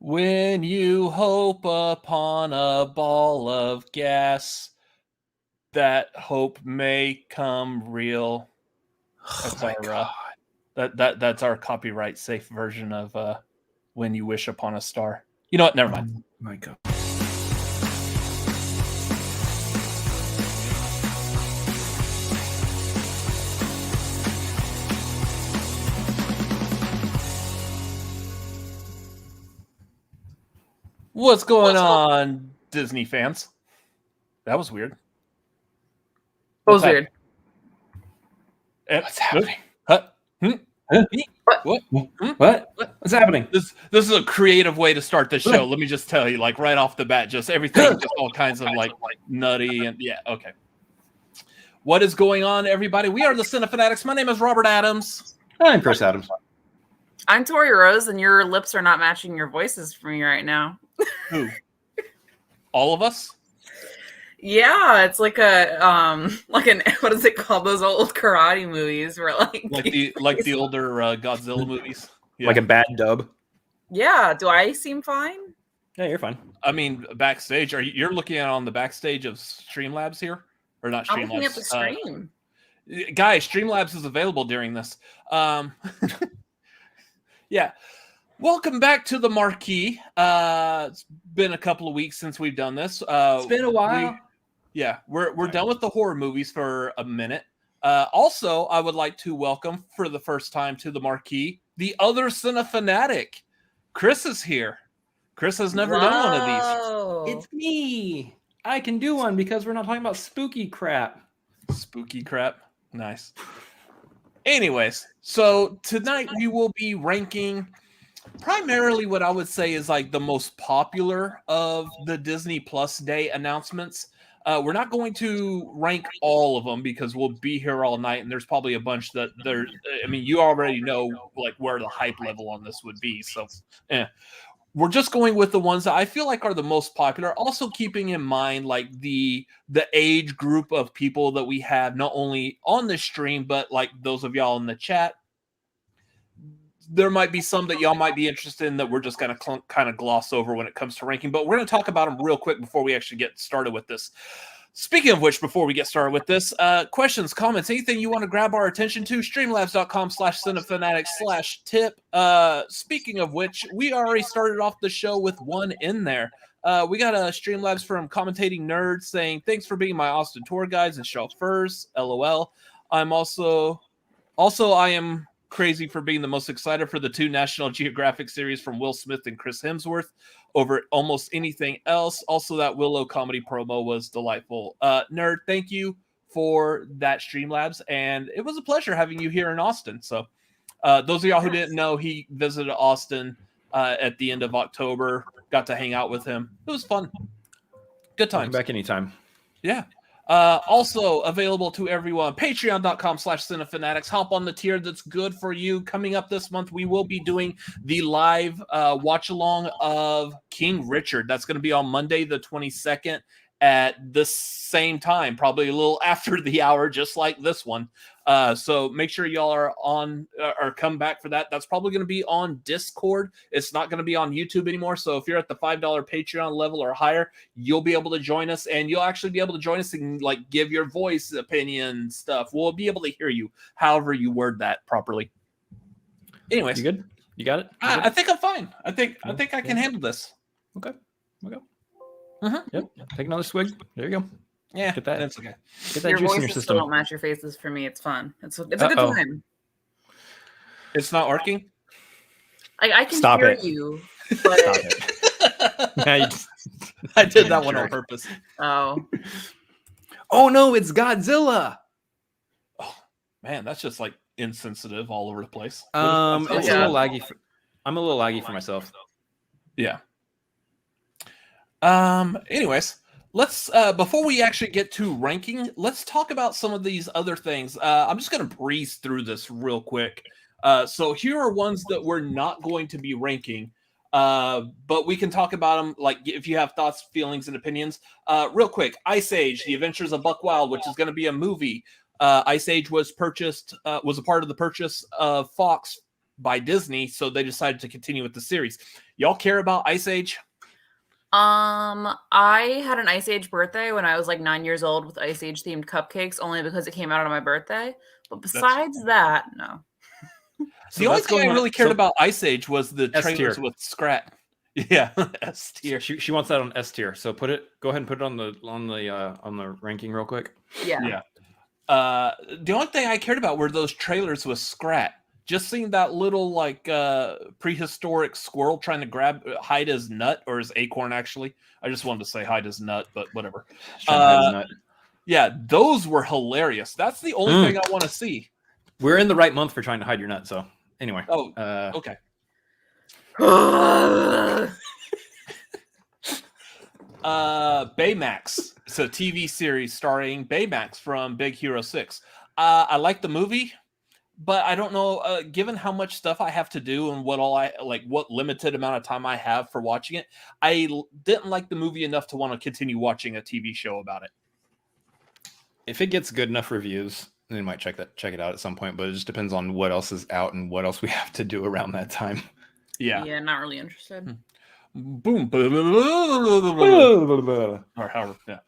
When you hope upon a ball of gas, that hope may come real. That's our copyright safe version of When You Wish Upon a Star. You know what? Never mind. Oh my God. What's going on, Disney fans? That was weird. What was weird? What's happening? What? What's happening? This is a creative way to start the show. Let me just tell you, like right off the bat, just everything, just all kinds of like nutty and yeah, okay. What is going on, everybody? We are the Cinefanatics. My name is Robert Adams. I'm Chris Adams. I'm Tori Rose, and your lips are not matching your voices for me right now. Who? All of us? Yeah, it's like a what is it called? Those old karate movies where like the older Godzilla movies. Yeah. Like a bad dub. Yeah. Do I seem fine? Yeah, you're fine. I mean, backstage. You're looking at on the backstage of Streamlabs here, or not Streamlabs? I'm looking at the stream. Guys, Streamlabs is available during this. Yeah. Welcome back to the Marquee. It's been a couple of weeks since we've done this. It's been a while. We're done with the horror movies for a minute. Also, I would like to welcome for the first time to the Marquee the other Cinefanatic. Chris is here. Chris has never done one of these. It's me. I can do one because we're not talking about spooky crap. Spooky crap. Nice. Anyways, so tonight we will be ranking primarily what I would say is like the most popular of the Disney Plus Day announcements. We're not going to rank all of them because we'll be here all night, and there's probably a bunch that there. I mean, you already know like where the hype level on this would be. So, we're just going with the ones that I feel like are the most popular. Also, keeping in mind like the age group of people that we have, not only on the stream but like those of y'all in the chat. There might be some that y'all might be interested in that we're just going to kind of gloss over when it comes to ranking, but we're going to talk about them real quick before we actually get started with this. Speaking of which, before we get started with this, questions, comments, anything you want to grab our attention to, streamlabs.com/cinefanatics/tip. Speaking of which, we already started off the show with one in there. We got a Streamlabs from Commentating Nerd saying, thanks for being my Austin tour guides and chauffeurs, LOL. I am crazy for being the most excited for the 2 National Geographic series from Will Smith and Chris Hemsworth over almost anything else. Also, that Willow comedy promo was delightful. Nerd, thank you for that Streamlabs, and it was a pleasure having you here in Austin. So those of y'all who didn't know, he visited Austin at the end of October, got to hang out with him. It was fun. Good times. Come back anytime. Yeah. Also available to everyone, patreon.com/cinefanatics. Hop on the tier that's good for you. Coming up this month, we will be doing the live watch along of King Richard. That's going to be on Monday the 22nd at the same time, probably a little after the hour, just like this one. So make sure y'all are on or come back for that. That's probably going to be on Discord. It's not going to be on YouTube anymore. So if you're at the $5 Patreon level or higher, you'll be able to join us, and you'll actually be able to join us and like give your voice, opinion, stuff. We'll be able to hear you, however you word that properly. Anyways, you good? You got it? I think I'm fine. I think I can handle this. Okay. Uh-huh. Yep. Take another swig. There you go. Yeah, get that. That's okay. Get that your juice in your voices system. don't match your faces for me. It's fun. It's a good time. It's not working. I can Stop hear it. you. But... Stop it. I did that one on purpose. Oh no, it's Godzilla. Oh man, that's just like insensitive all over the place. It's a little laggy. I'm a little laggy for myself. Yeah. Anyways, let's before we actually get to ranking, let's talk about some of these other things. I'm just going to breeze through this real quick. So here are ones that we're not going to be ranking, but we can talk about them. Like if you have thoughts, feelings, and opinions. Real quick, Ice Age: The Adventures of Buckwild, which is going to be a movie. Ice Age was purchased, was a part of the purchase of Fox by Disney, so they decided to continue with the series. Y'all care about Ice Age? I had an Ice Age birthday when I was like 9 years old with Ice Age themed cupcakes, only because it came out on my birthday. But besides that, no. The only thing I really cared about Ice Age was the trailers with Scrat. Yeah, S tier. She wants that on S tier. So go ahead and put it on the ranking real quick. Yeah. The only thing I cared about were those trailers with Scrat. Just seeing that little like prehistoric squirrel trying to hide his nut or his acorn. Actually, I just wanted to say hide his nut, but whatever. Hide his nut. Yeah, those were hilarious. That's the only thing I want to see. We're in the right month for trying to hide your nut. So anyway. Oh, okay. Baymax. It's a TV series starring Baymax from Big Hero 6. I like the movie. But I don't know, given how much stuff I have to do and what limited amount of time I have for watching it, I didn't like the movie enough to want to continue watching a TV show about it. If it gets good enough reviews, then we might check it out at some point. But it just depends on what else is out and what else we have to do around that time. Yeah, not really interested. Boom. Or however, yeah.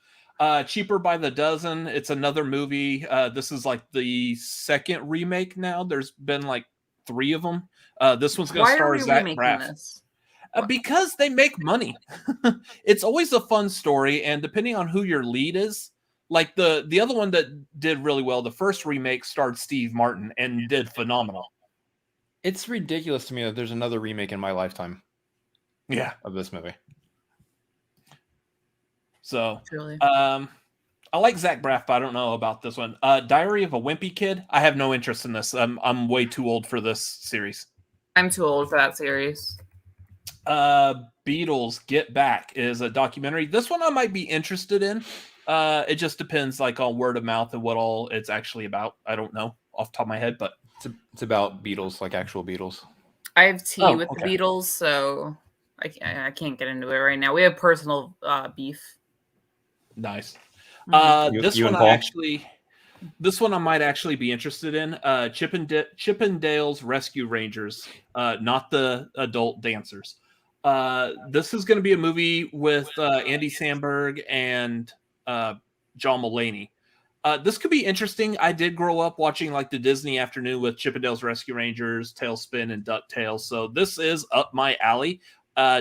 Cheaper by the Dozen. It's another movie. This is like the second remake now. There's been like 3 of them. This one's going to star Zach Braff. Because they make money. It's always a fun story, and depending on who your lead is, like the other one that did really well, the first remake starred Steve Martin and did phenomenal. It's ridiculous to me that there's another remake in my lifetime. Yeah, of this movie. So, I like Zach Braff, but I don't know about this one. Diary of a Wimpy Kid. I have no interest in this. I'm way too old for this series. I'm too old for that series. Beatles Get Back is a documentary. This one I might be interested in. It just depends like on word of mouth and what all it's actually about. I don't know off the top of my head, but it's about Beatles, like actual Beatles. I have tea with the Beatles, so I can't get into it right now. We have personal beef. Nice. This one I might actually be interested in. Chippendale's Rescue Rangers, not the adult dancers. This is going to be a movie with Andy Samberg and John Mulaney. This could be interesting. I did grow up watching like the Disney afternoon with Chippendale's Rescue Rangers, Tailspin, and DuckTales. So this is up my alley.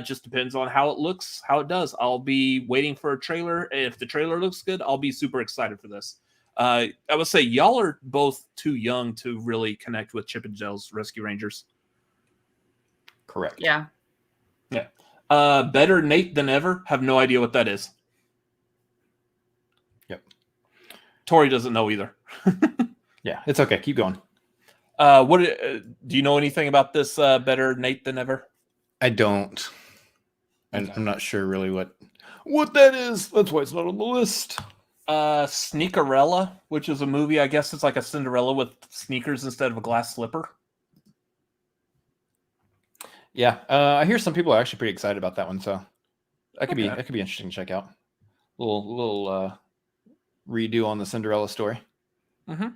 Just depends on how it looks, how it does. I'll be waiting for a trailer. If the trailer looks good, I'll be super excited for this. I would say y'all are both too young to really connect with Chippendale's Rescue Rangers. Correct. Yeah. Better Nate Than Ever. Have no idea what that is. Yep. Tori doesn't know either. Yeah, it's okay. Keep going. Do you know anything about this Better Nate Than Ever? I don't. Okay. I'm not sure really what that is. That's why it's not on the list. Sneakerella, which is a movie. I guess it's like a Cinderella with sneakers instead of a glass slipper. Yeah, I hear some people are actually pretty excited about that one, so that could be interesting to check out. Little redo on the Cinderella story. Mm-hmm.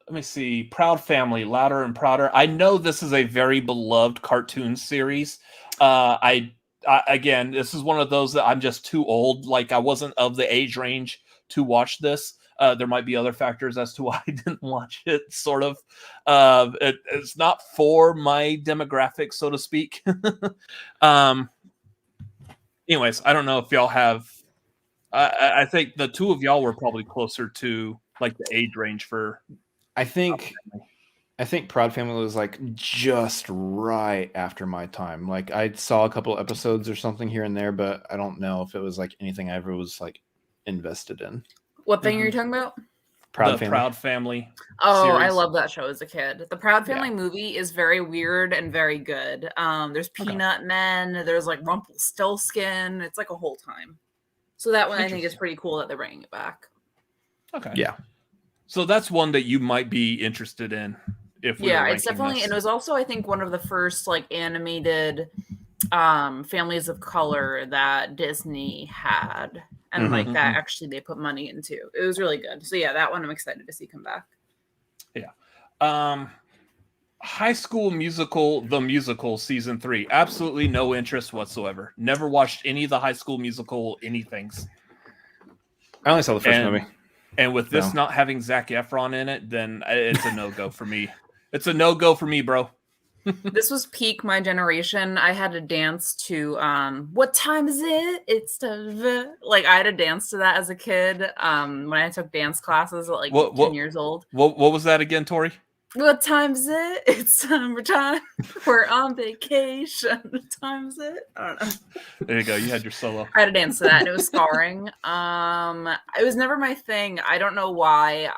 Let me see. Proud Family, Louder and Prouder. I know this is a very beloved cartoon series. Again, this is one of those that I'm just too old. Like I wasn't of the age range to watch this. There might be other factors as to why I didn't watch it. Sort of. It's not for my demographic, so to speak. Anyways, I don't know if y'all have. I think the two of y'all were probably closer to like the age range for. I think Proud Family was like just right after my time. Like I saw a couple episodes or something here and there, but I don't know if it was like anything I ever was like invested in. What thing are you talking about? Proud Family. Oh, series. I love that show as a kid. The Proud Family movie is very weird and very good. There's Peanut Men. There's like Rumpelstiltskin. It's like a whole time. So that one I think is pretty cool that they're bringing it back. Okay. Yeah. So that's one that you might be interested in. If we it's definitely, and it was also I think one of the first like animated families of color that Disney had, and like that actually they put money into. It was really good. So yeah, that one I'm excited to see come back. Yeah. High School Musical, the musical, season 3. Absolutely no interest whatsoever. Never watched any of the High School Musical anythings. I only saw the first movie. And with this not having Zac Efron in it, then it's a no-go for me. It's a no-go for me, bro. This was peak my generation. I had to dance to what time is it? It's the like I had to dance to that as a kid. When I took dance classes at like 10 years old. What was that again, Tori? What time is it? It's summertime. We're on vacation. What time is it? I don't know. There you go. You had your solo. I had to dance to that, and it was scarring. It was never my thing. I don't know why.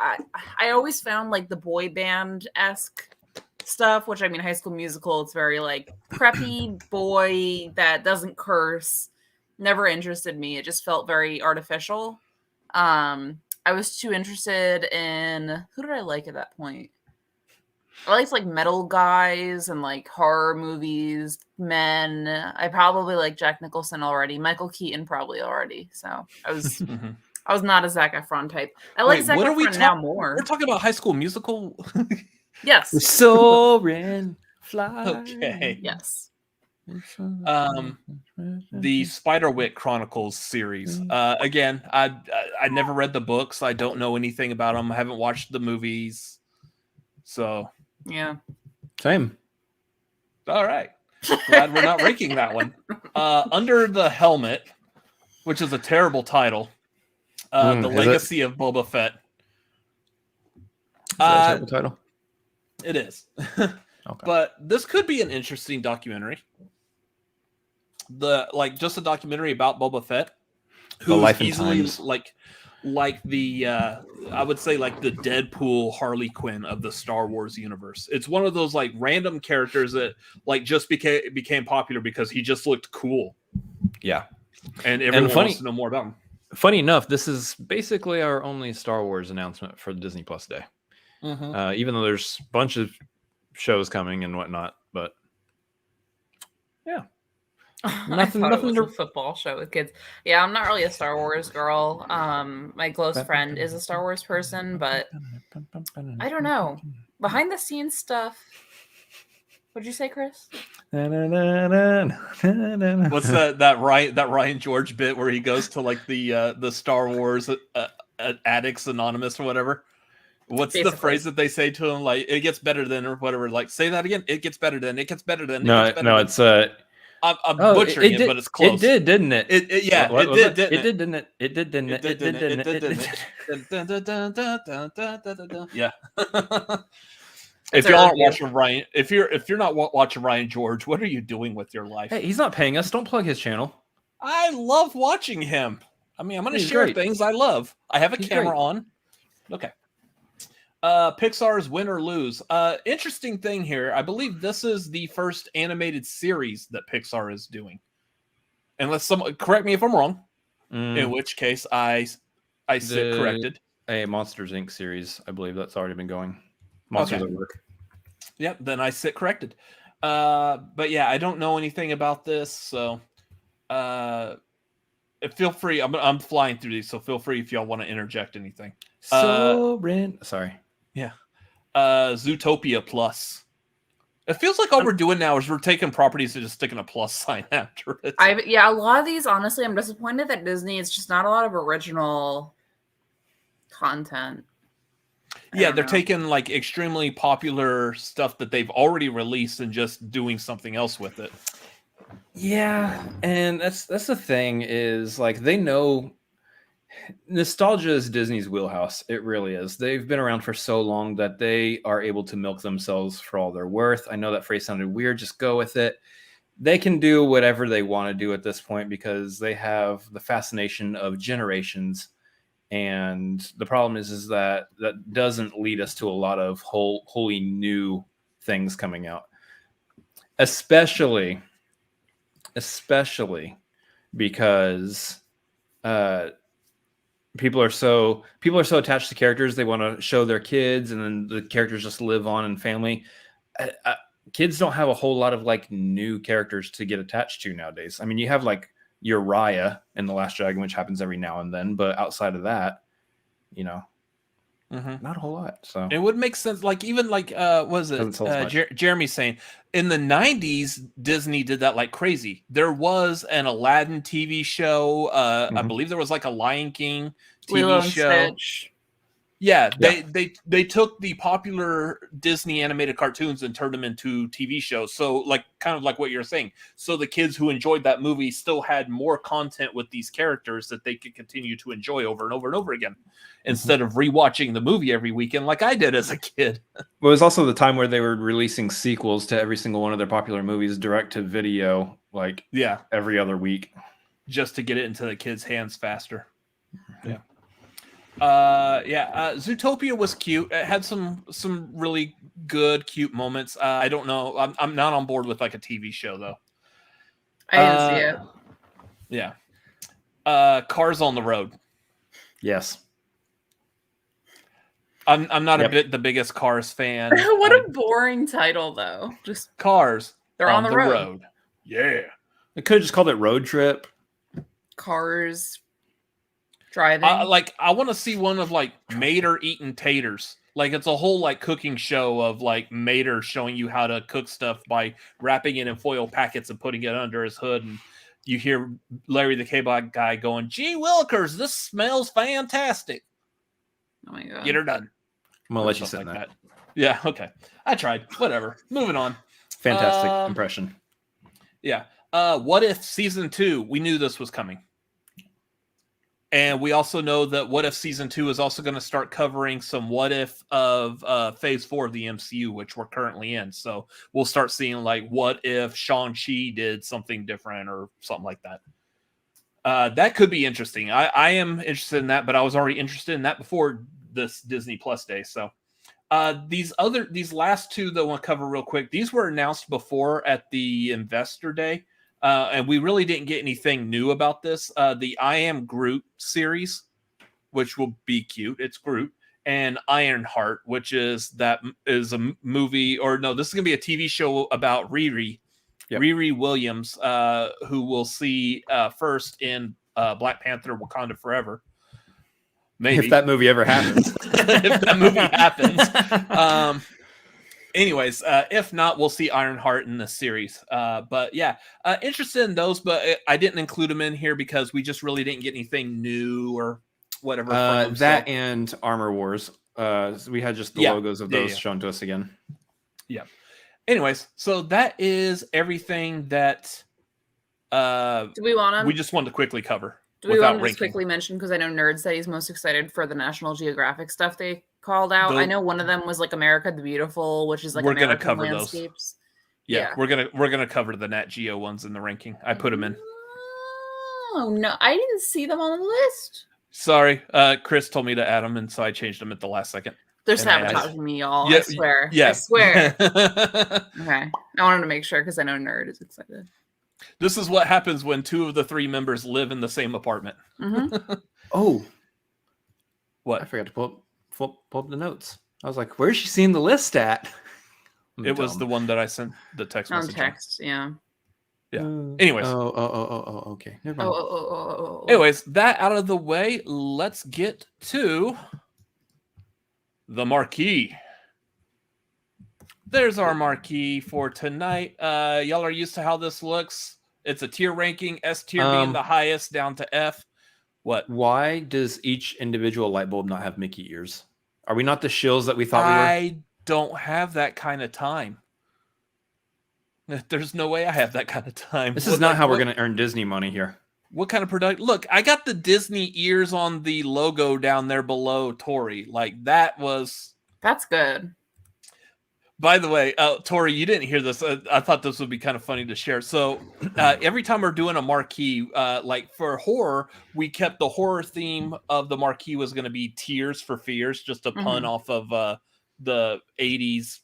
I always found like the boy band-esque stuff, which I mean, High School Musical, it's very like preppy boy that doesn't curse. Never interested me. It just felt very artificial. I was too interested in who did I like at that point? I liked like metal guys and like horror movies, men. I probably like Jack Nicholson already, Michael Keaton probably already. So I was I was not a Zac Efron type. I like Zac Efron now more. We're talking about High School Musical. Yes. We're soaring, fly. Okay. Yes. The Spiderwick Chronicles series. Again, I never read the books. I don't know anything about them. I haven't watched the movies. So yeah. Same. All right. Glad we're not ranking that one. Under the Helmet, which is a terrible title. The Legacy of Boba Fett. Is that a terrible title? It is. Okay. But this could be an interesting documentary. Just a documentary about Boba Fett, who's easily like the I would say like the Deadpool Harley Quinn of the Star Wars universe. It's one of those like random characters that like just became popular because he just looked cool. Yeah. And everyone wants to know more about him. Funny enough, this is basically our only Star Wars announcement for the Disney Plus Day. Even though there's a bunch of shows coming and whatnot, but yeah. Nothing to a football show with kids. Yeah, I'm not really a Star Wars girl. My close friend is a Star Wars person, but I don't know. Behind the scenes stuff. What'd you say, Chris? What's that Ryan George bit where he goes to like the Star Wars Addicts Anonymous or whatever? What's the phrase that they say to him? Like, it gets better than or whatever. Like, say that again. It gets better than. It gets better than. It's I'm butchering it, but it's close. It did, didn't it? It did, didn't it? It did, didn't it? It did, didn't it? Yeah. If y'all aren't watching Ryan, if you're not watching Ryan George, what are you doing with your life? Hey, he's not paying us. Don't plug his channel. I love watching him. I mean, I'm going to share things I love. I have a camera on. Okay. Pixar's Win or Lose. Interesting thing here. I believe this is the first animated series that Pixar is doing. Unless someone correct me if I'm wrong. In which case I sit corrected. A Monsters Inc. series, I believe that's already been going. Monsters at Work. Yep, then I sit corrected. But yeah, I don't know anything about this, so feel free. I'm flying through these, so feel free if y'all want to interject anything. Sorry. Yeah. Zootopia Plus. It feels like all we're doing now is we're taking properties and just sticking a plus sign after it. A lot of these, honestly, I'm disappointed that Disney, it's just not a lot of original content. Yeah, they're taking like extremely popular stuff that they've already released and just doing something else with it. Yeah, and that's the thing is like they know nostalgia is Disney's wheelhouse. It really is. They've been around for so long that they are able to milk themselves for all they're worth. I know that phrase sounded weird. Just go with it. They can do whatever they want to do at this point because they have the fascination of generations. And the problem is that doesn't lead us to a lot of wholly new things coming out, especially because people are so attached to characters. They want to show their kids, and then the characters just live on in family. Kids don't have a whole lot of like new characters to get attached to nowadays. I mean, you have like Uriah in The Last Dragon, which happens every now and then, but outside of that, you know, Not a whole lot. So it would make sense. Like even like was it Jeremy's saying in the 90s, Disney did that like crazy. There was an Aladdin TV show. I believe there was like a Lion King TV show. Stitch. Yeah, they took the popular Disney animated cartoons and turned them into TV shows. So like kind of like what you're saying. So the kids who enjoyed that movie still had more content with these characters that they could continue to enjoy over and over and over again, instead of rewatching the movie every weekend like I did as a kid. Well, it was also the time where they were releasing sequels to every single one of their popular movies direct to video, like every other week, just to get it into the kids' hands faster. Yeah. Zootopia was cute. It had some really good, cute moments. I don't know. I'm not on board with like a TV show though. I didn't see it. Yeah. Cars on the Road. Yes. I'm not the biggest Cars fan. What a boring title though. Just Cars. They're on the road. Yeah. They could have just called it Road Trip. Cars. Driving. I want to see one of like Mater eating taters. Like it's a whole like cooking show of like Mater showing you how to cook stuff by wrapping it in foil packets and putting it under his hood. And you hear Larry the Cable Guy going, "Gee Willikers, this smells fantastic." Oh my god. Get her done. I'm gonna let you sit in that. Yeah, okay. I tried. Whatever. Moving on. Fantastic impression. Yeah. What If Season 2? We knew this was coming. And we also know that What If Season 2 is also going to start covering some what if of Phase 4 of the MCU, which we're currently in. So we'll start seeing like what if Shang-Chi did something different or something like that. That could be interesting. I am interested in that, but I was already interested in that before this Disney Plus day. So these last two that I want to cover real quick, these were announced before at the Investor Day. And we really didn't get anything new about this. The I Am Groot series, which will be cute. It's Groot. And Ironheart, which is a movie, or no, this is going to be a TV show about Riri. Yep. Riri Williams, who we'll see first in Black Panther Wakanda Forever. Maybe. If that movie ever happens. If that movie happens. Anyways, if not, we'll see Ironheart in this series. But yeah, interested in those, but I didn't include them in here because we just really didn't get anything new or whatever. And Armor Wars. We had just the logos of those shown to us again. Yeah. Anyways, so that is everything that we just wanted to quickly cover. Do we want to just quickly mention, because I know Nerd said he's most excited for the National Geographic stuff they called out. I know one of them was like America the Beautiful, which is like we're American gonna cover landscapes. Those. Yeah, we're gonna cover the Nat Geo ones in the ranking. I put them in. Oh no, I didn't see them on the list. Sorry, Chris told me to add them, and so I changed them at the last second. They're sabotaging me, y'all. Yeah, I swear. Yeah. I swear. Okay, I wanted to make sure because I know Nerd is excited. This is what happens when two of the three members live in the same apartment. Mm-hmm. Oh, what? I forgot to pull up the notes. I was like, "Where's she seeing the list at?" It was the one that I sent the text message. Text, yeah. Anyways. Okay. Never mind. Anyways, that out of the way, let's get to the marquee. There's our marquee for tonight. Y'all are used to how this looks. It's a tier ranking, S tier being the highest down to F. What? Why does each individual light bulb not have Mickey ears? Are we not the shills that we thought we were? I don't have that kind of time. There's no way I have that kind of time. This is not how we're going to earn Disney money here. What kind of product? Look, I got the Disney ears on the logo down there below Tori. Like that's good. By the way, Tori, you didn't hear this. I thought this would be kind of funny to share. So every time we're doing a marquee, like for horror, we kept the horror theme of the marquee was going to be Tears for Fears, just a pun off of the 80s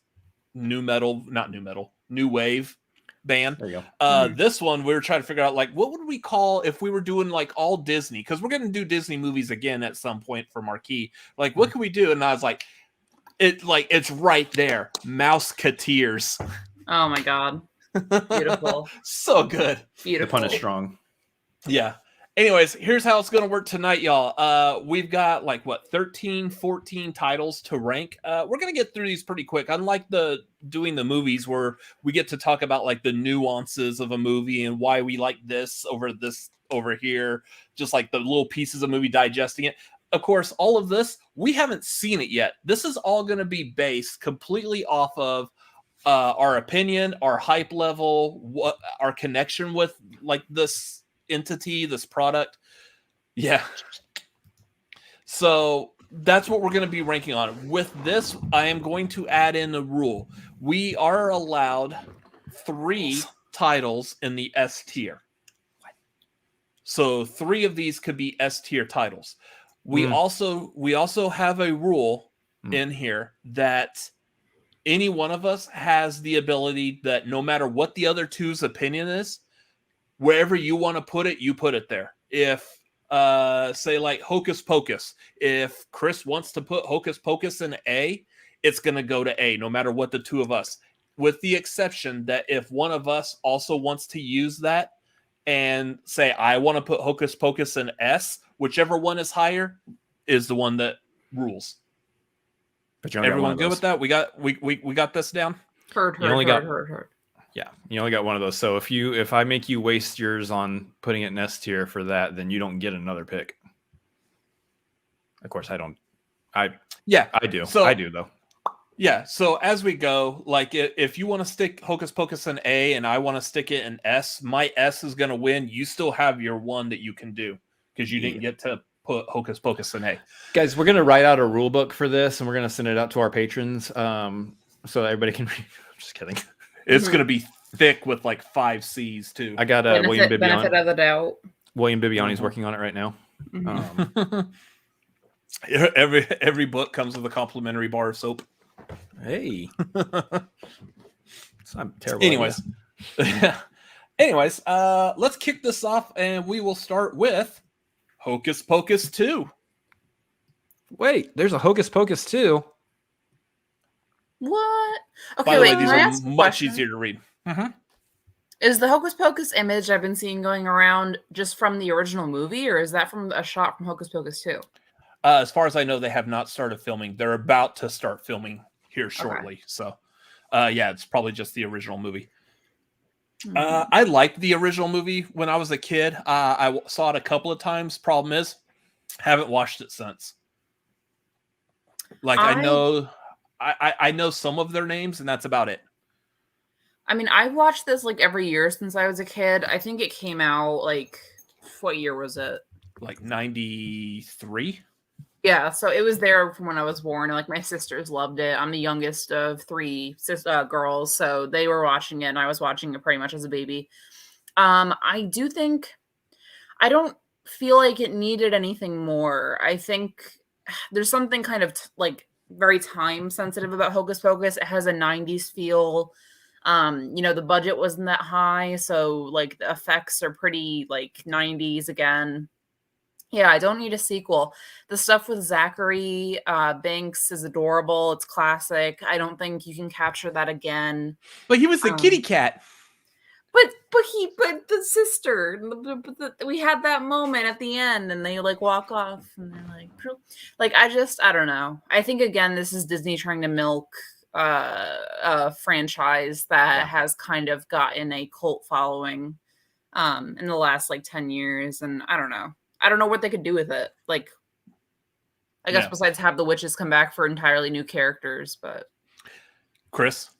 new wave band. There you go. This one, we were trying to figure out, like, what would we call if we were doing like all Disney? Because we're going to do Disney movies again at some point for marquee. Like, what can we do? And I was like, it's right there. Mousek-Tiers. Oh my god. Beautiful. So good. Beautiful. The pun is strong. Yeah. Anyways, here's how it's going to work tonight, y'all. We've got 13, 14 titles to rank. We're going to get through these pretty quick. Unlike doing the movies where we get to talk about the nuances of a movie and why we like this over here, just like the little pieces of movie, digesting it. Of course, all of this, we haven't seen it yet. This is all going to be based completely off of our opinion, our hype level, what our connection with this entity, this product. Yeah. So that's what we're going to be ranking on. With this, I am going to add in a rule. We are allowed 3 titles in the S tier. So 3 of these could be S tier titles. We also have a rule in here that any one of us has the ability that no matter what the other two's opinion is, wherever you want to put it, you put it there. If, say, Hocus Pocus, if Chris wants to put Hocus Pocus in A, it's going to go to A, no matter what the two of us. With the exception that if one of us also wants to use that and say, I want to put Hocus Pocus in S, whichever one is higher is the one that rules. But everyone good with that? We got this down? Heard. Yeah, you only got one of those. So if I make you waste yours on putting it in S tier for that, then you don't get another pick. Of course, I don't. I do. So, I do though. Yeah. So as we go, if you want to stick Hocus Pocus in A and I want to stick it in S, my S is going to win. You still have your one that you can do because you didn't get to put Hocus Pocus in A. Guys, we're going to write out a rule book for this and we're going to send it out to our patrons so everybody can read. I'm just kidding. It's going to be thick with 5 C's too. I got William Bibiani. Benefit of the doubt. William Bibiani's working on it right now. Every book comes with a complimentary bar of soap. Hey. I'm terrible. Anyways, let's kick this off and we will start with Hocus Pocus 2. Wait, there's a Hocus Pocus 2. What? Okay, by the way, these are much easier to read. Is the Hocus Pocus image I've been seeing going around just from the original movie, or is that from a shot from Hocus Pocus 2? As far as I know, they have not started filming. They're about to start filming here shortly. Okay. So, it's probably just the original movie. I liked the original movie when I was a kid. I saw it a couple of times. Problem is, haven't watched it since. I know some of their names, and that's about it. I mean, I watched this every year since I was a kid. I think it came out what year was it? 93? Yeah, so it was there from when I was born. And my sisters loved it. I'm the youngest of 3 girls, so they were watching it, and I was watching it pretty much as a baby. I do think I don't feel like it needed anything more. I think there's something kind of very time sensitive about Hocus Pocus. It has a 90s feel. The budget wasn't that high, so the effects are pretty 90s again. Yeah, I don't need a sequel. The stuff with Zachary Banks is adorable. It's classic. I don't think you can capture that again. But he was the kitty cat. But the sister, we had that moment at the end, and they walk off, and they're I don't know. I think again, this is Disney trying to milk a franchise that has kind of gotten a cult following in the last 10 years, and I don't know what they could do with it. I guess besides have the witches come back for entirely new characters, but Chris.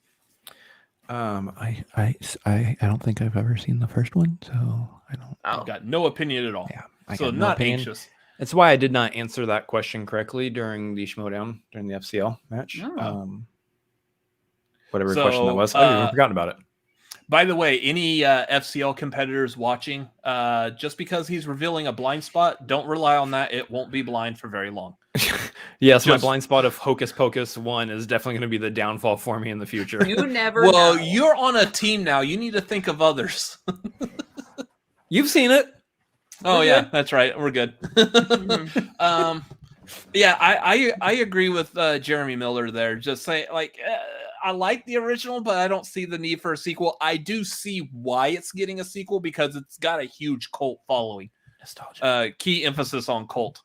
I don't think I've ever seen the first one, so I don't. I've got no opinion at all. Yeah, so not anxious. That's why I did not answer that question correctly during the Schmodown, during the FCL match. Oh. Whatever question that was, I've even forgotten about it. By the way, any FCL competitors watching, just because he's revealing a blind spot, don't rely on that. It won't be blind for very long. Yes, my blind spot of Hocus Pocus 1 is definitely going to be the downfall for me in the future. You never know. You're on a team now. You need to think of others. You've seen it. Oh, yeah, that's right. We're good. Yeah, I agree with Jeremy Miller there. Just say, I like the original, but I don't see the need for a sequel. I do see why it's getting a sequel because it's got a huge cult following. Nostalgia. Key emphasis on cult.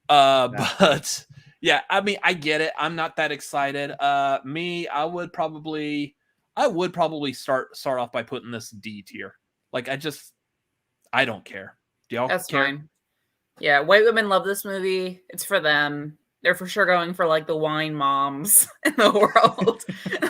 But yeah, I mean, I get it. I'm not that excited. Me, I would probably start off by putting this D tier. Like, I don't care. Do y'all That's care? fine. Yeah, white women love this movie. It's for them. They're for sure going for like the wine moms in the world.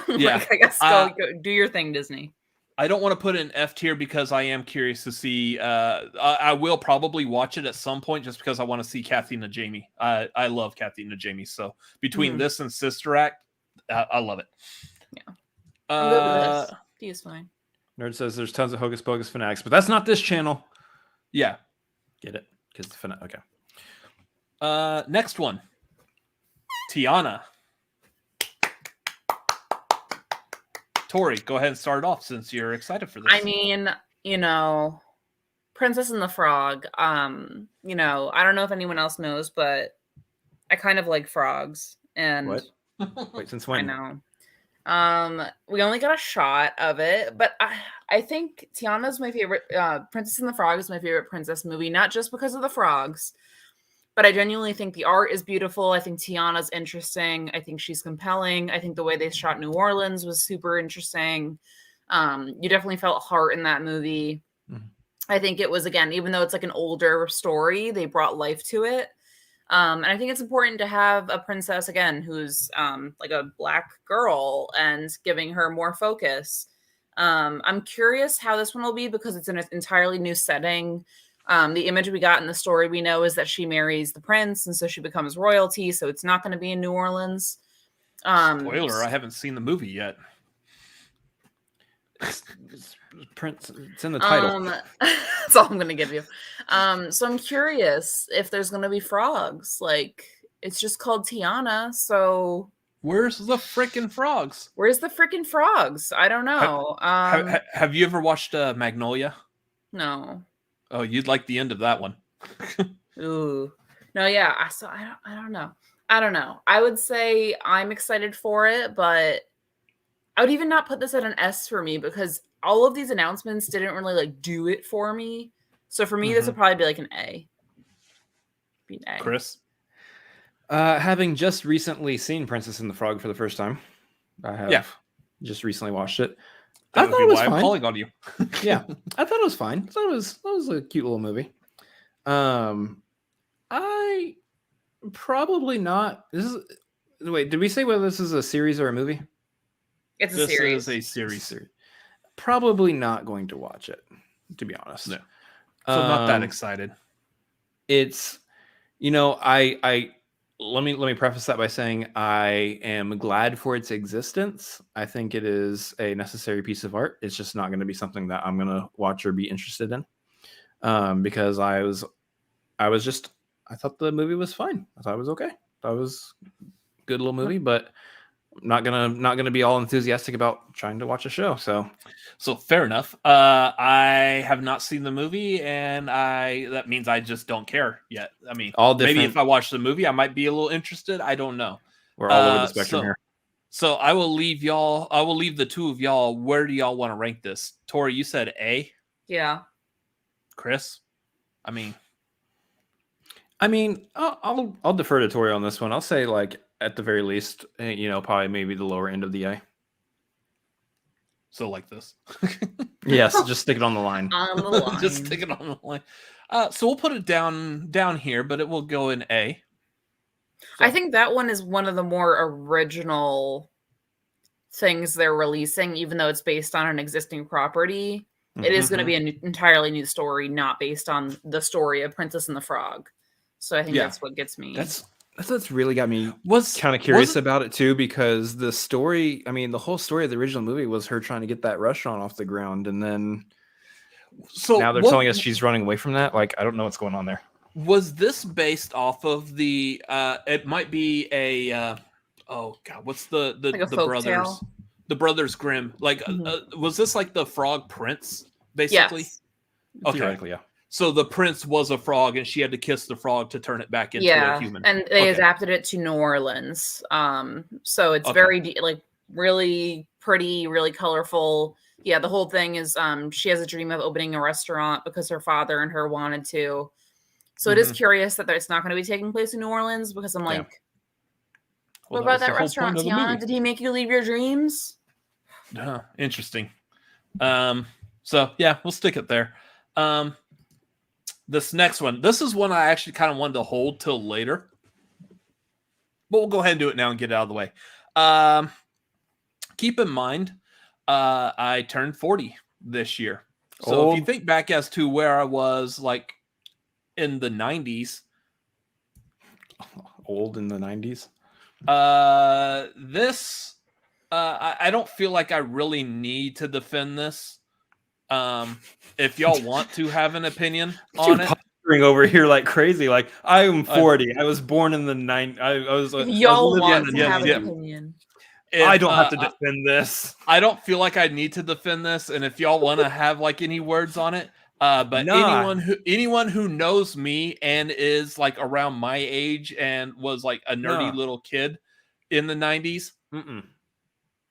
Yeah. Like, I guess go do your thing, Disney. I don't want to put it in F tier because I am curious to see. I will probably watch it at some point just because I want to see Kathy Najimy. I love Kathy Najimy. So between this and Sister Act, I love it. Yeah, I'm good with this. D is fine. Nerd says there's tons of Hocus Pocus fanatics, but that's not this channel. Yeah, get it? Because okay. Next one, Tiana. Tori, go ahead and start off since you're excited for this. I mean, Princess and the Frog. I don't know if anyone else knows, but I kind of like frogs. And what? Wait, since when? I know. We only got a shot of it, but I think Tiana's my favorite. Princess and the Frog is my favorite princess movie, not just because of the frogs, but I genuinely think the art is beautiful. I think Tiana's interesting. I think she's compelling. I think the way they shot New Orleans was super interesting. You definitely felt heart in that movie. Mm-hmm. I think it was, again, even though it's like an older story, they brought life to it. And I think it's important to have a princess, again, who's like a Black girl and giving her more focus. I'm curious how this one will be because it's in an entirely new setting. The image we got in the story we know is that she marries the prince, and so she becomes royalty. So it's not going to be in New Orleans. Spoiler: I haven't seen the movie yet. Prince. It's in the title. That's all I'm going to give you. So I'm curious if there's going to be frogs. Like, it's just called Tiana. So where's the frickin' frogs? Where's the frickin' frogs? I don't know. Have you ever watched Magnolia? No. Oh, you'd like the end of that one. Ooh. No, yeah. I don't know. I don't know. I would say I'm excited for it, but I would even not put this at an S for me because all of these announcements didn't really like do it for me. So for me, this would probably be like an A. Be an A. Chris? Having just recently seen Princess and the Frog for the first time, I have just recently watched it. I thought it was fine. I'm calling on you. Yeah, I thought it was fine. I thought it was a cute little movie. I probably not. Wait, did we say whether this is a series or a movie? It's a series. This is a series. Probably not going to watch it, to be honest. No. So not that excited. It's, let me preface that by saying I am glad for its existence. I think it is a necessary piece of art. It's just not going to be something that I'm going to watch or be interested in. Because I thought the movie was fine. I thought it was okay. That was a good little movie, but I'm not gonna be all enthusiastic about trying to watch a show. So fair enough. I have not seen the movie, and that means I just don't care yet. I mean, maybe if I watch the movie, I might be a little interested. I don't know. We're all over the spectrum here. So I will leave y'all. I will leave the two of y'all. Where do y'all want to rank this? Tori, you said A. Yeah. Chris, I mean, I'll defer to Tori on this one. I'll say like at the very least, probably maybe the lower end of the A. So like this. Yes, just stick it on the line. On the line. Just stick it on the line. So we'll put it down here, but it will go in A. So. I think that one is one of the more original things they're releasing, even though it's based on an existing property. Mm-hmm. It is going to be an entirely new story, not based on the story of Princess and the Frog. So I think that's what gets me. That's what's really got me kind of curious about it too, because the story, the whole story of the original movie was her trying to get that restaurant off the ground, and then now they're telling us she's running away from that. Like, I don't know what's going on there. Was this based off of the? It might be a. What's the like brothers? Tale? The Brothers Grimm. Like, was this like the Frog Prince? Basically. Yes. Okay. Theoretically, yeah. So the prince was a frog, and she had to kiss the frog to turn it back into a human. And they adapted it to New Orleans. So it's very really pretty, really colorful. Yeah, the whole thing is she has a dream of opening a restaurant because her father and her wanted to. So it is curious that it's not going to be taking place in New Orleans because I'm like, what about that restaurant, Tiana? Did he make you leave your dreams? Interesting. So yeah, we'll stick it there. This next one, this is one I actually kind of wanted to hold till later, but we'll go ahead and do it now and get it out of the way. Keep in mind, I turned 40 this year. So if you think back as to where I was like in the 90s. Old in the 90s? I don't feel like I really need to defend this. If y'all want to have an opinion on it. Over here like crazy. Like, I'm 40. I was born in the 90s. I was y'all want to have an opinion. I don't have to defend this. I don't feel like I need to defend this, and if y'all want to have like any words on it, but anyone who knows me and is like around my age and was like a nerdy little kid in the 90s,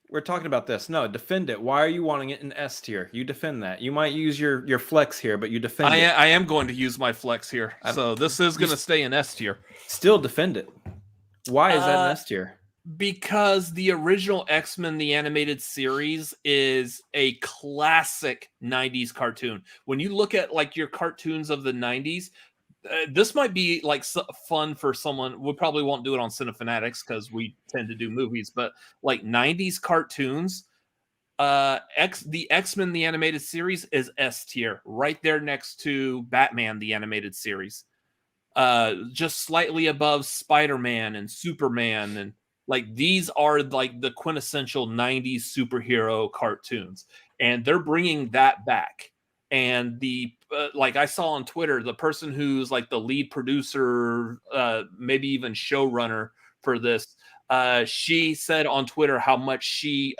we're talking about this. No, defend it. Why are you wanting it in S tier? You defend that. You might use your flex here, but you defend it. I am going to use my flex here, so this is going to stay in S tier. Still defend it. Why is that in S tier? Because the original X-Men, the animated series, is a classic 90s cartoon. When you look at like your cartoons of the 90s, this might be like fun for someone. We probably won't do it on Cinefanatics because we tend to do movies, but like 90s cartoons, the X-Men, the animated series is S tier, right there next to Batman, the animated series. Just slightly above Spider-Man and Superman, and like these are like the quintessential 90s superhero cartoons, and they're bringing that back. And the like I saw on Twitter, the person who's like the lead producer, maybe even showrunner for this, she said on Twitter how much she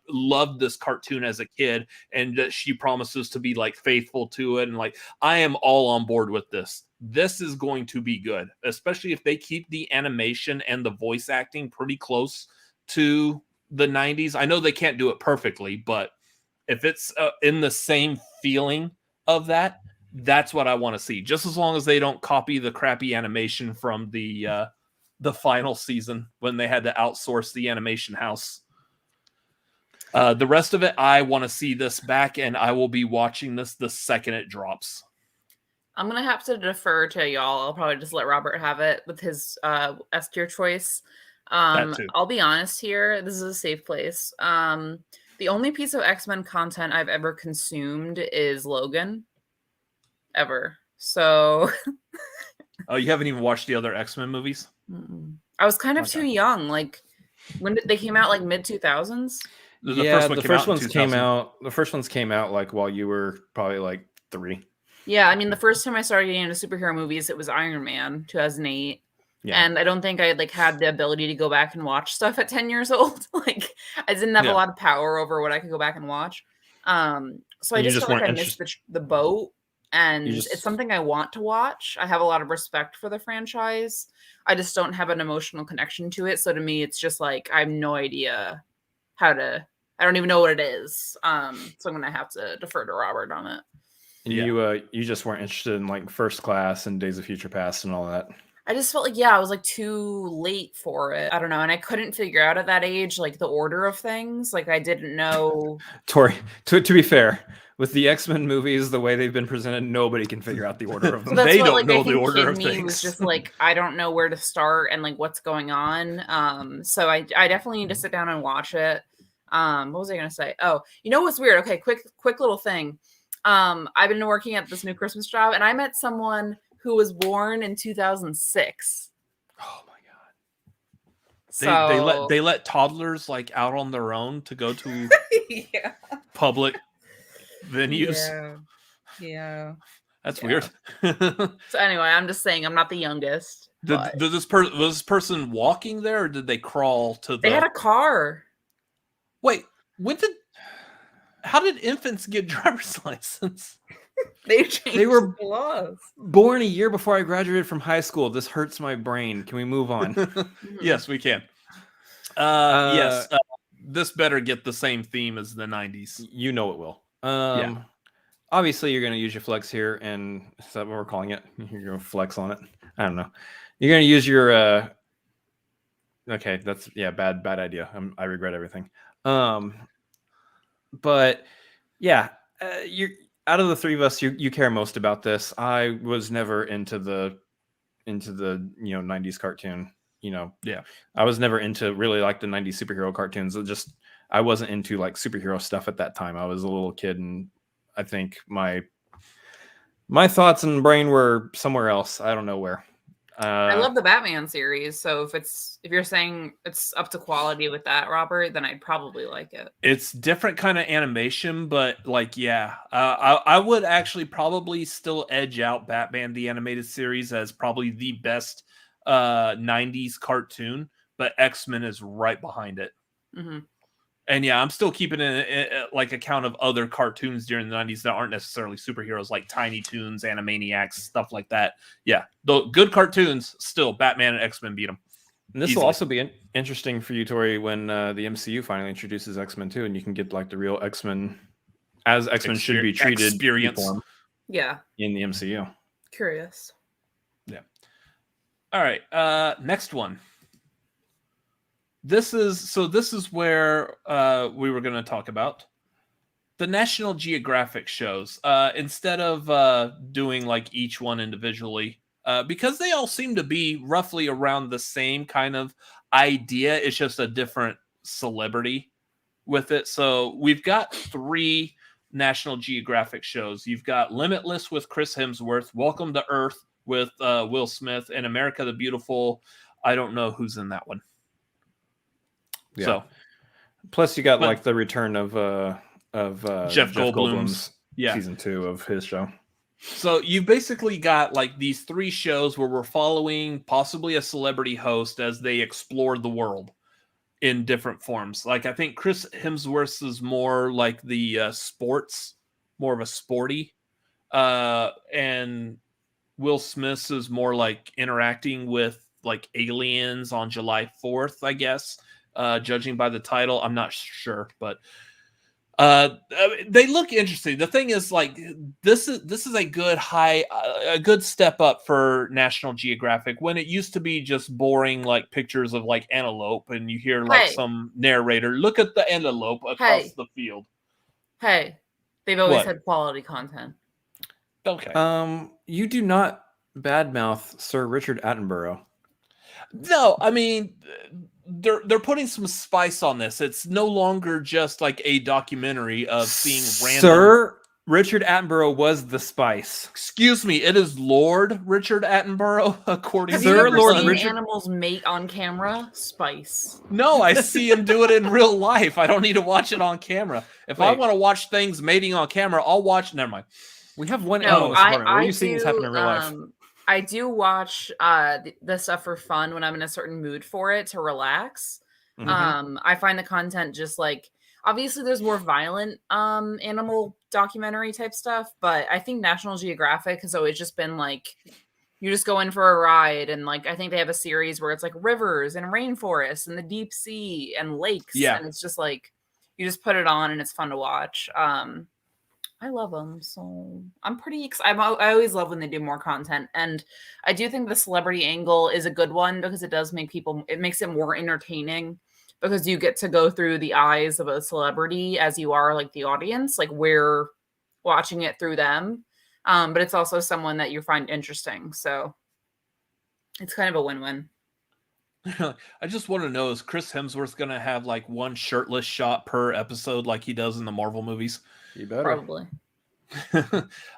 loved this cartoon as a kid, and that she promises to be like faithful to it. And like, I am all on board with this. This is going to be good, especially if they keep the animation and the voice acting pretty close to the 90s. I know they can't do it perfectly, but if it's in the same feeling of that, that's what I want to see. Just as long as they don't copy the crappy animation from the final season when they had to outsource the animation house. The rest of it, I want to see this back, and I will be watching this the second it drops. I'm going to have to defer to y'all. I'll probably just let Robert have it with his S tier choice. I'll be honest here. This is a safe place. The only piece of X-Men content I've ever consumed is Logan. Ever. So... Oh, you haven't even watched the other X-Men movies? I was kind of too young. Like, when did they came out? Like mid-2000s? The first ones came out. The first ones came out like while you were probably like 3. Yeah, I mean, the first time I started getting into superhero movies, it was Iron Man, 2008. Yeah. And I don't think I like had the ability to go back and watch stuff at 10 years old. Like, I didn't have a lot of power over what I could go back and watch. So I just felt like I missed the boat. And it's something I want to watch. I have a lot of respect for the franchise. I just don't have an emotional connection to it. So to me, it's just like, I have no idea I don't even know what it is. So I'm going to have to defer to Robert on it. And you just weren't interested in like First Class and Days of Future Past and all that. I just felt like, I was like too late for it. I don't know. And I couldn't figure out at that age, like the order of things. Like I didn't know. Tori, to be fair, with the X-Men movies, the way they've been presented, nobody can figure out the order of them. They don't know the order of things. Was just like, I don't know where to start and like what's going on. So I definitely need to sit down and watch it. What was I going to say? Oh, you know what's weird? Okay, quick little thing. I've been working at this new Christmas job, and I met someone who was born in 2006. Oh my god! They let toddlers like out on their own to go to public venues. Yeah. That's weird. So anyway, I'm just saying I'm not the youngest. Was this person walking there, or did they crawl to? They had a car. Wait, how did infants get driver's license? They were laws. Born a year before I graduated from high school. This hurts my brain. Can we move on? Yes, we can. Yes. this better get the same theme as the 90s. You know it will. Yeah. Obviously, you're going to use your flex here, and is that what we're calling it? You're going to flex on it. I don't know. You're going to use your. Okay, that's bad idea. I regret everything. But yeah, you're out of the three of us. You care most about this. I was never into the 90s cartoon. I was never into really like the 90s superhero cartoons. I wasn't into like superhero stuff at that time. I was a little kid, and I think my thoughts and brain were somewhere else. I don't know where. I love the Batman series, so if you're saying it's up to quality with that, Robert, then I'd probably like it. It's different kind of animation, but like, I would actually probably still edge out Batman the Animated Series as probably the best 90s cartoon, but X-Men is right behind it. Mm-hmm. And I'm still keeping like account of other cartoons during the 90s that aren't necessarily superheroes, like Tiny Toons, Animaniacs, stuff like that. Yeah, the good cartoons, still Batman and X-Men beat them. And this will also be interesting for you, Tori, when the MCU finally introduces X-Men too, and you can get like the real X-Men as X-Men should be treated experience. In the MCU. Curious. Yeah. All right. Next one. This is where we were going to talk about the National Geographic shows. Instead of doing like each one individually, because they all seem to be roughly around the same kind of idea. It's just a different celebrity with it. So we've got 3 National Geographic shows. You've got Limitless with Chris Hemsworth, Welcome to Earth with Will Smith, and America the Beautiful. I don't know who's in that one. Yeah. So, plus you got like the return of Jeff Goldblum's season 2 of his show. So you've basically got like these 3 shows where we're following possibly a celebrity host as they explore the world in different forms. Like I think Chris Hemsworth's is more like the sports, more of a sporty, and Will Smith's is more like interacting with like aliens on July 4th, I guess. Judging by the title, I'm not sure, but they look interesting. The thing is, like, this is a good step up for National Geographic when it used to be just boring, like pictures of like antelope, and you hear like some narrator look at the antelope across the field. Hey, they've always had quality content. Okay. You do not badmouth Sir Richard Attenborough. No, I mean, they're putting some spice on this. It's no longer just like a documentary of seeing random. Sir Richard Attenborough was the spice. Excuse me, it is Lord Richard Attenborough, according to Sir Lord Richard. Animals mate on camera, spice. No, I see him do it in real life. I don't need to watch it on camera. If I want to watch things mating on camera, I'll watch. Never mind. We have one animal. What are you seeing this happen in real life? I do watch the stuff for fun when I'm in a certain mood for it to relax. Mm-hmm. I find the content just like, obviously there's more violent animal documentary type stuff, but I think National Geographic has always just been like, you just go in for a ride, and like I think they have a series where it's like rivers and rainforests and the deep sea and lakes, and it's just like you just put it on and it's fun to watch. I love them, so I'm pretty excited. I always love when they do more content, and I do think the celebrity angle is a good one because it does make it makes it more entertaining because you get to go through the eyes of a celebrity as you are like the audience, like we're watching it through them, but it's also someone that you find interesting, so it's kind of a win-win. I just want to know, is Chris Hemsworth going to have like one shirtless shot per episode like he does in the Marvel movies? You better. Probably.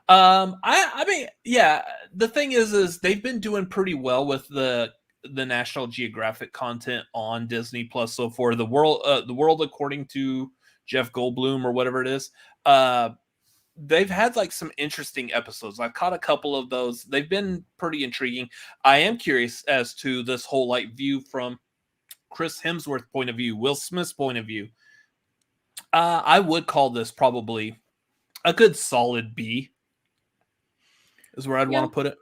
I mean, yeah, the thing is they've been doing pretty well with the National Geographic content on Disney Plus. So for the world according to Jeff Goldblum or whatever it is, they've had like some interesting episodes. I've caught a couple of those. They've been pretty intriguing. I am curious as to this whole like view from Chris Hemsworth's point of view, Will Smith's point of view. I would call this probably a good solid B is where I'd want to put it.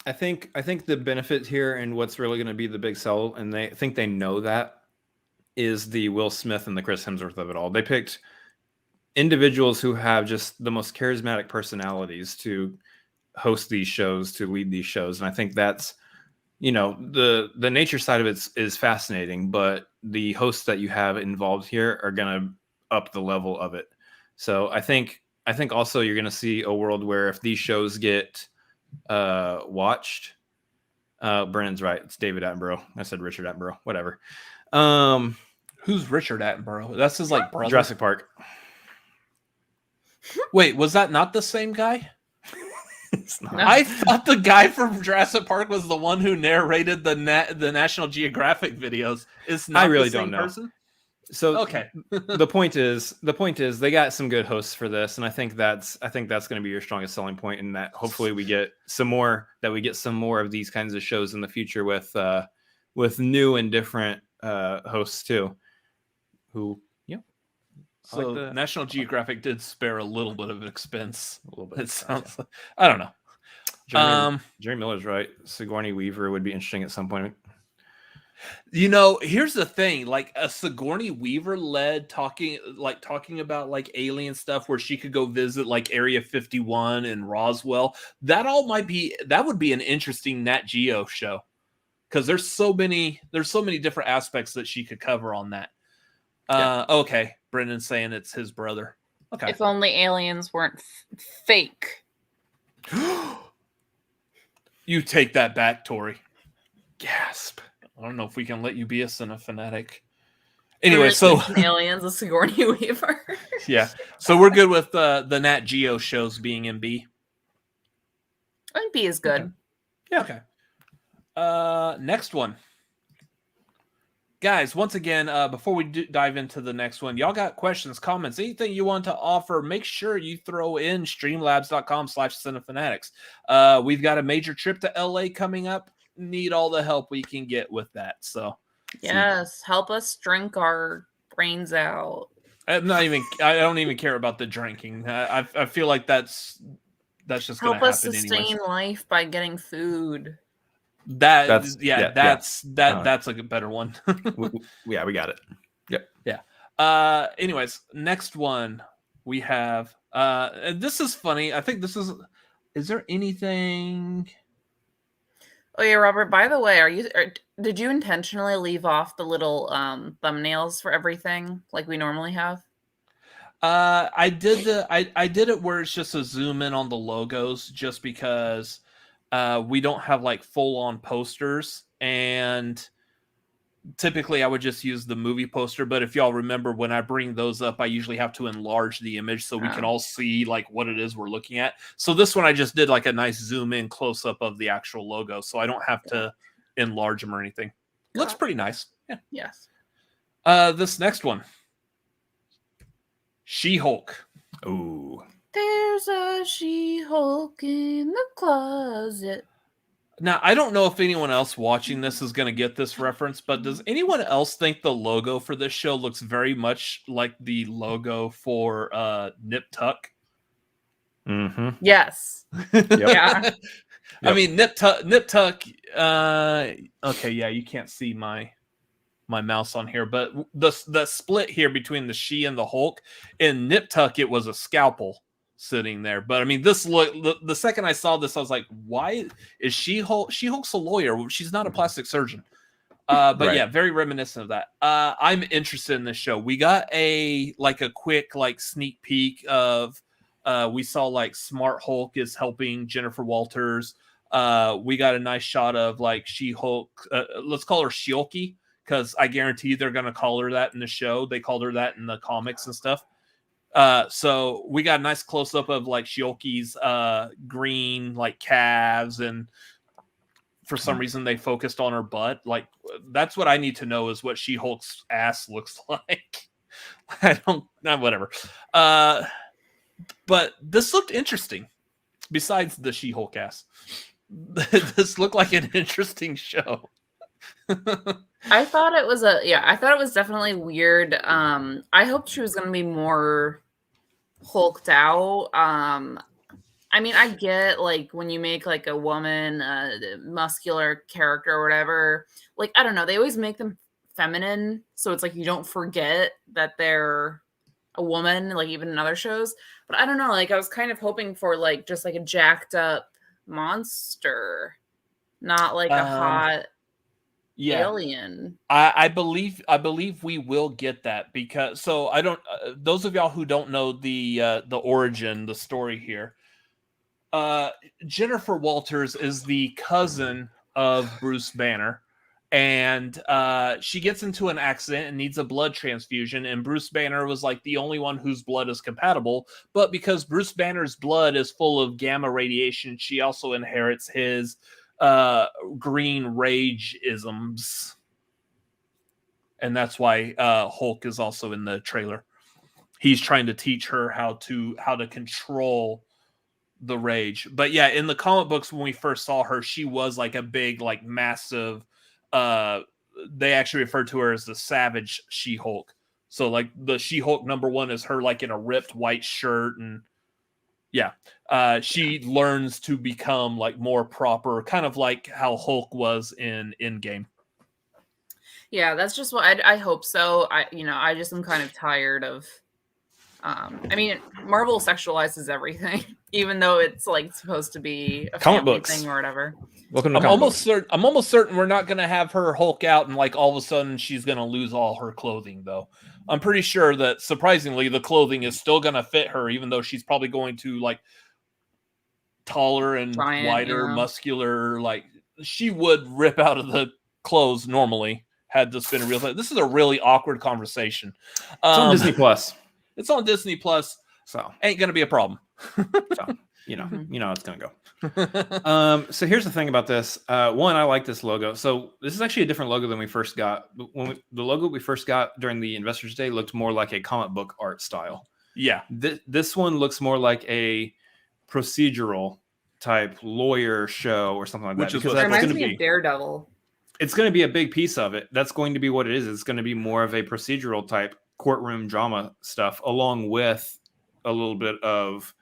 I think the benefit here and what's really going to be the big sell, and they think they know that, is the Will Smith and the Chris Hemsworth of it all. They picked individuals who have just the most charismatic personalities to host these shows, to lead these shows. And I think that's, the nature side of it is fascinating, but the hosts that you have involved here are going to up the level of it. So I think also you're going to see a world where if these shows get watched, Brennan's right. It's David Attenborough. I said Richard Attenborough. Whatever. Who's Richard Attenborough? That's his like brother. Jurassic Park. Wait, was that not the same guy? It's not. I thought the guy from Jurassic Park was the one who narrated the National Geographic videos. It's not. I really the same don't know. Person? So okay. the point is they got some good hosts for this, and I think that's going to be your strongest selling point. In that, hopefully we get some more of these kinds of shows in the future with new and different hosts too. Who, So National Geographic did spare a little bit of expense. A little bit. It sounds like, I don't know. Jerry Miller's right. Sigourney Weaver would be interesting at some point. Here's the thing, like a Sigourney Weaver led talking about like alien stuff where she could go visit like Area 51 and Roswell. That would be an interesting Nat Geo show. Because there's so many different aspects that she could cover on that. Okay. Brendan's saying it's his brother. Okay. If only aliens weren't fake. You take that back, Tori. Gasp. I don't know if we can let you be a cinefanatic. Anyway, aliens, a Sigourney Weaver. Yeah. So we're good with the Nat Geo shows being in B. I think B is good. Okay. Yeah. Okay. Next one. Guys, once again, before we dive into the next one, y'all got questions, comments, anything you want to offer, make sure you throw in streamlabs.com/cinefanatics. We've got a major trip to LA coming up. Need all the help we can get with that. So yes, help us drink our brains out. I don't even care about the drinking. I feel like that's just going to happen. Help us sustain life by getting food. That's a better one. We got it. Yep. Yeah. Anyways, next one we have. And this is funny. I think is there anything? Oh yeah, Robert. By the way, did you intentionally leave off the little thumbnails for everything like we normally have? I did it where it's just a zoom in on the logos, just because. We don't have like full-on posters, and typically I would just use the movie poster, but if y'all remember, when I bring those up, I usually have to enlarge the image so we can all see like what it is we're looking at. So this one I just did like a nice zoom in close up of the actual logo, so I don't have to enlarge them or anything. Looks pretty nice. Yeah. Yes. This next one, She-Hulk. Ooh. There's a She-Hulk in the closet. Now, I don't know if anyone else watching this is going to get this reference, but does anyone else think the logo for this show looks very much like the logo for Nip Tuck? Mm-hmm. Yes. Yeah. Yep. I mean, Nip Tuck. Okay, yeah, you can't see my mouse on here, but the split here between the She and the Hulk, in Nip Tuck, it was a scalpel sitting there. But I mean, the second I saw this, I was like, why is She-Hulk? She-Hulk's a lawyer. She's not a plastic surgeon. But right. Yeah, very reminiscent of that. I'm interested in this show. We got a quick sneak peek of we saw like Smart Hulk is helping Jennifer Walters. We got a nice shot of like She-Hulk. Let's call her She-Hulky, because I guarantee they're going to call her that in the show. They called her that in the comics and stuff. So we got a nice close up of like She-Hulky's green like calves, and for some reason they focused on her butt. Like, that's what I need to know, is what She-Hulk's ass looks like. Whatever. But this looked interesting. Besides the She-Hulk ass, this looked like an interesting show. I thought it was definitely weird. I hoped she was going to be more hulked out. I mean, I get like when you make like a woman muscular character or whatever, like, I don't know, they always make them feminine, so it's like you don't forget that they're a woman, like even in other shows. But I don't know, like I was kind of hoping for like just like a jacked up monster, not like a hot alien. I believe we will get that, because so I don't those of y'all who don't know the origin, the story here, Jennifer Walters is the cousin of Bruce Banner, and she gets into an accident and needs a blood transfusion, and Bruce Banner was like the only one whose blood is compatible, but because Bruce Banner's blood is full of gamma radiation, she also inherits his green rage isms, and that's why Hulk is also in the trailer. He's trying to teach her how to control the rage. But yeah, in the comic books when we first saw her, she was like a big, like massive, they actually referred to her as the Savage She-Hulk. So like the She-Hulk #1 is her like in a ripped white shirt, and yeah, she learns to become like more proper, kind of like how Hulk was in Endgame. Yeah, that's just what I hope so. I just am kind of tired of. I mean, Marvel sexualizes everything, even though it's like supposed to be a comic family books thing or whatever. Welcome to I'm almost certain we're not going to have her Hulk out and like all of a sudden she's going to lose all her clothing, though. I'm pretty sure that surprisingly the clothing is still going to fit her, even though she's probably going to like taller and wider, muscular. Like she would rip out of the clothes normally had this been a real thing. This is a really awkward conversation. It's on Disney Plus. It's on Disney Plus, so ain't gonna be a problem. So you know how it's gonna go. So here's the thing about this. One, I like this logo. So this is actually a different logo than we first got. The logo we first got during the Investors Day looked more like a comic book art style. Yeah. This one looks more like a procedural type lawyer show or something like that. Which reminds me of Daredevil. It's going to be a big piece of it. That's going to be what it is. It's going to be more of a procedural type courtroom drama stuff, along with a little bit of,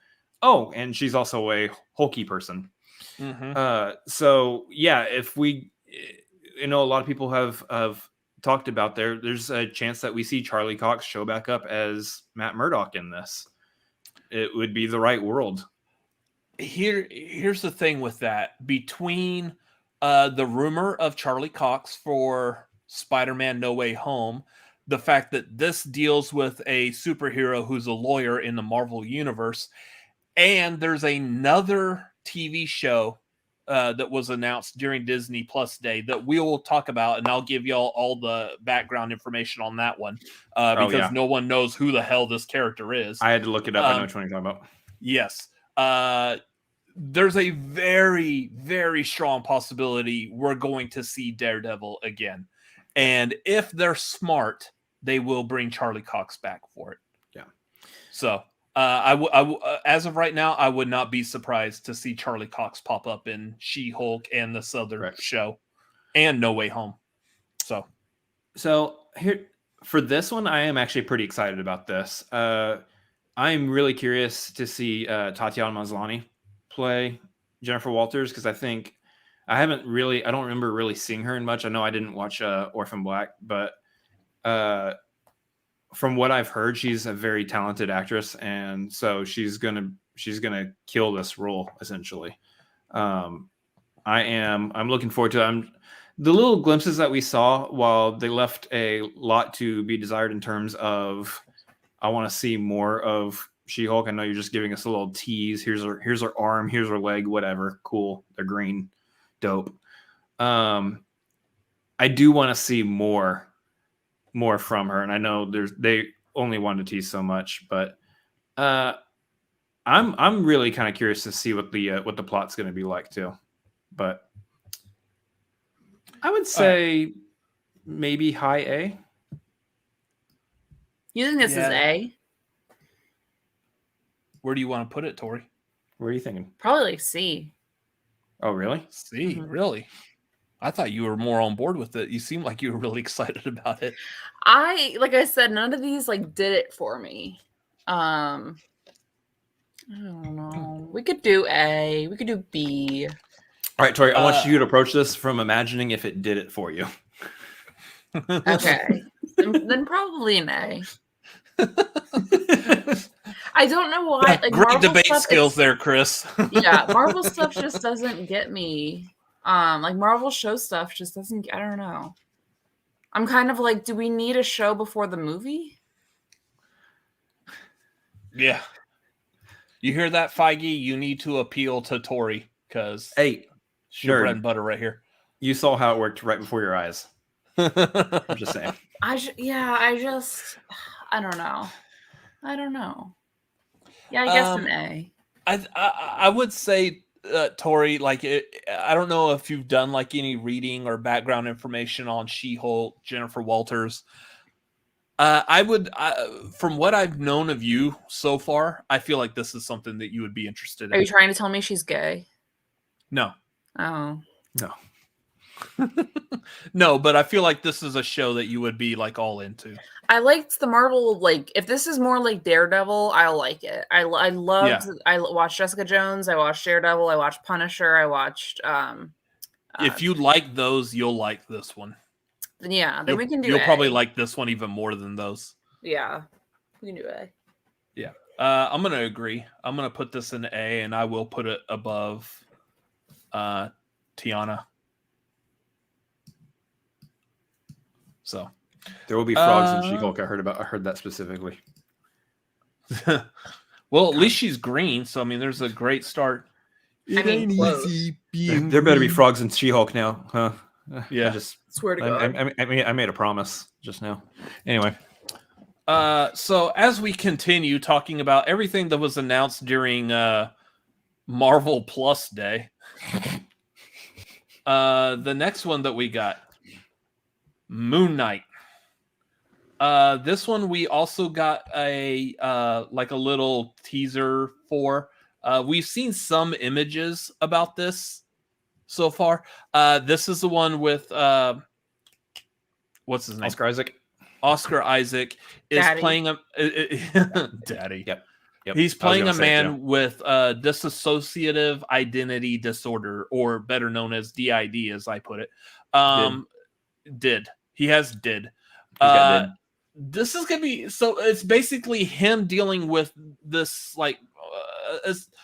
and she's also a hulky person. Mm-hmm. So yeah, if we, a lot of people have talked about there's a chance that we see Charlie Cox show back up as Matt Murdock in this. It would be the right world. Here's the thing with that. Between the rumor of Charlie Cox for Spider-Man No Way Home, the fact that this deals with a superhero who's a lawyer in the Marvel Universe, and there's another TV show that was announced during Disney Plus Day that we will talk about, and I'll give y'all all the background information on that one because no one knows who the hell this character is. I had to look it up. I know what you're talking about. Yes. There's a very, very strong possibility we're going to see Daredevil again. And if they're smart, they will bring Charlie Cox back for it. Yeah. So as of right now, I would not be surprised to see Charlie Cox pop up in She-Hulk and this other show and No Way Home. So here for this one, I am actually pretty excited about this. I'm really curious to see Tatiana Maslany play Jennifer Walters, because I don't remember really seeing her in much. I know I didn't watch Orphan Black, but from what I've heard, she's a very talented actress, and so she's gonna kill this role essentially. I'm looking forward to it. The little glimpses that we saw, while they left a lot to be desired in terms of, I want to see more of She-Hulk. I know you're just giving us a little tease. Here's her arm, here's her leg, whatever. Cool. They're green. Dope. I do want to see more from her, and I know they only wanted to tease so much, but I'm really kind of curious to see what the plot's going to be like too. But I would say maybe high A. You think this is A? Where do you want to put it, Tori? What are you thinking? Probably like C. Oh, really? C, really? I thought you were more on board with it. You seem like you were really excited about it. Like I said, none of these like did it for me. I don't know. We could do A. We could do B. All right, Tori, I want you to approach this from imagining if it did it for you. Okay. then probably an A. I don't know why. Like, Great Marvel debate stuff, skills there, Chris. Yeah, Marvel stuff just doesn't get me. Like Marvel show stuff just doesn't. I don't know. I'm kind of like, do we need a show before the movie? Yeah. You hear that, Feige? You need to appeal to Tori because Hey, it's your nerd. bread and butter right here. You saw how it worked right before your eyes. I'm just saying. I don't know. I don't know. Yeah, I guess an A. I would say, Tori, like I don't know if you've done like any reading or background information on She-Hulk, Jennifer Walters. I would, from what I've known of you so far, I feel like this is something that you would be interested in. Are you trying to tell me she's gay? No. Oh. No. No, but I feel like this is a show that you would be like all into. I liked the Marvel, like, if this is more like Daredevil, I'll like it. I watched Jessica Jones, I watched Daredevil, I watched Punisher, I watched if you like those, you'll like this one. Yeah, then we can do You'll A. probably like this one even more than those. Yeah. We can do A. Yeah. I'm gonna agree. I'm gonna put this in A, and I will put it above Tiana. So there will be frogs in She-Hulk. I heard that specifically. Well, at least she's green, so I mean, there's a great start. I mean, close. There better be frogs in She-Hulk now, huh? Yeah. I just swear to God. I made a promise just now. Anyway. So as we continue talking about everything that was announced during Marvel Plus Day, the next one that we got, Moon Knight. This one we also got a like a little teaser for. We've seen some images about this so far. This is the one with what's his name? Oscar Isaac. Oscar Isaac is Daddy. playing a Daddy. Yep. He's playing a man with dissociative identity disorder, or better known as DID, as I put it. He has did. This is gonna be so. It's basically him dealing with this, like,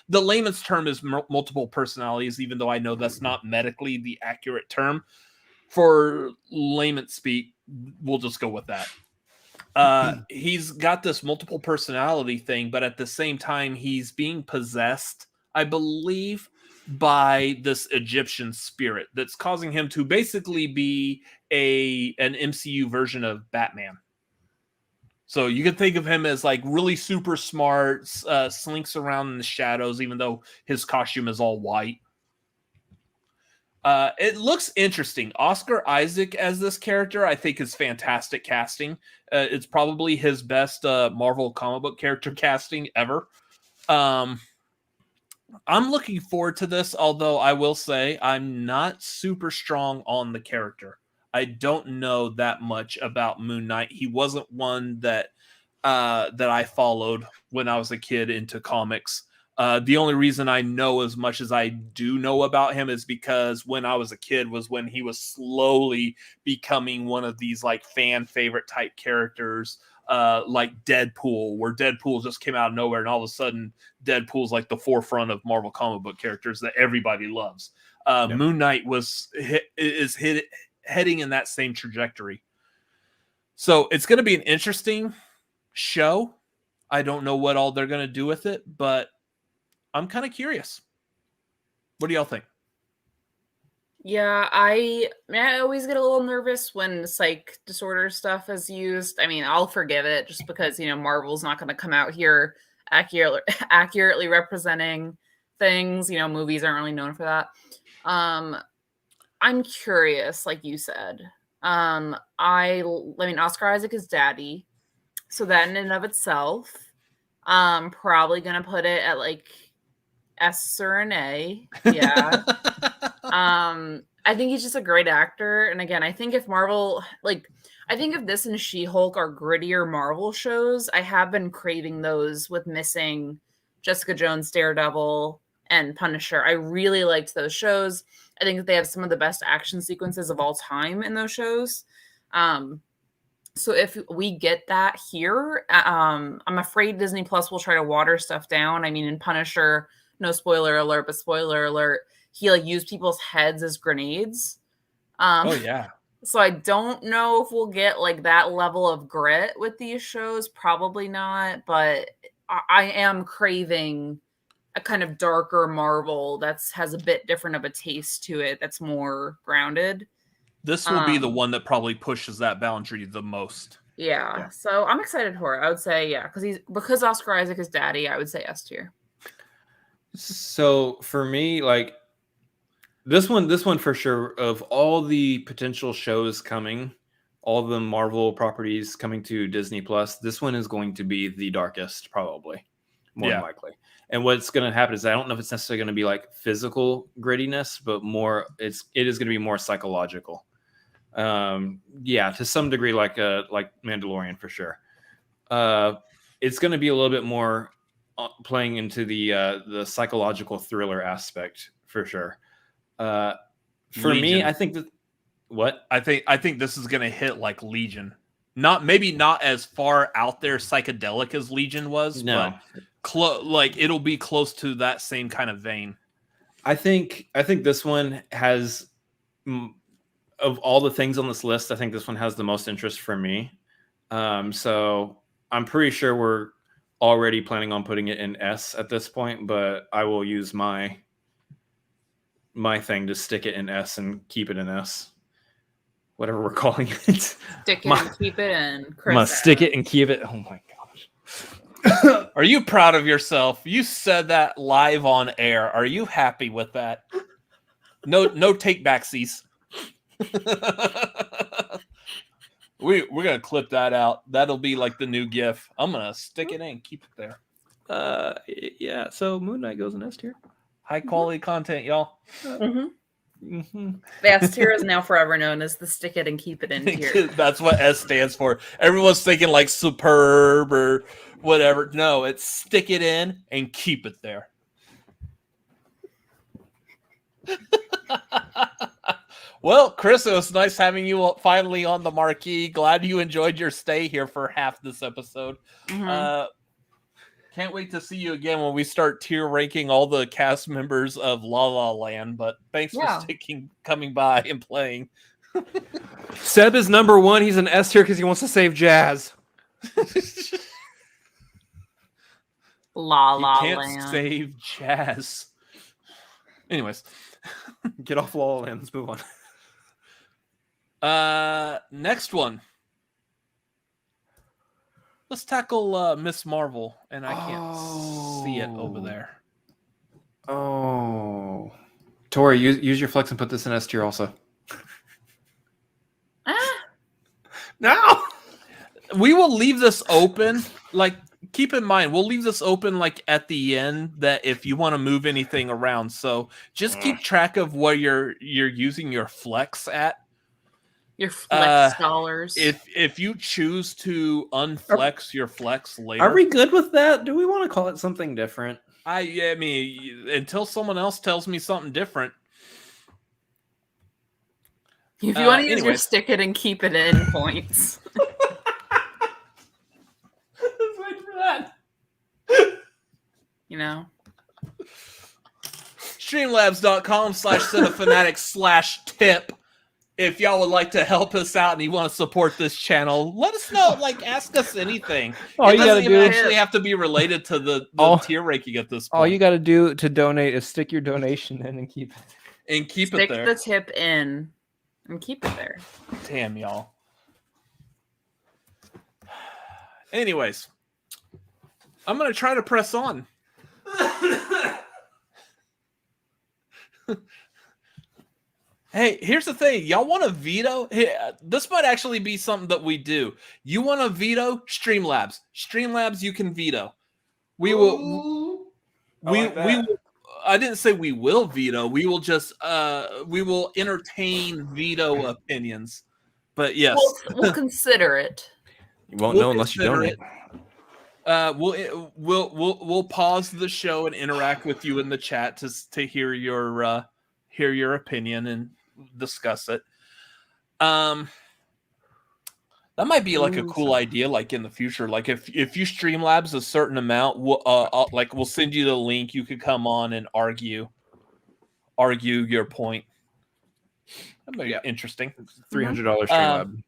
the layman's term is multiple personalities, even though I know that's not medically the accurate term. For layman speak, we'll just go with that. He's got this multiple personality thing, but at the same time, he's being possessed, I believe, by this Egyptian spirit that's causing him to basically be an MCU version of Batman. So you can think of him as like really super smart, slinks around in the shadows, even though his costume is all white. It looks interesting. Oscar Isaac as this character, I think, is fantastic casting. It's probably his best Marvel comic book character casting ever. I'm looking forward to this, although I will say I'm not super strong on the character. I don't know that much about Moon Knight. He wasn't one that I followed when I was a kid into comics. The only reason I know as much as I do know about him is because when I was a kid was when he was slowly becoming one of these like fan favorite type characters, like Deadpool, where Deadpool just came out of nowhere, and all of a sudden Deadpool's like the forefront of Marvel comic book characters that everybody loves. Moon Knight is heading in that same trajectory. So it's going to be an interesting show. I don't know what all they're going to do with it, but I'm kind of curious. What do y'all think? Yeah, I always get a little nervous when psych disorder stuff is used. I mean, I'll forgive it just because, Marvel's not going to come out here accurately representing things. Movies aren't really known for that. I'm curious, like you said. I mean, Oscar Isaac is Daddy, so that in and of itself, I'm probably gonna put it at like S or an A. Yeah. I think he's just a great actor, and again, I think if this and She-Hulk are grittier Marvel shows, I have been craving those with missing Jessica Jones, Daredevil, and Punisher. I really liked those shows. I think that they have some of the best action sequences of all time in those shows. So if we get that here, I'm afraid Disney Plus will try to water stuff down. I mean, in Punisher, no spoiler alert, but spoiler alert, he like used people's heads as grenades. Oh yeah. So I don't know if we'll get like that level of grit with these shows. Probably not, but I am craving a kind of darker Marvel that's has a bit different of a taste to it. That's more grounded. This will be the one that probably pushes that boundary the most. Yeah. So I'm excited for it. I would say because Oscar Isaac is daddy. I would say S tier. So for me, like this one for sure, of all the potential shows coming, all the Marvel properties coming to Disney Plus, this one is going to be the darkest, probably, more than likely. And what's going to happen is I don't know if it's necessarily going to be like physical grittiness, but it is going to be more psychological. To some degree, like Mandalorian for sure. It's going to be a little bit more playing into the psychological thriller aspect for sure. For Legion. me, I think that I think this is going to hit like Legion. Maybe not as far out there psychedelic as Legion was, but like it'll be close to that same kind of vein. I think this one has, of all the things on this list, I think this one has the most interest for me. So I'm pretty sure we're already planning on putting it in S at this point, but I will use my thing to stick it in S and keep it in S. Whatever we're calling it. Stick it and keep it in. I'm gonna stick it and keep it. Oh my gosh. Are you proud of yourself? You said that live on air. Are you happy with that? No take backsies. We're gonna clip that out. That'll be like the new GIF. I'm gonna stick it in, keep it there. Yeah. So Moon Knight goes in S tier. High quality content, y'all. The S tier is now forever known as the stick it and keep it in tier. That's what S stands for. Everyone's thinking like superb or whatever. No, it's stick it in and keep it there. Well, Chris, it was nice having you finally on the marquee. Glad you enjoyed your stay here for half this episode. Can't wait to see you again when we start tier ranking all the cast members of La La Land. But thanks for coming by and playing. Seb is number one. He's an S tier because he wants to save Jazz. La La Land. Land. Save Jazz. Anyways, get off La La Land. Let's move on. Next one. Let's tackle Miss Marvel, and I can't see it over there. Oh, Tori, use your flex and put this in S tier also. No, we will leave this open. Like, keep in mind, we'll leave this open like at the end. That if you want to move anything around, so just keep track of what you're using your flex at. Your flex dollars. If you choose to unflex your flex later, are we good with that? Do we want to call it something different? I mean, until someone else tells me something different. If you want to use your stick it and keep it in points. Let's wait for that. You know. Streamlabs.com/cinefanatic/tip. If y'all would like to help us out and you want to support this channel, let us know. Like, ask us anything. All you gotta do actually have to be related to the tier ranking at this point. All you got to do to donate is stick your donation in and keep it. And keep Stick it there. the tip in and keep it there. Damn, y'all. Anyways, I'm going to try to press on. Hey, here's the thing. Y'all want to veto? Hey, this might actually be something that we do. You want to veto? Streamlabs. Streamlabs, you can veto. We will. We will. I didn't say we will veto. We will just. We will entertain veto opinions. But yes, we'll consider it. You won't know unless you donate. We'll pause the show and interact with you in the chat to hear your opinion and discuss it. That might be like a cool idea, like in the future. Like if you Streamlabs a certain amount, we'll send you the link. You could come on and argue your point. That might be interesting. $300 Streamlab.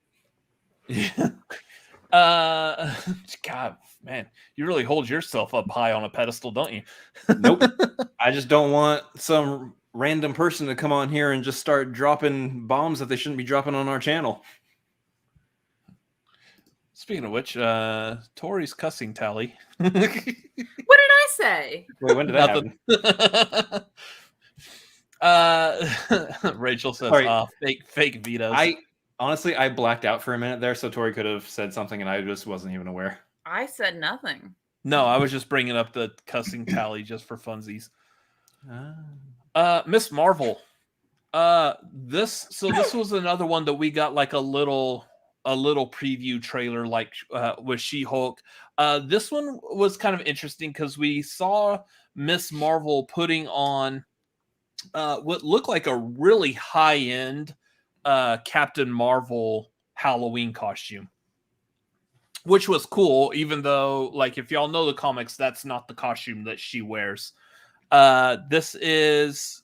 Yeah. God, man, you really hold yourself up high on a pedestal, don't you? Nope. I just don't want some random person to come on here and just start dropping bombs that they shouldn't be dropping on our channel. Speaking of which, Tori's cussing tally. What did I say? Wait, when did that happen? Rachel says, fake vetoes. I blacked out for a minute there, so Tori could have said something and I just wasn't even aware. I said nothing. No, I was just bringing up the cussing tally just for funsies. Miss Marvel. This was another one that we got like a little preview trailer, like with She-Hulk. This one was kind of interesting because we saw Miss Marvel putting on what looked like a really high-end Captain Marvel Halloween costume, which was cool, even though, like, if y'all know the comics, that's not the costume that she wears. This is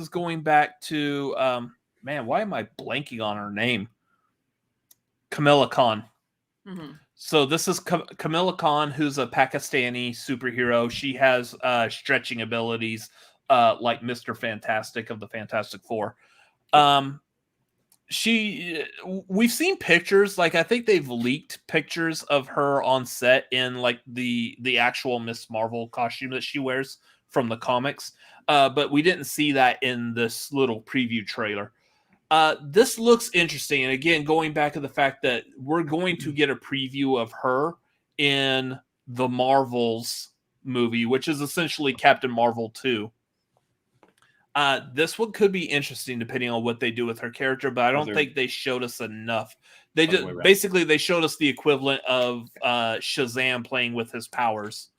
going back to man, why am I blanking on her name? Kamala Khan. Mm-hmm. So this is Kamala Khan, who's a Pakistani superhero. She has stretching abilities like Mr. Fantastic of the Fantastic Four. We've seen pictures, like I think they've leaked pictures of her on set in like the actual Miss Marvel costume that she wears from the comics. But we didn't see that in this little preview trailer. This looks interesting. And again, going back to the fact that we're going to get a preview of her in the Marvels movie, which is essentially Captain Marvel 2. This one could be interesting depending on what they do with her character, but I don't think they showed us enough. They showed us the equivalent of Shazam playing with his powers.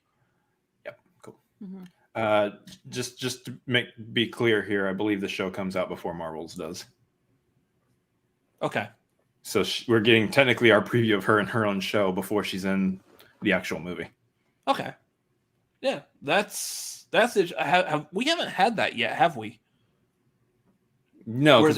Yep, cool. Mm-hmm. Just to be clear here, I believe the show comes out before Marvels does. Okay. So we're getting technically our preview of her in her own show before she's in the actual movie. Okay. Yeah, that's it. We haven't had that yet, have we? No, because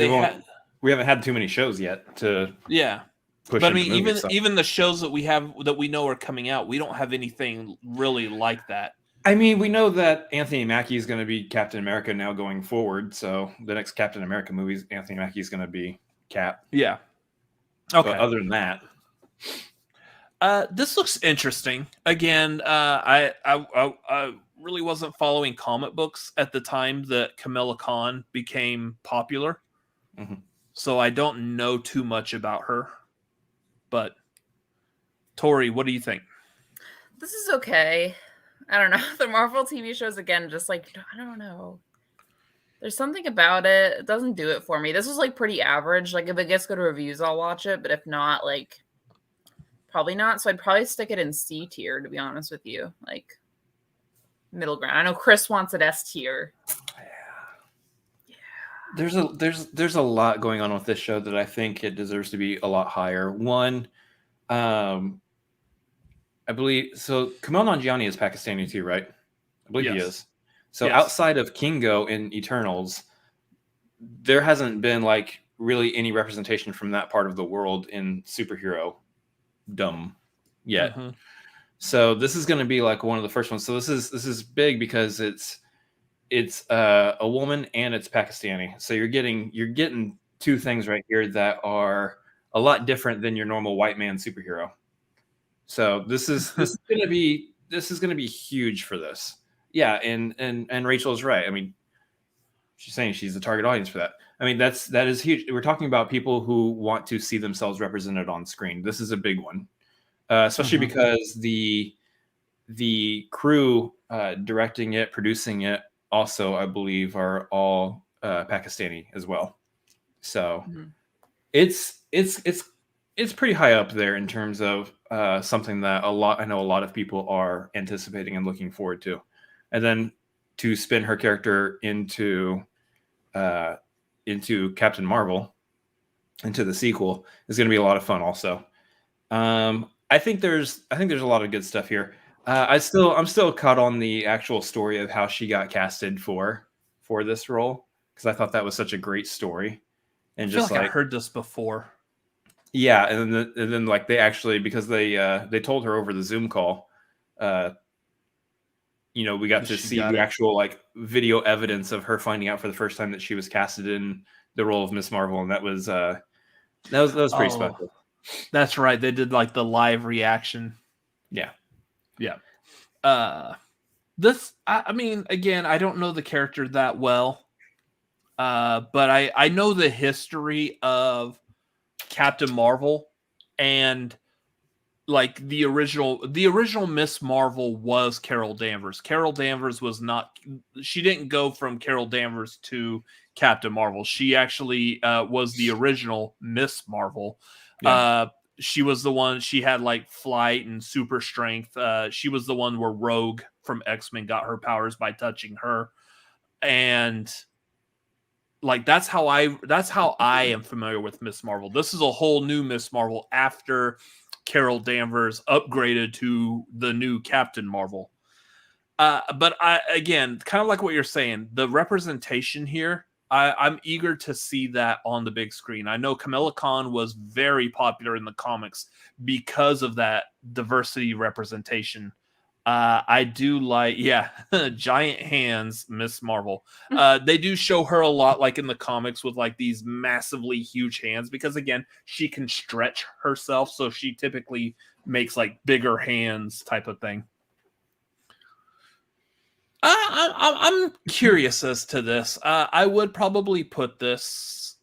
we haven't had too many shows yet to push. But I mean, even the shows that we have that we know are coming out, we don't have anything really like that. I mean, we know that Anthony Mackie is going to be Captain America now going forward. So the next Captain America movie, Anthony Mackie is going to be Cap. Yeah. Okay. But other than that, this looks interesting. Again, I really wasn't following comic books at the time that Kamala Khan became popular. Mm-hmm. So I don't know too much about her. But Tori, what do you think? This is okay. I don't know. The Marvel TV shows, again, just like, I don't know. There's something about it. It doesn't do it for me. This was like pretty average. Like if it gets good reviews, I'll watch it. But if not, like probably not. So I'd probably stick it in C tier, to be honest with you. Like middle ground. I know Chris wants it S tier. Yeah. There's a lot going on with this show that I think it deserves to be a lot higher. One, I believe so. Kumail Nanjiani is Pakistani too, right? I believe he is. So outside of Kingo in Eternals, there hasn't been like really any representation from that part of the world in superhero dumb yet. Mm-hmm. So this is going to be like one of the first ones. So this is big because it's a woman and it's Pakistani. So you're getting two things right here that are a lot different than your normal white man superhero. So this is going to be huge for this. Yeah, and Rachel's right. I mean, she's saying she's the target audience for that. I mean, that is huge. We're talking about people who want to see themselves represented on screen. This is a big one, especially because the crew directing it, producing it, also I believe are all Pakistani as well. So it's pretty high up there in terms of something that I know a lot of people are anticipating and looking forward to. And then to spin her character into Captain Marvel, into the sequel, is going to be a lot of fun also. I think there's a lot of good stuff here. I'm still caught on the actual story of how she got casted for this role, because I thought that was such a great story. And I feel just like I heard this before. Yeah, and then like they actually, because they told her over the Zoom call, we got to see the actual like video evidence of her finding out for the first time that she was casted in the role of Miss Marvel, and that was pretty special. That's right. They did like the live reaction. Yeah. This, I mean, again, I don't know the character that well, but I know the history of Captain Marvel, and like the original Miss Marvel was Carol Danvers. Carol Danvers she didn't go from Carol Danvers to Captain Marvel. She actually was the original Miss Marvel. Yeah. She was the one, she had like flight and super strength. She was the one where Rogue from X-Men got her powers by touching her. And like that's how I am familiar with Miss Marvel. This is a whole new Miss Marvel after Carol Danvers upgraded to the new Captain Marvel. But again, kind of like what you're saying, the representation here, I'm eager to see that on the big screen. I know Kamala Khan was very popular in the comics because of that diversity representation. I do like, giant hands, Miss Marvel. They do show her a lot, like in the comics, with like these massively huge hands, because again, she can stretch herself, so she typically makes like bigger hands type of thing. I'm curious as to this. I would probably put this.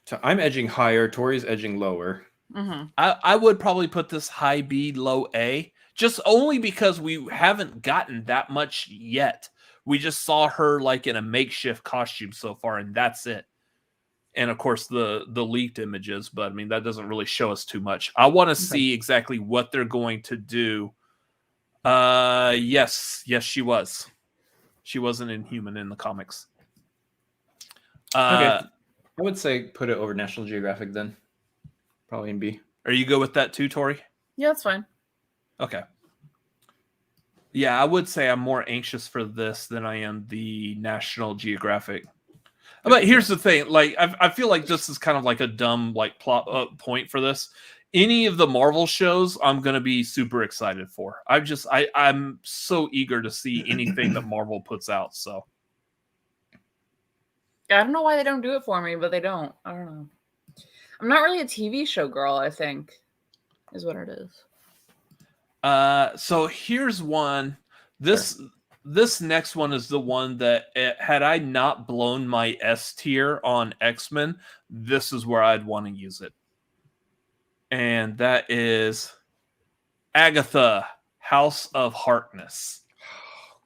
So I'm edging higher. Tori's edging lower. Mm-hmm. I would probably put this high B, low A, just only because we haven't gotten that much yet. We just saw her like in a makeshift costume so far, and that's it. And of course the leaked images, but I mean that doesn't really show us too much. I want to see exactly what they're going to do. Yes, she was. She wasn't Inhuman in the comics. Okay. I would say put it over National Geographic then. Probably in B. Are you good with that too, Tori? Yeah, that's fine. Okay. Yeah, I would say I'm more anxious for this than I am the National Geographic. But here's the thing. Like, I feel like this is kind of like a dumb like plot point for this. Any of the Marvel shows, I'm gonna be super excited for. I'm so eager to see anything that Marvel puts out. So I don't know why they don't do it for me, but they don't. I don't know. I'm not really a TV show girl, I think, is what it is. So here's one. This next one is the one that had I not blown my S tier on X-Men, this is where I'd want to use it. And that is Agatha, House of Harkness. Oh,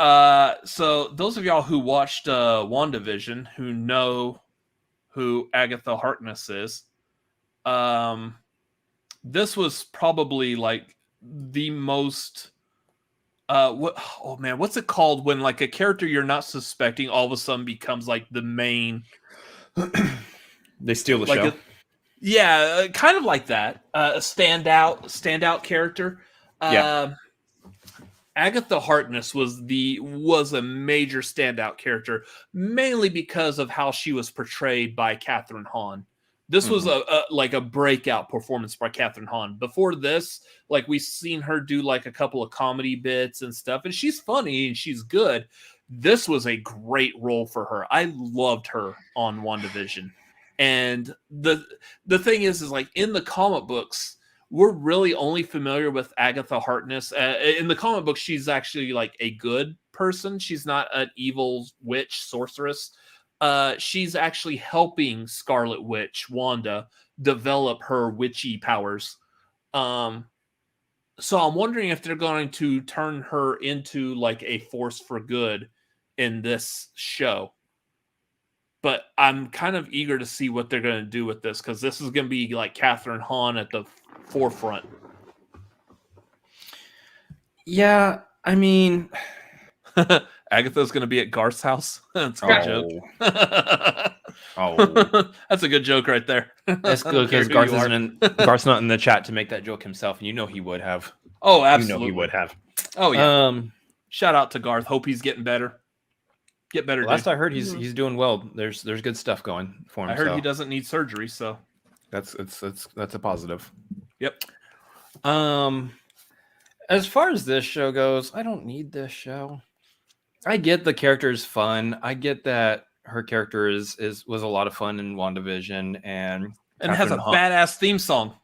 God. So those of y'all who watched WandaVision, who know who Agatha Harkness is, this was probably like the most... what's it called when like a character you're not suspecting all of a sudden becomes like the main... They steal the like show. Kind of like that. A standout character. Agatha Harkness was a major standout character, mainly because of how she was portrayed by Catherine Hahn. This was a breakout performance by Catherine Hahn. Before this, like we've seen her do like a couple of comedy bits and stuff, and she's funny and she's good. This was a great role for her. I loved her on WandaVision. And the thing is like in the comic books, we're really only familiar with Agatha Harkness. In the comic book, she's actually like a good person. She's not an evil witch sorceress. She's actually helping Scarlet Witch, Wanda, develop her witchy powers. So I'm wondering if they're going to turn her into like a force for good in this show. But I'm kind of eager to see what they're going to do with this, because this is going to be like Catherine Hahn at the forefront. Yeah, I mean... Agatha's going to be at Garth's house. That's a joke. Oh, That's a good joke right there. that's I don't good care because who Garth you are. Garth's not in the chat to make that joke himself, and you know he would have. Oh, You absolutely. know he would have. Oh yeah. Shout out to Garth. Hope he's getting better. Get better. Last dude. I heard, he's doing well. There's good stuff going for him. I heard so he doesn't need surgery, so that's a positive. Yep. As far as this show goes, I don't need this show. I get the character is fun. I get that her character was a lot of fun in WandaVision and has a badass theme song.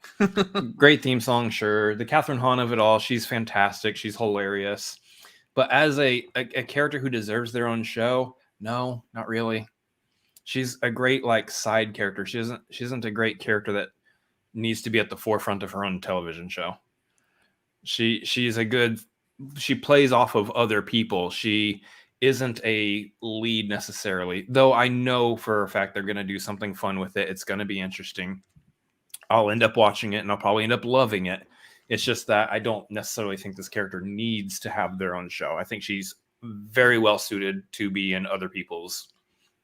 Great theme song, sure. The Catherine Hahn of it all, she's fantastic. She's hilarious. But as a character who deserves their own show, no, not really. She's a great like side character. She isn't a great character that needs to be at the forefront of her own television show. She plays off of other people. She isn't a lead necessarily, though I know for a fact they're going to do something fun with it. It's going to be interesting. I'll end up watching it and I'll probably end up loving it. It's just that I don't necessarily think this character needs to have their own show. I think she's very well suited to be in other people's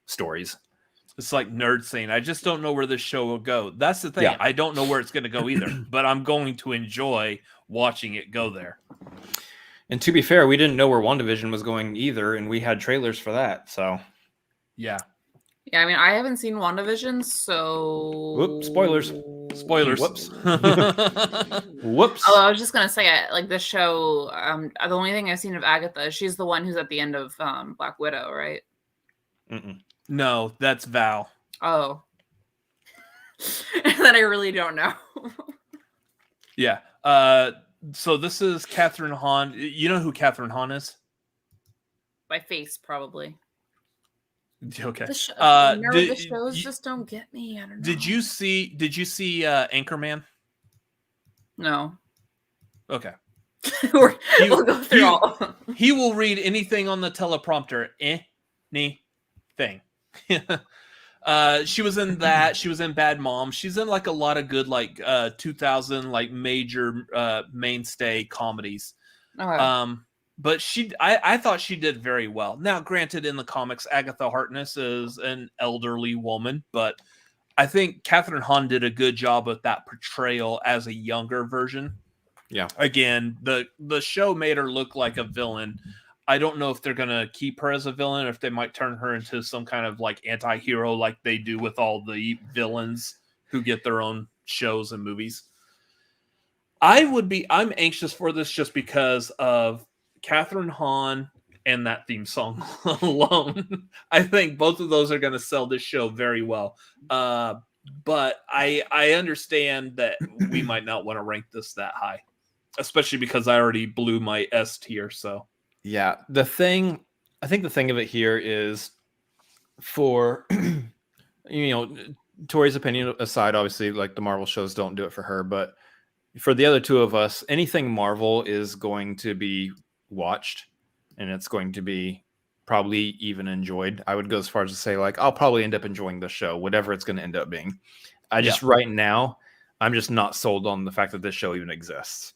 stories. It's like Nerd saying, I just don't know where this show will go. That's the thing. Yeah. I don't know where it's going to go either, but I'm going to enjoy watching it go there. And to be fair, we didn't know where WandaVision was going either, and we had trailers for that. So, yeah. Yeah, I mean, I haven't seen WandaVision, so... Whoops, spoilers. Spoilers. Whoops. Whoops. Oh, I was just going to say, like, this show, the only thing I've seen of Agatha, she's the one who's at the end of Black Widow, right? Mm-mm. No, that's Val. Oh. Then I really don't know. Yeah. So this is Catherine Hahn. You know who Catherine Hahn is? By face, probably. Okay. The shows just don't get me. I don't know. Did you see Anchorman? No. Okay. We'll go through all. He will read anything on the teleprompter. Anything. She was in that. She was in Bad Mom. She's in like a lot of good 2000 like major mainstay comedies. Okay. But I thought she did very well. Now, granted, in the comics, Agatha Harkness is an elderly woman, but I think Catherine Hahn did a good job with that portrayal as a younger version. Yeah. Again, the show made her look like a villain. I don't know if they're going to keep her as a villain or if they might turn her into some kind of like anti-hero like they do with all the villains who get their own shows and movies. I'm anxious for this just because of Catherine Hahn and that theme song alone. I think both of those are going to sell this show very well. But I understand that we might not want to rank this that high, especially because I already blew my S tier. So yeah, I think the thing of it here is for, Tori's opinion aside, obviously like the Marvel shows don't do it for her, but for the other two of us, anything Marvel is going to be watched and it's going to be probably even enjoyed. I would go as far as to say like I'll probably end up enjoying the show, whatever it's going to end up being. Right now I'm just not sold on the fact that this show even exists.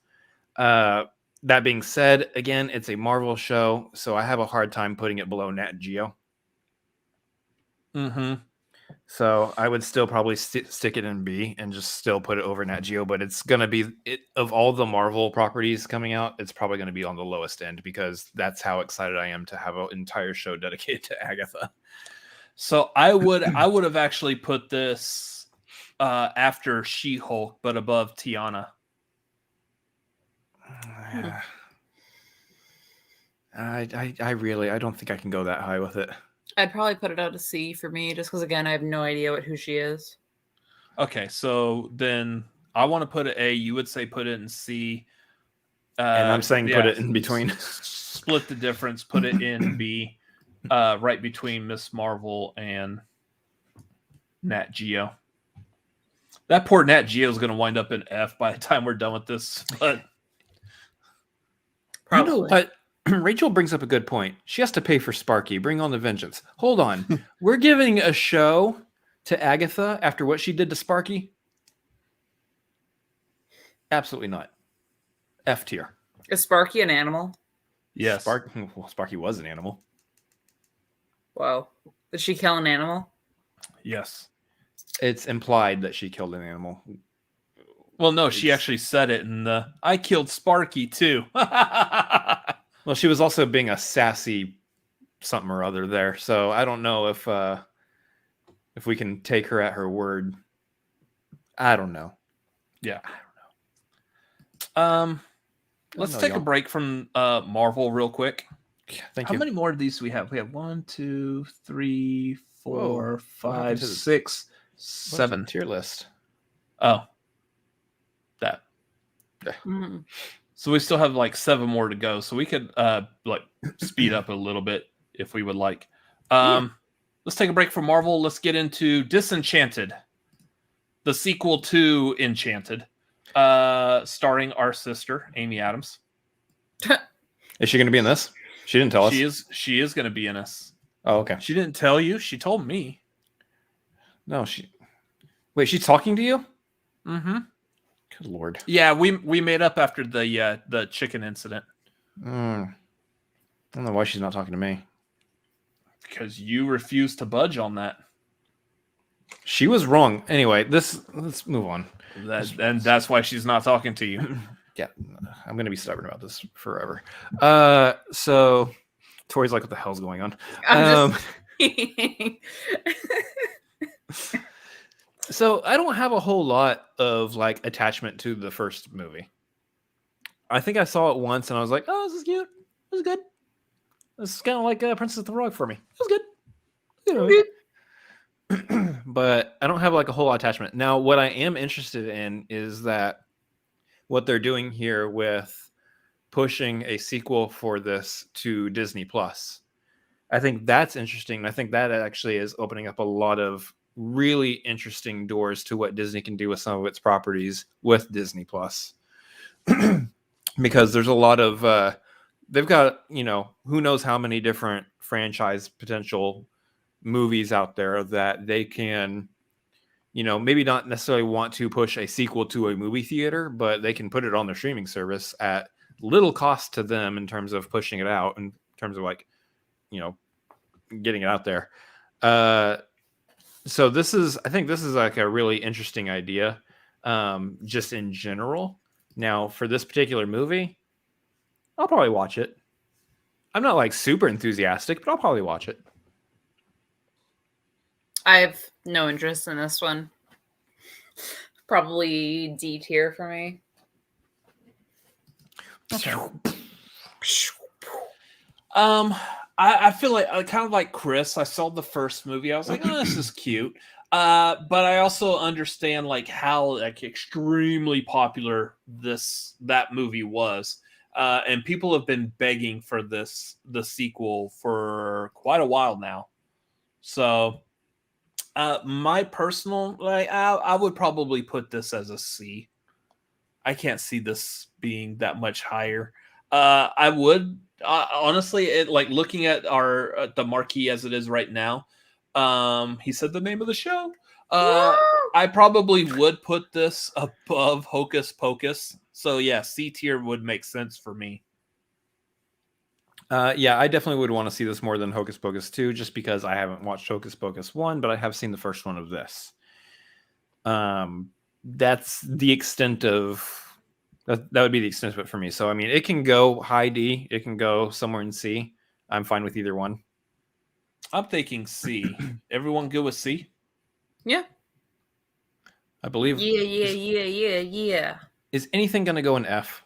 That being said, again, it's a Marvel show, so I have a hard time putting it below Nat Geo. mm-hmm. So I would still probably stick it in B and just still put it over Nat Geo, but it's going to be, of all the Marvel properties coming out, it's probably going to be on the lowest end because that's how excited I am to have an entire show dedicated to Agatha. So I would have actually put this after She-Hulk, but above Tiana. I don't think I can go that high with it. I'd probably put it out to C for me, just because again I have no idea who she is. Okay, so then I want to put it A. You would say put it in C. And I'm saying put it in between. Split the difference. Put it in B, right between Miss Marvel and Nat Geo. That poor Nat Geo is going to wind up in F by the time we're done with this. But Probably. But Rachel brings up a good point. She has to pay for Sparky. Bring on the vengeance. Hold on. We're giving a show to Agatha after what she did to Sparky? Absolutely not. F tier. Is Sparky an animal? yes, Sparky was an animal. Whoa. Did she kill an animal? Yes. It's implied that she killed an animal. Well, no, she actually said it in the I killed Sparky too. Well, she was also being a sassy something or other there. So I don't know if we can take her at her word. I don't know. Yeah. Let's take a break from Marvel real quick. Thank How you. many more of these do we have? We have 1, 2, 3, 4, 5, 6, 7 tier list. Oh, that. Mhm. So we still have like 7 more to go. So we could like speed up a little bit if we would like. Let's take a break from Marvel. Let's get into Disenchanted, the sequel to Enchanted, starring our sister Amy Adams. Is she going to be in this? She didn't tell us. She is going to be in this. Oh, okay. She didn't tell you. She told me. No, Wait, she's talking to you? Mm-hmm. Good Lord. Yeah, we made up after the chicken incident. I don't know why she's not talking to me. Because you refused to budge on that. She was wrong. Anyway, let's move on. And that's why she's not talking to you. Yeah, I'm going to be stubborn about this forever. So Tori's like, what the hell's going on? So I don't have a whole lot of like attachment to the first movie. I think I saw it once and I was like, oh, this is cute. This is good. This is kind of like Princess of the Frog for me. It was good. But I don't have like a whole lot of attachment. Now, what I am interested in is that what they're doing here with pushing a sequel for this to Disney Plus. I think that's interesting. I think that actually is opening up a lot of really interesting doors to what Disney can do with some of its properties with Disney Plus. Because there's a lot of they've got, who knows how many different franchise potential movies out there that they can, maybe not necessarily want to push a sequel to a movie theater, but they can put it on their streaming service at little cost to them in terms of pushing it out, in terms of like, getting it out there. So I think this is like a really interesting idea, just in general. Now, for this particular movie, I'll probably watch it. I'm not like super enthusiastic, but I'll probably watch it. I have no interest in this one. Probably D tier for me. Okay. I feel like kind of like Chris. I saw the first movie. I was like, oh, this is cute. But I also understand like how like extremely popular that movie was. And people have been begging for the sequel for quite a while now. So my personal, I would probably put this as a C. I can't see this being that much higher. I would honestly, like looking at the marquee as it is right now. He said the name of the show. I probably would put this above Hocus Pocus. So yeah, C tier would make sense for me. Yeah, I definitely would want to see this more than Hocus Pocus 2, just because I haven't watched Hocus Pocus 1, but I have seen the first one of this. That's the extent of that would be the extent of it for me. So I mean, it can go high D, it can go somewhere in C. I'm fine with either one. I'm thinking C. Everyone good with C? Yeah. I believe. Yeah. Is anything going to go in F?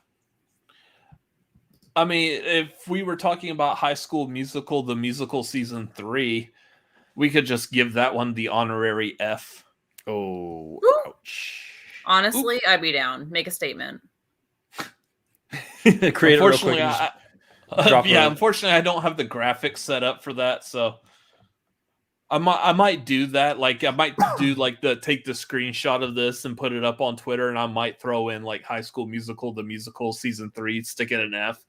I mean, if we were talking about High School Musical, the musical season 3, we could just give that one the honorary F. Oh, ouch. Honestly, I'd be down. Make a statement. Create it real quick. Unfortunately, I don't have the graphics set up for that, so I might do that. Like I might do like take the screenshot of this and put it up on Twitter, and I might throw in like High School Musical, the musical season 3, stick it in F,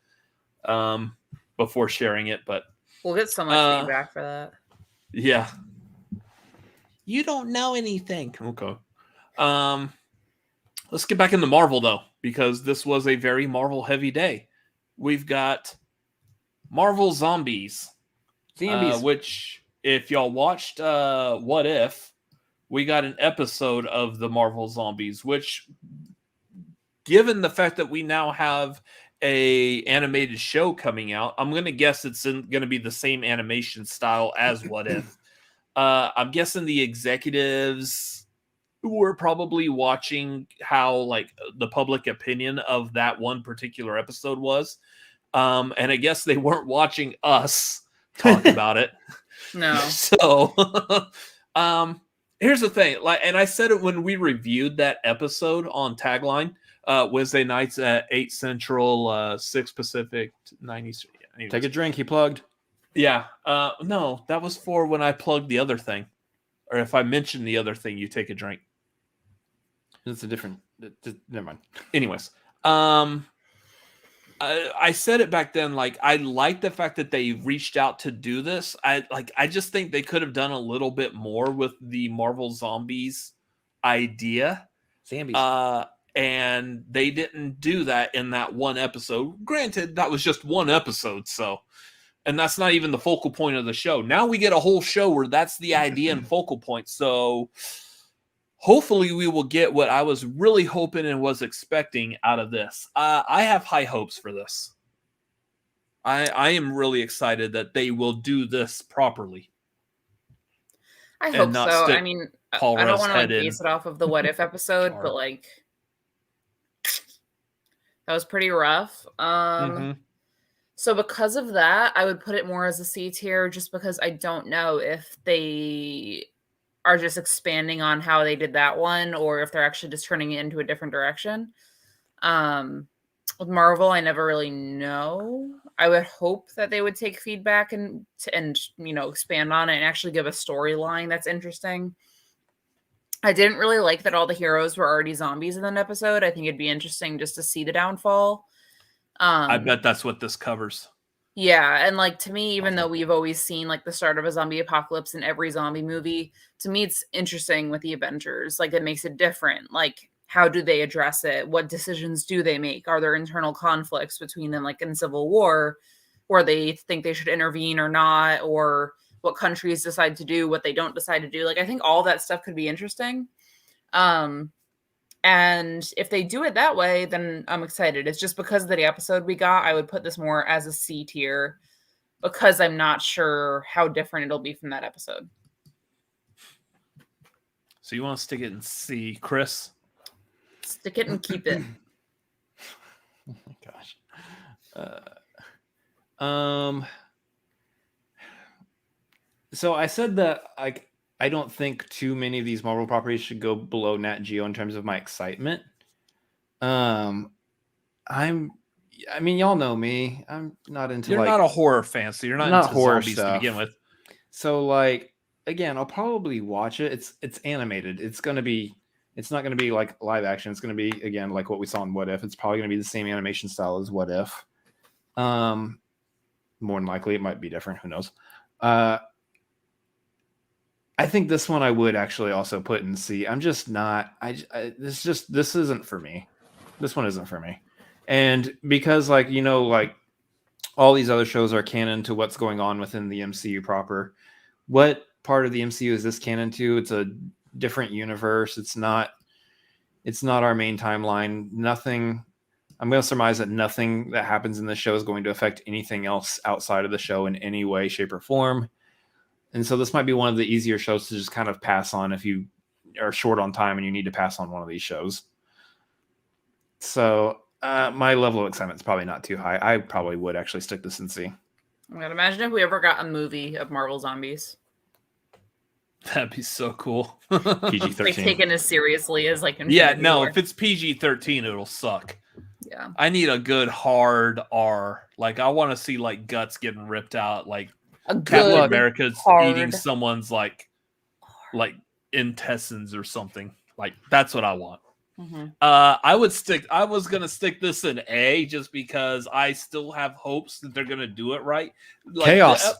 before sharing it. But we'll get so much feedback for that. Yeah. You don't know anything. Okay. Let's get back into Marvel though, because this was a very Marvel heavy day. We've got Marvel Zombies, which if y'all watched What If, we got an episode of the Marvel Zombies, which, given the fact that we now have a animated show coming out, I'm going to guess it's going to be the same animation style as What If. I'm guessing the executives were probably watching how like the public opinion of that one particular episode was. And I guess they weren't watching us talk about it. No. So here's the thing. And I said it when we reviewed that episode on Tagline, Wednesday nights at 8 Central, 6 Pacific, 9 Eastern. Yeah, Take a drink. He plugged. Yeah. No, that was for when I plugged the other thing. Or if I mentioned the other thing, you take a drink. It's a different. Never mind. Anyways, I said it back then. Like, I like the fact that they reached out to do this. I just think they could have done a little bit more with the Marvel Zombies idea. Zombies. And they didn't do that in that one episode. Granted, that was just one episode, and that's not even the focal point of the show. Now we get a whole show where that's the idea and focal point. So hopefully we will get what I was really hoping and was expecting out of this. I have high hopes for this. I am really excited that they will do this properly. I hope so. I mean, Paul I don't Rudd's want to head in. base it off of the What If episode, but like that was pretty rough. So because of that, I would put it more as a C tier, just because I don't know if they are just expanding on how they did that one, or if they're actually just turning it into a different direction. With Marvel, I never really know. I would hope that they would take feedback and expand on it and actually give a storyline that's interesting. I didn't really like that all the heroes were already zombies in an episode. I think it'd be interesting just to see the downfall. I bet that's what this covers. Yeah, and like to me, even though we've always seen like the start of a zombie apocalypse in every zombie movie, to me it's interesting with the Avengers. Like it makes it different. Like how do they address it? What decisions do they make? Are there internal conflicts between them, like in Civil War, where they think they should intervene or not, or what countries decide to do, what they don't decide to do? Like I think all that stuff could be interesting. And if they do it that way, then I'm excited. It's just because of the episode we got, I would put this more as a C tier because I'm not sure how different it'll be from that episode. So you want to stick it in C, Chris? Stick it and keep it. Oh my gosh. So I said that I don't think too many of these Marvel properties should go below Nat Geo in terms of my excitement. I mean, y'all know me. I'm not into. You're not a horror fan, so you're not into horror zombies stuff to begin with. So, like, again, I'll probably watch it. It's animated. It's not gonna be like live action. It's gonna be again like what we saw in What If. It's probably gonna be the same animation style as What If. More than likely, it might be different. Who knows? I think this one I would actually also put in C. I'm just not. This isn't for me. This one isn't for me, and because like all these other shows are canon to what's going on within the MCU proper. What part of the MCU is this canon to? It's a different universe. It's not our main timeline. Nothing. I'm going to surmise that nothing that happens in the show is going to affect anything else outside of the show in any way, shape, or form. And so this might be one of the easier shows to just kind of pass on if you are short on time and you need to pass on one of these shows. So my level of excitement is probably not too high. I probably would actually stick this in C. I'm gonna imagine if we ever got a movie of Marvel Zombies. That'd be so cool. PG-13. Like taken as seriously as like Infinity War. If it's PG-13, it'll suck. Yeah. I need a good hard R. Like I want to see like guts getting ripped out, like Captain America's eating someone's like intestines or something. Like that's what I want. Mm-hmm. I was gonna stick this in A just because I still have hopes that they're gonna do it right. Like Chaos.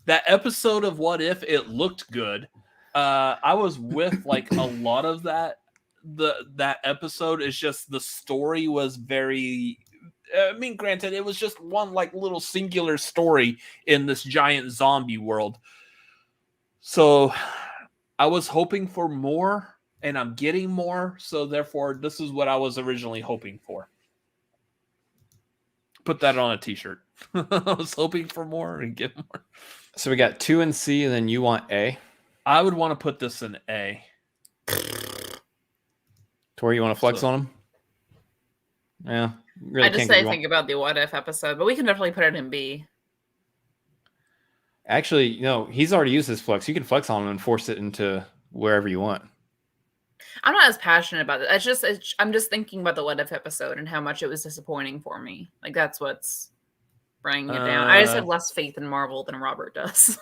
That episode of What If, it looked good. I was with like a lot of that. That episode is just the story was very. I mean, granted, it was just one like little singular story in this giant zombie world. So I was hoping for more, and I'm getting more. So therefore, this is what I was originally hoping for. Put that on a t-shirt. I was hoping for more and get more. So we got 2 in C, and then you want A. I would want to put this in A. Tori, you want to flex on him? Yeah. Really I just say think about the What If episode, but we can definitely put it in B. Actually, he's already used his flex. You can flex on him and force it into wherever you want. I'm not as passionate about it. I'm just thinking about the What If episode and how much it was disappointing for me. Like, that's what's bringing it down. I just have less faith in Marvel than Robert does.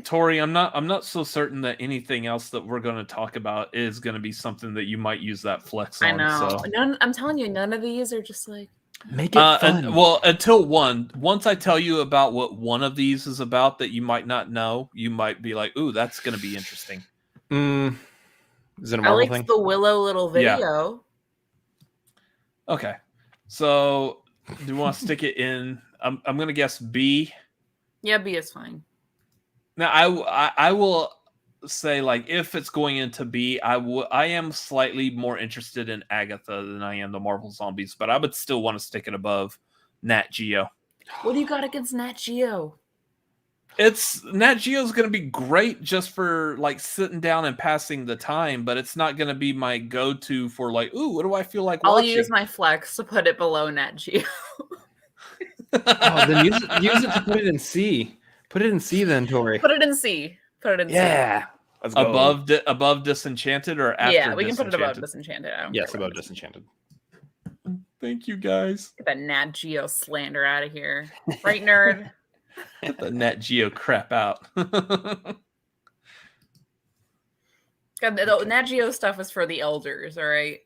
Tori, I'm not so certain that anything else that we're going to talk about is going to be something that you might use that flex on. I know. So. I'm telling you, none of these are just like make it fun. Until once I tell you about what one of these is about that you might not know, you might be like, "Ooh, that's going to be interesting." Is it a Marvel thing? The Willow little video. Yeah. Okay, so do you want to stick it in? I'm going to guess B. Yeah, B is fine. Now I will say, like, if it's going into B, I am slightly more interested in Agatha than I am the Marvel Zombies, but I would still want to stick it above Nat Geo. What do you got against Nat Geo? Nat Geo's going to be great just for like sitting down and passing the time, but it's not going to be my go-to for like, ooh, what do I feel like watching? I'll use my flex to put it below Nat Geo. Then use it to put it in C. Put it in C then, Tori. Put it in C. Yeah. Let's go. Above Disenchanted or after? Yeah, we can put it above Disenchanted. Yes, above Disenchanted. Thank you, guys. Get that Nat Geo slander out of here. Right, nerd? Get the Nat Geo crap out. God, the Nat Geo stuff is for the elders, all right?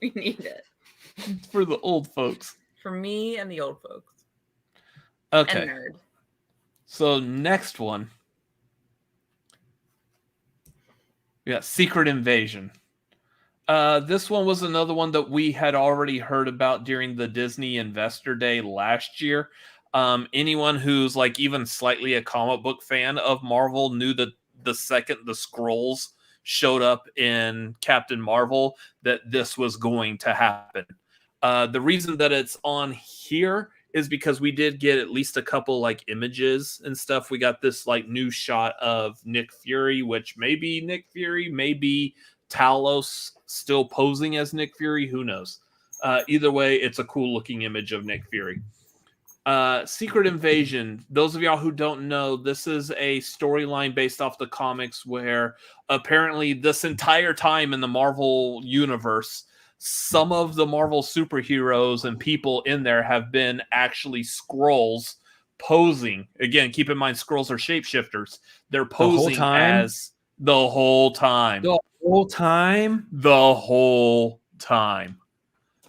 We need it. For the old folks. For me and the old folks. Okay. And nerd. So next one. We got Secret Invasion. This one was another one that we had already heard about during the Disney Investor Day last year. Anyone who's like even slightly a comic book fan of Marvel knew that the second the Skrulls showed up in Captain Marvel that this was going to happen. The reason that it's on here is because we did get at least a couple like images and stuff. We got this like new shot of Nick Fury, which may be Nick Fury, maybe Talos still posing as Nick Fury. Who knows? Either way, it's a cool looking image of Nick Fury. Secret Invasion. Those of y'all who don't know, this is a storyline based off the comics where apparently this entire time in the Marvel universe, some of the Marvel superheroes and people in there have been actually Skrulls posing. Again, keep in mind, Skrulls are shapeshifters. They're posing as the whole time. The whole time? The whole time.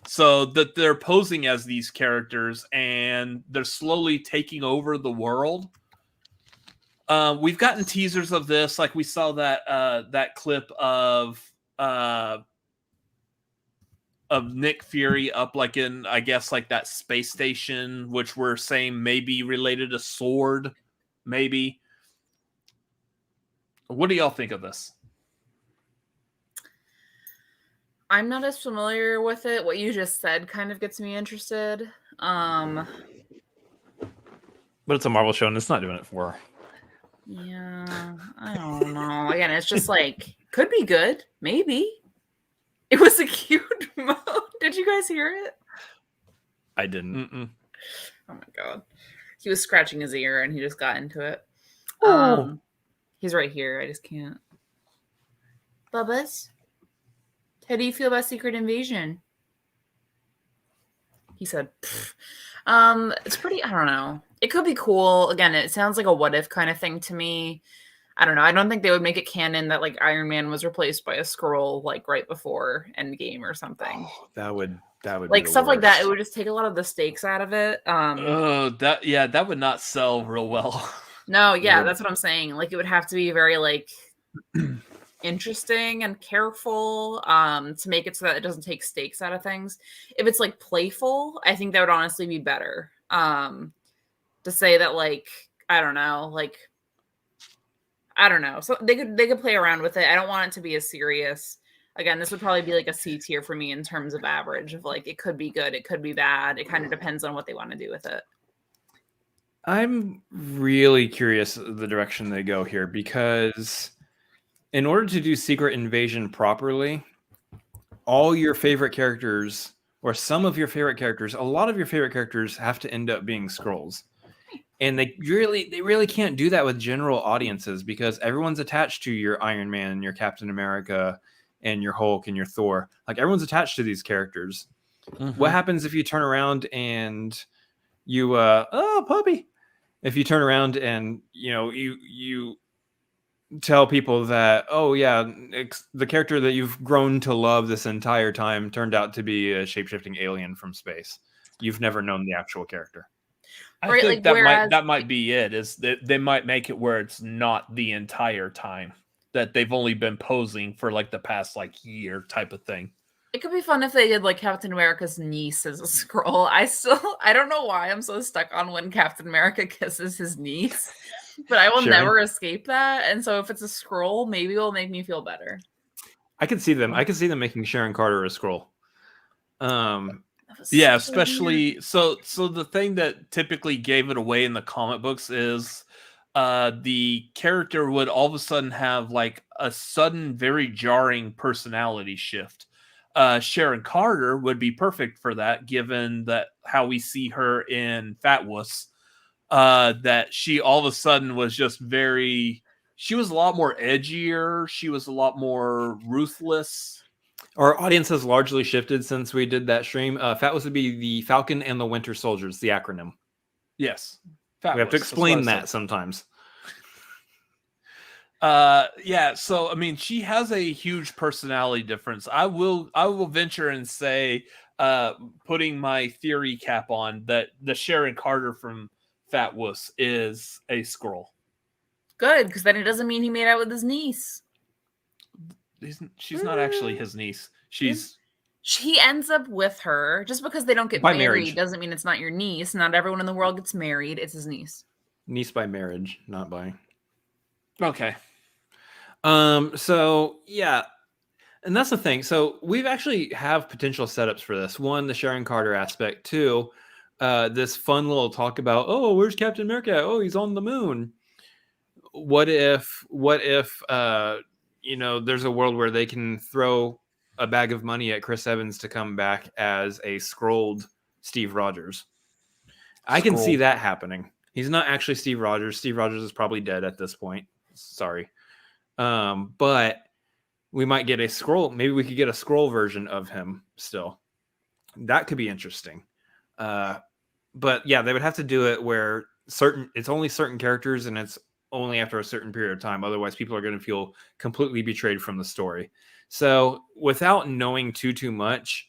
So that they're posing as these characters and they're slowly taking over the world. We've gotten teasers of this. Like we saw that clip of Nick Fury up like in, I guess, like that space station, which we're saying may be related to Sword, maybe. What do y'all think of this? I'm not as familiar with it. What you just said kind of gets me interested. But it's a Marvel show and it's not doing it for her. Yeah, I don't know. Again, it's just like, could be good. Maybe. It was a cute mode. Did you guys hear it? I didn't. Mm-mm. Oh my god. He was scratching his ear and he just got into it. He's right here. I just can't. Bubba's? How do you feel about Secret Invasion? He said, it's pretty, I don't know. It could be cool. Again, it sounds like a what if kind of thing to me. I don't know. I don't think they would make it canon that like Iron Man was replaced by a Skrull like right before Endgame or something. Oh, that would like stuff like that. It would just take a lot of the stakes out of it. That would not sell real well. No, yeah, that's what I'm saying. Like it would have to be very like interesting and careful to make it so that it doesn't take stakes out of things. If it's like playful, I think that would honestly be better. To say that like, I don't know, like I don't know. So they could play around with it. I don't want it to be as serious. Again, this would probably be like a C tier for me in terms of average of like, it could be good, it could be bad. It kind of depends on what they want to do with it. I'm really curious the direction they go here, because in order to do Secret Invasion properly, all your favorite characters, or some of your favorite characters, a lot of your favorite characters have to end up being Skrulls. And they really can't do that with general audiences, because everyone's attached to your Iron Man, your Captain America, and your Hulk and your Thor. Like, everyone's attached to these characters. Mm-hmm. What happens if you turn around and you oh, puppy. If you turn around and you tell people that, oh yeah, the character that you've grown to love this entire time turned out to be a shape-shifting alien from space. You've never known the actual character. I think that might be it. Is that they might make it where it's not the entire time, that they've only been posing for like the past like year type of thing. It could be fun if they did like Captain America's niece as a Skrull. I don't know why I'm so stuck on when Captain America kisses his niece, but I will never escape that. And so if it's a Skrull, maybe it'll make me feel better. I could see them making Sharon Carter a Skrull. Yeah, especially so the thing that typically gave it away in the comic books is the character would all of a sudden have like a sudden, very jarring personality shift. Sharon Carter would be perfect for that, given that how we see her in Fat Wuss, that she all of a sudden was just she was a lot more edgier. She was a lot more ruthless. Our audience has largely shifted since we did that stream. Fat Wuss would be the Falcon and the Winter Soldiers, the acronym. Yes. We have to explain that sometimes. Yeah, so I mean, she has a huge personality difference. I will venture and say, putting my theory cap on, that the Sharon Carter from Fat Wuss is a Skrull. Good, because then it doesn't mean he made out with his niece. She's not actually his niece. He ends up with her. Just because they don't get married doesn't mean it's not your niece. Not everyone in the world gets married. It's his niece. Niece by marriage, not by. Okay. So yeah, and that's the thing. So we've actually have potential setups for this. One, the Sharon Carter aspect. Two, this fun little talk about, oh, where's Captain America? Oh, he's on the moon. What if there's a world where they can throw a bag of money at Chris Evans to come back as a scrolled Steve Rogers? I can see that happening. He's not actually Steve Rogers. Steve Rogers is probably dead at this point. Sorry. But we might get a scroll. Maybe we could get a scroll version of him still. That could be interesting. But yeah, they would have to do it where it's only certain characters and it's only after a certain period of time. Otherwise, people are going to feel completely betrayed from the story. So without knowing too much,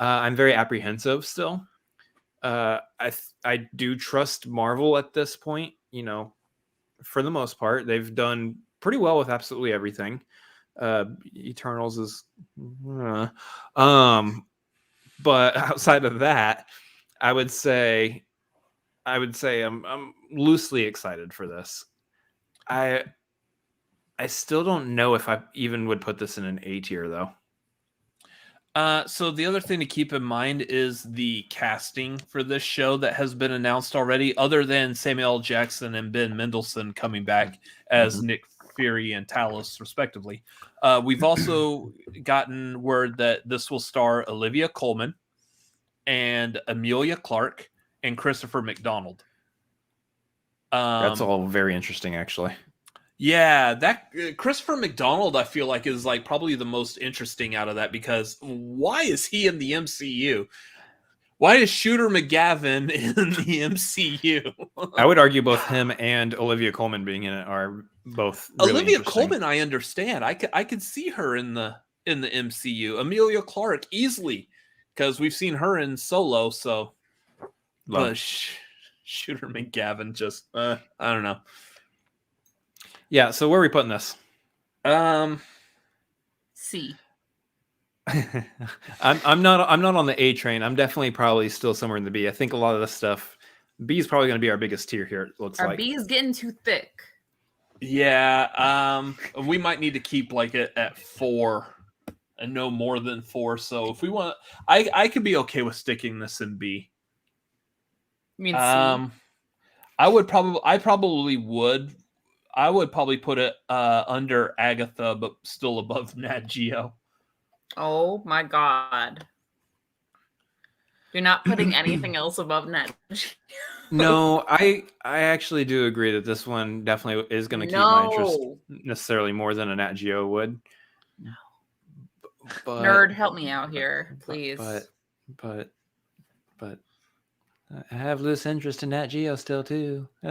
I'm very apprehensive still. I do trust Marvel at this point. For the most part, they've done pretty well with absolutely everything. Eternals is, but outside of that, I would say I'm loosely excited for this. I still don't know if I even would put this in an A tier though. So the other thing to keep in mind is the casting for this show that has been announced already, other than Samuel L. Jackson and Ben Mendelsohn coming back as Nick Fury and Talos, respectively. We've also gotten word that this will star Olivia Colman and Emilia Clarke and Christopher McDonald. That's all very interesting, actually. Yeah, that Christopher McDonald, I feel like, is like probably the most interesting out of that, because why is he in the MCU? Why is Shooter McGavin in the MCU? I would argue both him and Olivia Colman being in it are both really Olivia Colman, I understand. I could see her in the MCU. Emilia Clarke easily, because we've seen her in Solo. So, Shooter McGavin, just I don't know. Yeah. So where are we putting this? C. I'm not on the A train. I'm definitely probably still somewhere in the B. I think a lot of this stuff, B is probably going to be our biggest tier here. It looks our like B is getting too thick. Yeah, we might need to keep like it at 4 and no more than 4. So if we want, I could be okay with sticking this in B. You mean C? I probably would put it under Agatha, but still above Nat Geo. Oh my god. You're not putting anything else above Nat Geo. No, I actually do agree that this one definitely is going to keep my interest necessarily more than a Nat Geo would. But, Nerd, help me out here, please. But I have loose interest in Nat Geo still too. So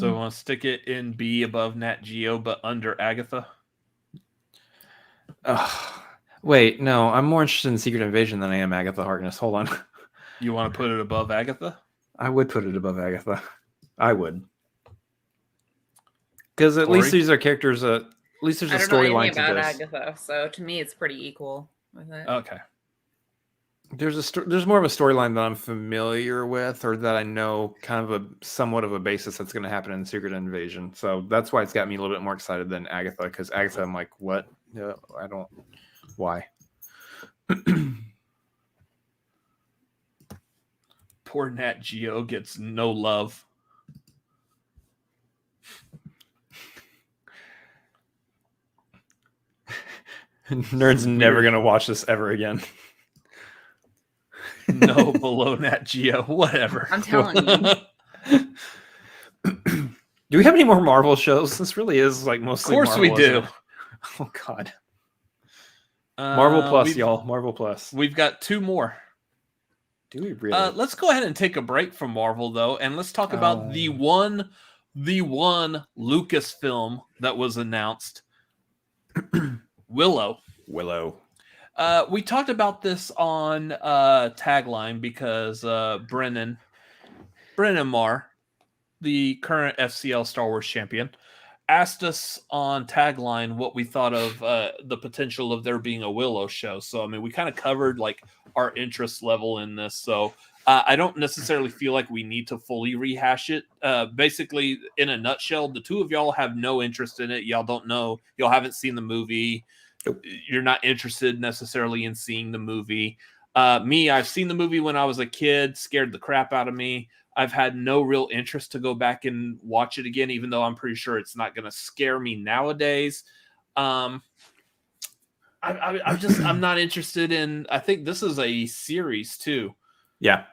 I want to stick it in B above Nat Geo, but under Agatha. Wait, no, I'm more interested in Secret Invasion than I am Agatha Harkness. Hold on. You want to put it above Agatha? I would put it above Agatha. I would. Because at least these are characters, at least there's a storyline to this. Agatha, so to me it's pretty equal with it. Okay. There's more of a storyline that I'm familiar with, or that I know kind of somewhat of a basis that's going to happen in Secret Invasion. So that's why it's got me a little bit more excited than Agatha, because Agatha, I'm like, what? I don't. Why? Poor Nat Geo gets no love. Nerd's never going to watch this ever again. No, below Nat Geo, whatever. I'm telling you. Do we have any more Marvel shows? This really is like mostly Marvel. Of course we do. Oh, God. Marvel Plus, y'all. Marvel Plus. We've got 2 more. Do we really? Let's go ahead and take a break from Marvel, though, and let's talk about the one Lucasfilm that was announced. Willow. We talked about this on Tagline because Brennan Marr, the current FCL Star Wars champion, asked us on Tagline what we thought of the potential of there being a Willow show. So, I mean, we kind of covered like our interest level in this. So I don't necessarily feel like we need to fully rehash it. Basically, in a nutshell, the 2 of y'all have no interest in it. Y'all don't know. Y'all haven't seen the movie. You're not interested necessarily in seeing the movie. Me, I've seen the movie when I was a kid, scared the crap out of me. I've had no real interest to go back and watch it again, even though I'm pretty sure it's not going to scare me nowadays. I'm not interested in. I think this is a series too. Yeah.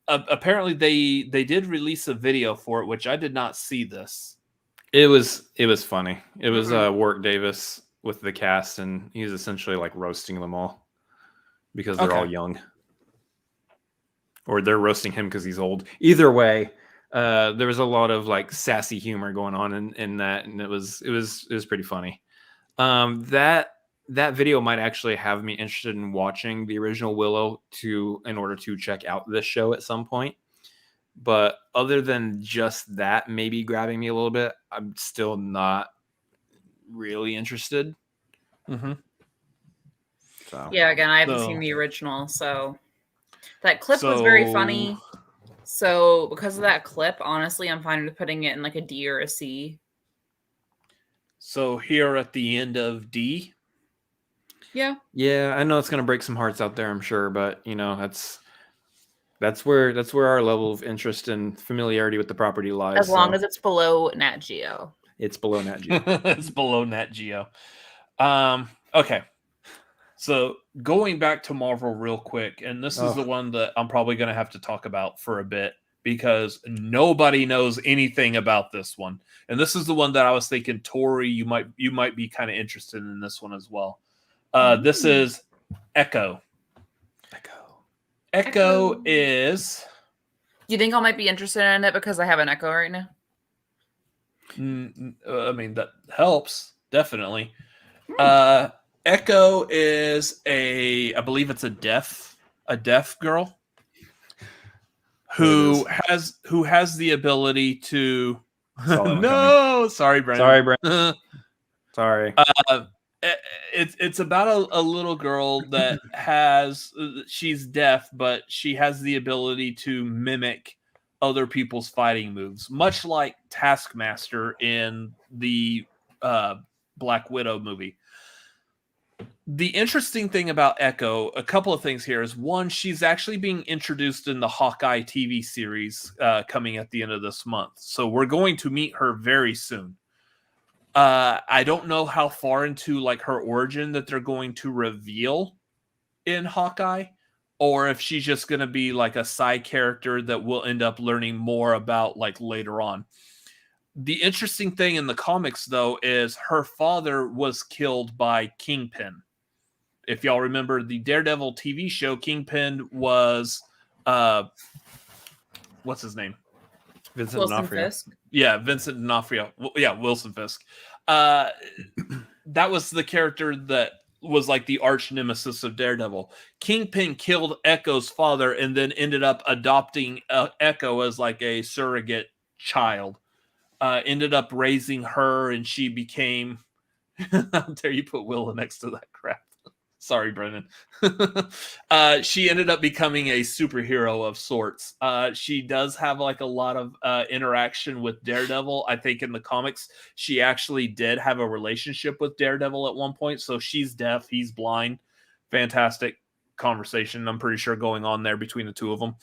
Apparently they did release a video for it, which I did not see this. It was funny. It was Warwick Davis with the cast, and he's essentially like roasting them all because they're all young. Or they're roasting him because he's old. Either way, there was a lot of like sassy humor going on in that, and it was pretty funny. That video might actually have me interested in watching the original Willow in order to check out this show at some point. But other than just that, maybe grabbing me a little bit, I'm still not really interested. Mm-hmm. So yeah, again, I haven't seen the original, so. That clip was very funny. So because of that clip, honestly, I'm fine with putting it in like a D or a C. So here at the end of D? Yeah. Yeah, I know it's going to break some hearts out there, I'm sure. But, you know, that's where our level of interest and familiarity with the property lies. As long as it's below Nat Geo. It's below Nat Geo. It's below Nat Geo. Okay. So going back to Marvel real quick, and this is the one that I'm probably going to have to talk about for a bit because nobody knows anything about this one. And this is the one that I was thinking, Tori, you might be kind of interested in this one as well. This is Echo. Echo is... Do you think I might be interested in it because I have an Echo right now? I mean, that helps, definitely. Echo is I believe it's a deaf girl who has the ability to. No, sorry, Brennan. Sorry. It's about a little girl that she's deaf, but she has the ability to mimic other people's fighting moves, much like Taskmaster in the Black Widow movie. The interesting thing about Echo, a couple of things here is, one, she's actually being introduced in the Hawkeye TV series coming at the end of this month. So we're going to meet her very soon. I don't know how far into like her origin that they're going to reveal in Hawkeye, or if she's just going to be like a side character that we'll end up learning more about like later on. The interesting thing in the comics, though, is her father was killed by Kingpin. If y'all remember the Daredevil TV show, Kingpin was, what's his name? Vincent Wilson D'Onofrio. Fisk. Yeah, Vincent D'Onofrio. Yeah, Wilson Fisk. That was the character that was like the arch nemesis of Daredevil. Kingpin killed Echo's father and then ended up adopting Echo as like a surrogate child. Ended up raising her, and she became... How dare you put Willa next to that crap? Sorry, Brennan. She ended up becoming a superhero of sorts. She does have like a lot of interaction with Daredevil. I think in the comics, she actually did have a relationship with Daredevil at one point. So she's deaf, he's blind. Fantastic conversation, I'm pretty sure, going on there between the two of them.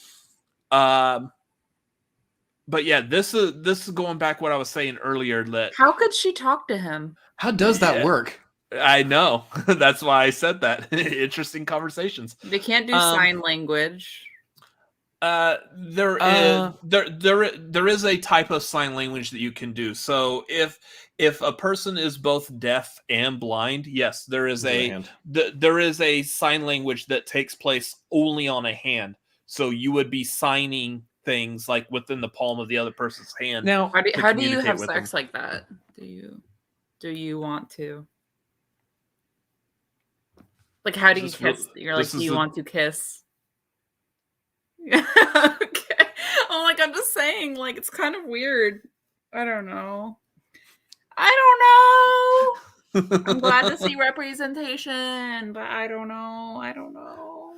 But yeah, this is going back what I was saying earlier. That How could she talk to him? How does that work? I know. That's why I said that. Interesting conversations. They can't do sign language. There is a type of sign language that you can do. So if a person is both deaf and blind, yes, there is there is a sign language that takes place only on a hand. So you would be signing things like within the palm of the other person's hand. Now, How do you have sex like that? Do you want to? Like, how do you kiss? You're like, do you want to kiss? Okay. Oh, like, I'm just saying, like, it's kind of weird. I don't know. I'm glad to see representation, but I don't know.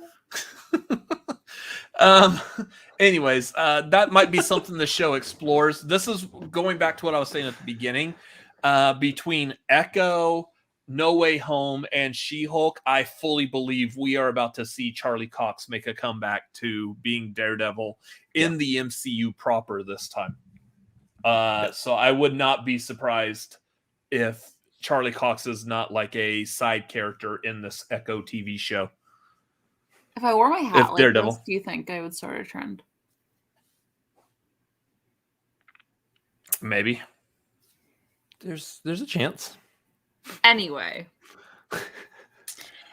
Anyways, that might be something the show explores. This is going back to what I was saying at the beginning. Between Echo, No Way Home, and She-Hulk, I fully believe we are about to see Charlie Cox make a comeback to being Daredevil in the MCU proper this time. So I would not be surprised if Charlie Cox is not like a side character in this Echo TV show. If I wore my hat like Daredevil. this, do you think I would start a trend? Maybe. There's a chance. Anyway.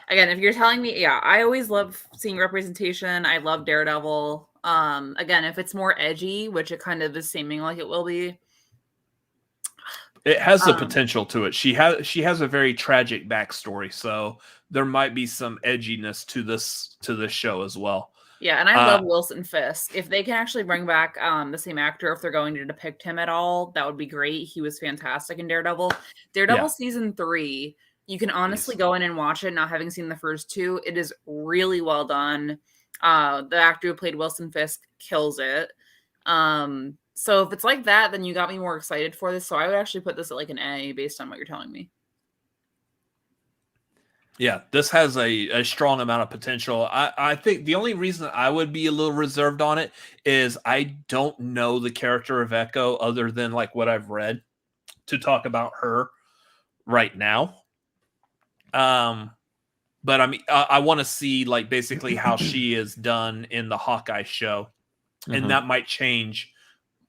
Again, if you're telling me, yeah, I always love seeing representation. I love Daredevil. Again, if it's more edgy, which it kind of is seeming like it will be. It has the potential to it. She has a very tragic backstory, so there might be some edginess to this show as well. Yeah, and I love Wilson Fisk. If they can actually bring back the same actor, if they're going to depict him at all, that would be great. He was fantastic in Daredevil. Daredevil season 3, you can honestly go in and watch it, not having seen the first 2. It is really well done. The actor who played Wilson Fisk kills it. So if it's like that, then you got me more excited for this. So I would actually put this at like an A based on what you're telling me. Yeah, this has a strong amount of potential. I think the only reason I would be a little reserved on it is I don't know the character of Echo other than like what I've read to talk about her right now. But I mean, I want to see like basically how she is done in the Hawkeye show, and that might change.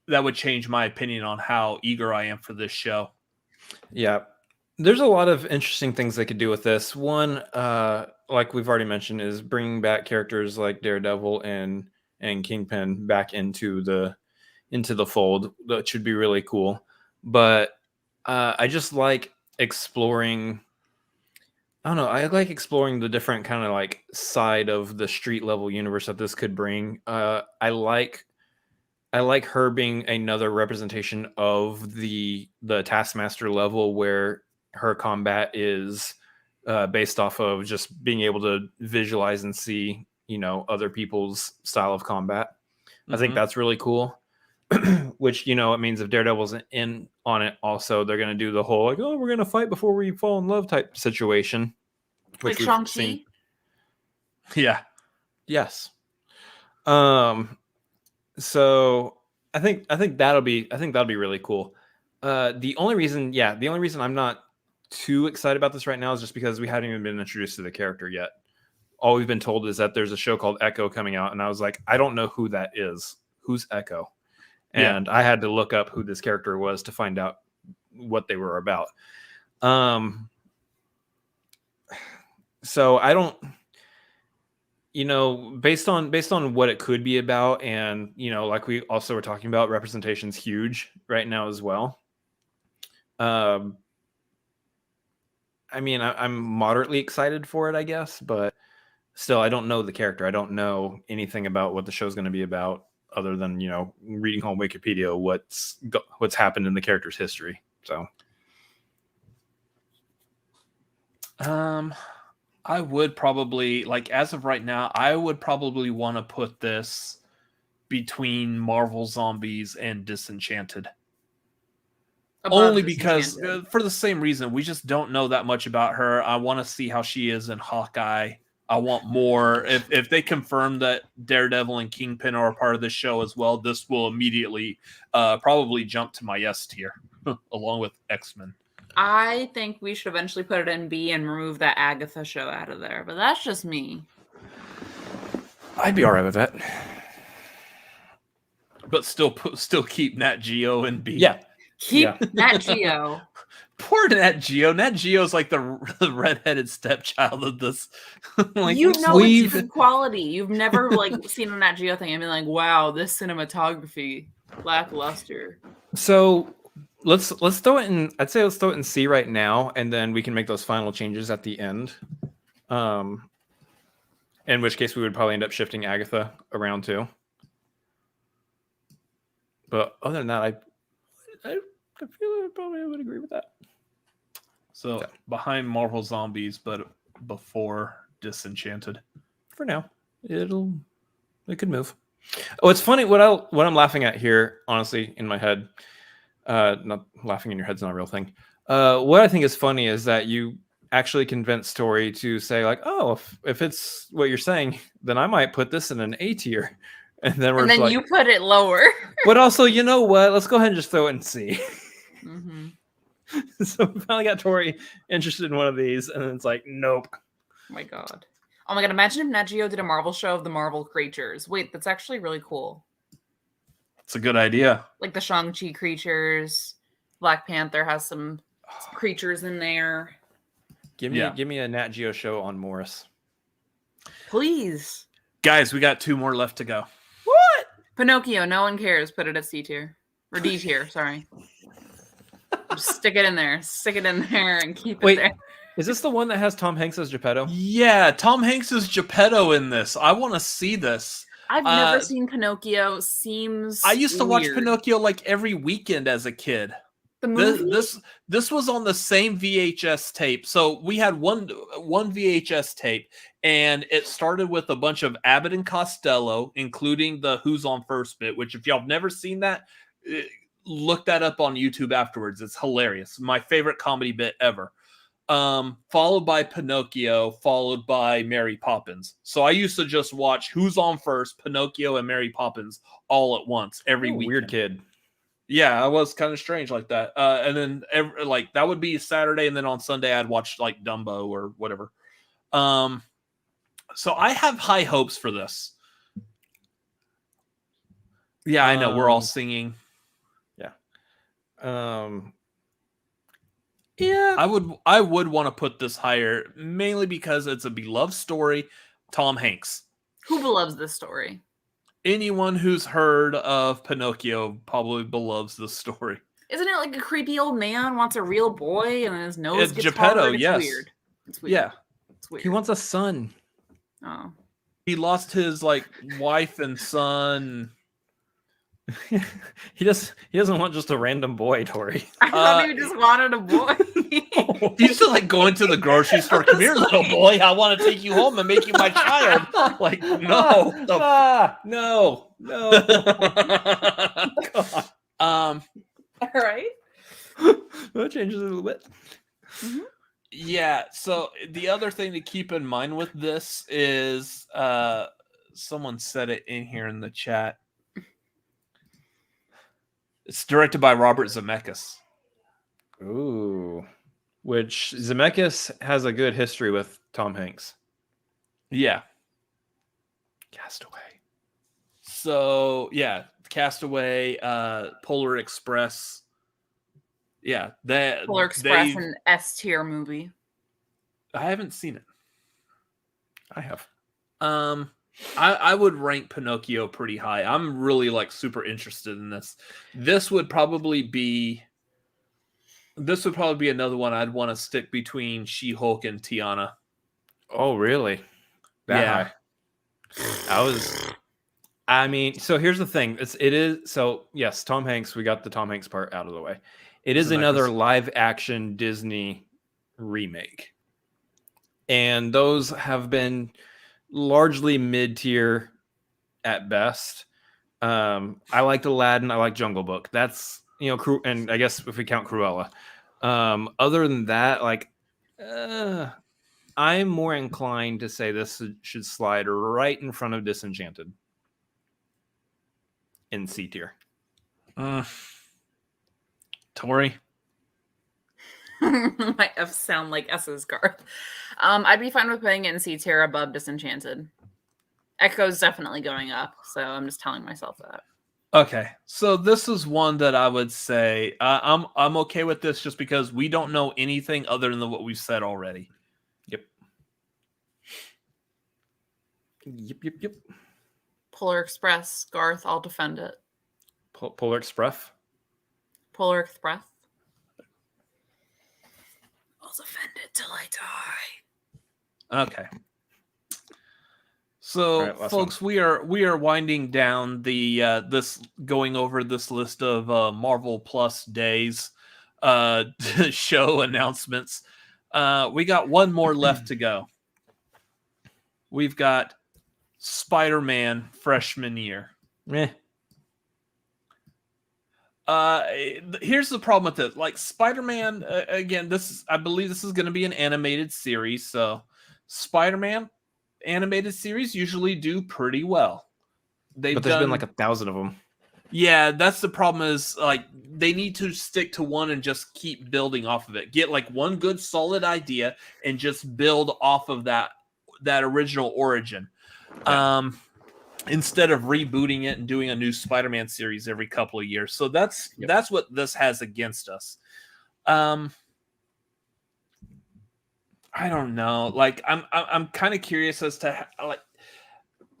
That would change my opinion on how eager I am for this show. Yeah. There's a lot of interesting things they could do with this. One, like we've already mentioned, is bringing back characters like Daredevil and Kingpin back into the fold. That should be really cool. But I just like exploring. I don't know. I like exploring the different kind of like side of the street level universe that this could bring. I like her being another representation of the Taskmaster level where her combat is based off of just being able to visualize and see, other people's style of combat. I think that's really cool. which, it means if Daredevil's in on it also, they're going to do the whole like, oh, we're going to fight before we fall in love type situation. Like Shang-Chi? Yeah. Yes. So I think that'll be really cool. The only reason I'm not too excited about this right now is just because we haven't even been introduced to the character yet. All we've been told is that there's a show called Echo coming out, and I was like, I don't know who that is. Who's Echo? And I had to look up who this character was to find out what they were about. So I don't, based on what it could be about, and like we also were talking about, representation's huge right now as well. I mean, I'm moderately excited for it, I guess, but still, I don't know the character. I don't know anything about what the show's going to be about, other than reading on Wikipedia what's happened in the character's history. So, I would probably, like, as of right now, I would probably want to put this between Marvel Zombies and Disenchanted. Only because, for the same reason, we just don't know that much about her. I want to see how she is in Hawkeye. I want more. If they confirm that Daredevil and Kingpin are a part of the show as well, this will immediately probably jump to my S tier, along with X-Men. I think we should eventually put it in B and remove that Agatha show out of there, but that's just me. I'd be all right with that. But still keep Nat Geo in B. Yeah. Keep Nat Geo. Poor Nat Geo. Nat Geo's like the redheaded stepchild of this. Like, it's good quality. You've never seen a Nat Geo thing and been like, wow, this cinematography lackluster. So let's throw it in. I'd say let's throw it in C right now, and then we can make those final changes at the end. In which case we would probably end up shifting Agatha around too. But other than that, I feel I probably would agree with that. So behind Marvel Zombies, but before Disenchanted. For now, it could move. Oh, it's funny what I'm laughing at here, honestly, in my head. Not laughing in your head's not a real thing. What I think is funny is that you actually convinced Tori to say like, oh, if it's what you're saying, then I might put this in an A tier. And then you put it lower. But also, you know what? Let's go ahead and just throw it in C. Mm-hmm. So we finally got Tori interested in one of these, and then it's like, nope. Oh my god. Imagine if Nat Geo did a Marvel show of the Marvel creatures. Wait, that's actually really cool. It's a good idea. Like the Shang-Chi creatures. Black Panther has some creatures in there. Give me a Nat Geo show on Morris. Please. Guys, we got 2 more left to go. What? Pinocchio, no one cares. Put it at C tier. Or D tier, sorry. Just stick it in there and keep it there. Is this the one that has Tom Hanks as Geppetto? Yeah, Tom Hanks is Geppetto in this. I want to see this. I've never seen Pinocchio. I used to watch Pinocchio like every weekend as a kid. The movie? This was on the same VHS tape. So we had one VHS tape, and it started with a bunch of Abbott and Costello, including the Who's on First bit, which if y'all have never seen that, look that up on YouTube afterwards. It's hilarious. My favorite comedy bit ever. Followed by Pinocchio, followed by Mary Poppins. So I used to just watch Who's on First, Pinocchio, and Mary Poppins all at once every week. Weird kid. Yeah, I was kind of strange like that. And then that would be Saturday, and then on Sunday I'd watch like Dumbo or whatever. So I have high hopes for this. Yeah, I know we're all singing. Yeah, I would want to put this higher, mainly because it's a beloved story. Tom Hanks. Who beloves this story? Anyone who's heard of Pinocchio probably beloves this story. Isn't it like a creepy old man wants a real boy and then his nose gets Geppetto, hard? It's yes. weird. It's weird. Yeah. It's weird. he wants a son. Oh. He lost his wife and son. He doesn't want just a random boy, Tori. I thought he just wanted a boy. He used to go into the grocery store. Come here, little boy. I want to take you home and make you my child. No. No. No. God. All right. That changes a little bit. Mm-hmm. Yeah, so the other thing to keep in mind with this is someone said it in here in the chat. It's directed by Robert Zemeckis. Ooh. Which Zemeckis has a good history with Tom Hanks. Yeah. Castaway. So, yeah, Castaway, Polar Express. Yeah, Polar Express, an S-tier movie. I haven't seen it. I have. I would rank Pinocchio pretty high. I'm really like super interested in this. This would probably be another one I'd want to stick between She-Hulk and Tiana. Oh, really? That high? I mean, so here's the thing. Yes, Tom Hanks, we got the Tom Hanks part out of the way. It is another live action Disney remake. And those have been largely mid-tier at best. I liked Aladdin. I like Jungle Book. That's, and I guess if we count Cruella. Other than that, like, I'm more inclined to say this should slide right in front of Disenchanted in C tier. Tori? My F sound like S's, Garth. I'd be fine with putting it in C tier above Disenchanted. Echo's definitely going up, so I'm just telling myself that. Okay, so this is one that I would say I'm okay with this just because we don't know anything other than what we've said already. Yep. Polar Express, Garth, I'll defend it. Polar Express? Polar Express. I'll defend it till I die. Okay. So, right, folks, we are winding down the this going over this list of Marvel Plus days show announcements. We got one more left to go. We've got Spider-Man freshman year. Here's the problem with this. Like Spider-Man, again, I believe this is going to be an animated series. So Spider-Man animated series usually do pretty well. But there's been like 1,000 of them. Yeah, that's the problem is like they need to stick to one and just keep building off of it. Get like one good solid idea and just build off of that original origin. Yeah. Instead of rebooting it and doing a new Spider-Man series every couple of years. So that's what this has against us. I don't know. Like I'm kind of curious as to like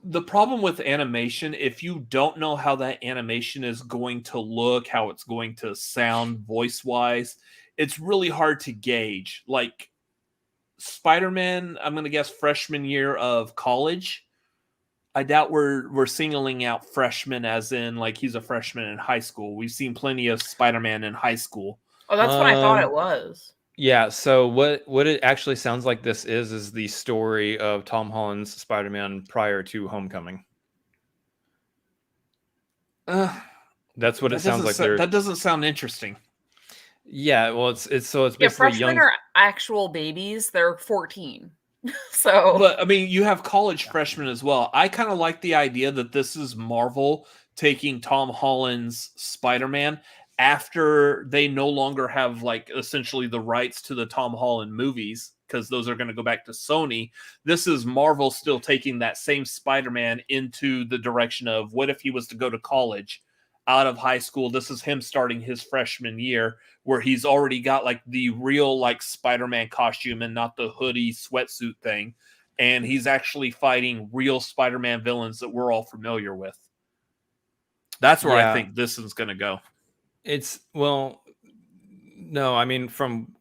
the problem with animation. If you don't know how that animation is going to look, how it's going to sound voice wise, it's really hard to gauge. Like Spider-Man, I'm going to guess freshman year of college. I doubt we're singling out freshman as in like he's a freshman in high school. We've seen plenty of Spider-Man in high school. Oh, that's what I thought it was. Yeah, so what it actually sounds like this is the story of Tom Holland's Spider-Man prior to Homecoming. That's what it sounds like. That doesn't sound interesting. Yeah, well, it's basically freshmen are actual babies. They're 14. So, but I mean, you have college freshmen as well. I kind of like the idea that this is Marvel taking Tom Holland's Spider-Man after they no longer have like essentially the rights to the Tom Holland movies because those are going to go back to Sony. This is Marvel still taking that same Spider-Man into the direction of what if he was to go to college out of high school. This is him starting his freshman year where he's already got like the real like Spider-Man costume and not the hoodie sweatsuit thing. And he's actually fighting real Spider-Man villains that we're all familiar with. That's where I think this is going to go. No, I mean, from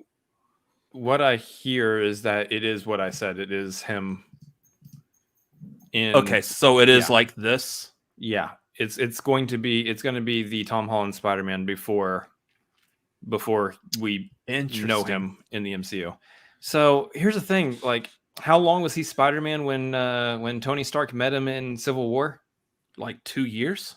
what I hear is that it is what I said. It is him. Okay, so it is like this. Yeah, it's going to be the Tom Holland Spider-Man before we know him in the MCU. So here's the thing: like, how long was he Spider-Man when Tony Stark met him in Civil War? like 2 years.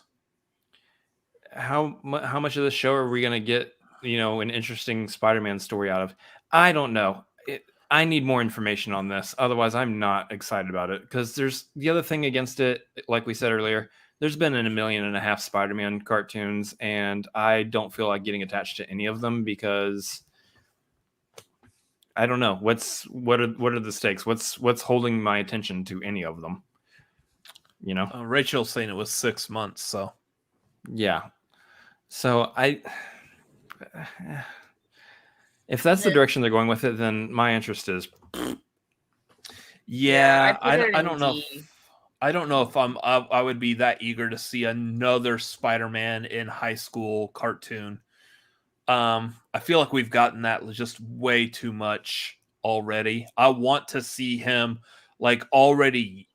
How much of the show are we going to get, an interesting Spider-Man story out of? I don't know. I need more information on this. Otherwise, I'm not excited about it. Because there's the other thing against it, like we said earlier, there's been 1.5 million Spider-Man cartoons, and I don't feel like getting attached to any of them because I don't know. What are the stakes? What's holding my attention to any of them? Rachel's saying it was 6 months, so yeah. So if that's the direction they're going with it, then my interest is. Yeah, I don't know. I don't know if I would be that eager to see another Spider-Man in high school cartoon. I feel like we've gotten that just way too much already. I want to see him have already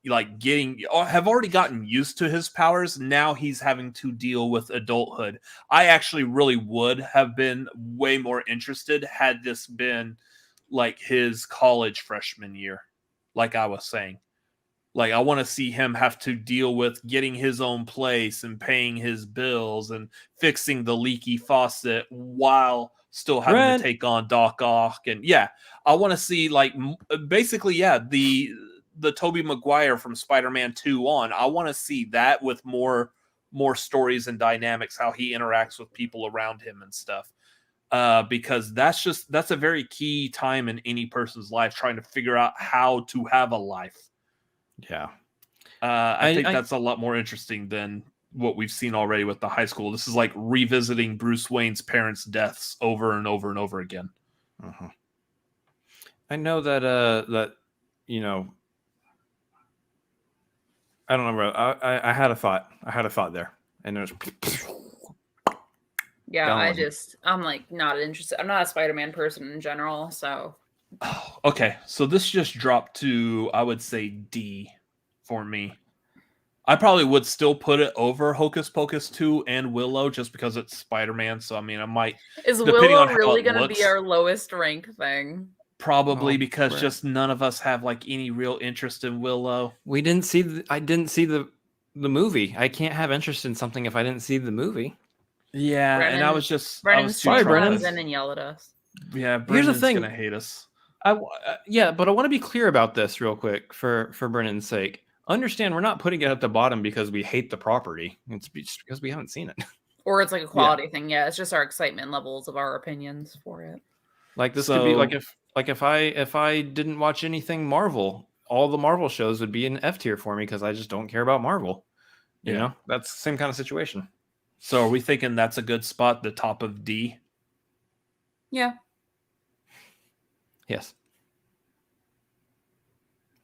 gotten used to his powers. Now he's having to deal with adulthood. I actually really would have been way more interested had this been like his college freshman year. Like I was saying, like I want to see him have to deal with getting his own place and paying his bills and fixing the leaky faucet while still having to take on Doc Ock. And yeah, I want to see the Tobey Maguire from Spider-Man 2 on. I want to see that with more stories and dynamics, how he interacts with people around him and stuff. Because that's a very key time in any person's life, trying to figure out how to have a life. Yeah. I think that's a lot more interesting than what we've seen already with the high school. This is like revisiting Bruce Wayne's parents' deaths over and over and over again. Uh-huh. I know that I don't know, bro. I had a thought. There, and there's. Yeah, I'm like not interested. I'm not a Spider-Man person in general, so. Oh, okay, so this just dropped to, I would say, D for me. I probably would still put it over Hocus Pocus 2 and Willow just because it's Spider-Man. So I mean, I might. Is Willow really going to be our lowest rank thing? Probably because just none of us have like any real interest in Willow. I didn't see the movie. I can't have interest in something if I didn't see the movie. Yeah, Brennan, and I was just sorry, Brennan. And yell at us. Yeah, Here's the thing. Gonna hate us. But I want to be clear about this real quick for Brennan's sake. Understand, we're not putting it at the bottom because we hate the property. It's just because we haven't seen it. Or it's like a quality thing. Yeah, it's just our excitement levels of our opinions for it. Like this could be like if I didn't watch anything Marvel, all the Marvel shows would be an F tier for me because I just don't care about Marvel. You know, that's the same kind of situation. So are we thinking that's a good spot, the top of D? Yeah. Yes.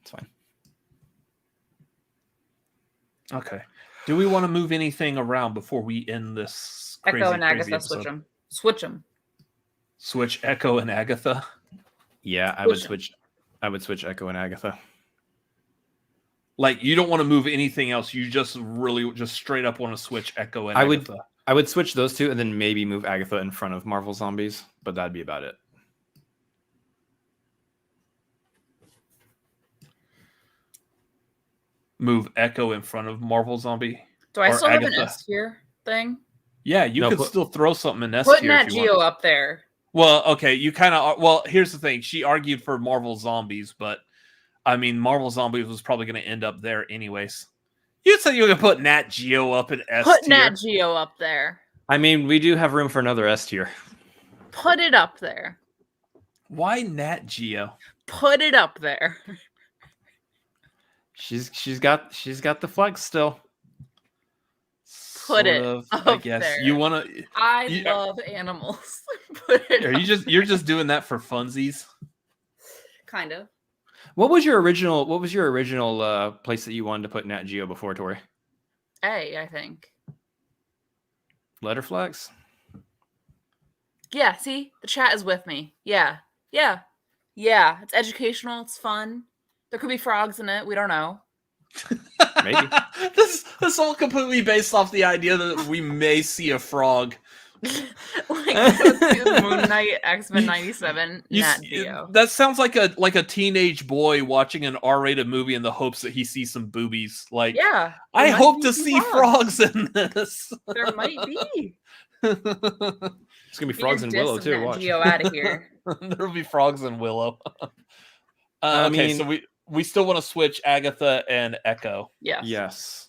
It's fine. Okay. Do we want to move anything around before we end this crazy, Echo and Agatha, episode? switch them. Switch Echo and Agatha? Yeah, I would switch Echo and Agatha. Like, you don't want to move anything else. You just straight up want to switch Echo and Agatha. I would switch those two and then maybe move Agatha in front of Marvel Zombies, but that'd be about it. Move Echo in front of Marvel Zombie? Do I still have an S tier thing? Yeah, you could still throw something in S tier. Put Nat Geo up there. Well, okay, you kind of... Well, here's the thing. She argued for Marvel Zombies, but, I mean, Marvel Zombies was probably going to end up there anyways. You said you were going to put Nat Geo up in S tier. Put Nat Geo up there. I mean, we do have room for another S tier. Put it up there. Why Nat Geo? Put it up there. She's got the flex still. Put it up I guess there. You want to. I love animals. Put it. You're just doing that for funsies? Kind of. What was your original place that you wanted to put Nat Geo before, Tori? A, I think. Letterflex? Yeah, see? The chat is with me. Yeah. It's educational, it's fun. There could be frogs in it, we don't know. Maybe. This is all completely based off the idea that we may see a frog Moon Knight, X-Men 97, Nat Geo. That sounds like a teenage boy watching an R-rated movie in the hopes that he sees some boobies. Like, Yeah, I hope to see frogs in this. There might be. It's gonna be frogs and Willow too. Watch. Geo out of here. There'll be frogs and Willow. I Okay, mean- so we still want to switch Agatha and Echo. Yes. Yes.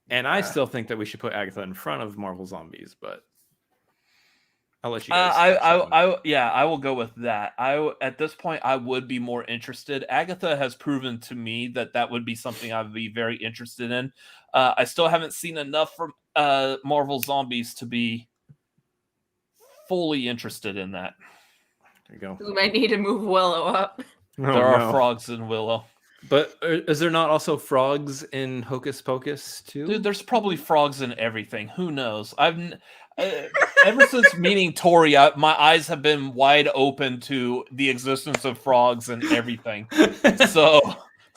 And I still think that we should put Agatha in front of Marvel Zombies, but I'll let you guys. I will go with that. At this point, I would be more interested. Agatha has proven to me that would be something I'd be very interested in. I still haven't seen enough from Marvel Zombies to be fully interested in that. There you go. We might need to move Willow up. There are frogs in Willow. But is there not also frogs in Hocus Pocus too? Dude, there's probably frogs in everything. Who knows? Ever since meeting Tori, my eyes have been wide open to the existence of frogs and everything. So,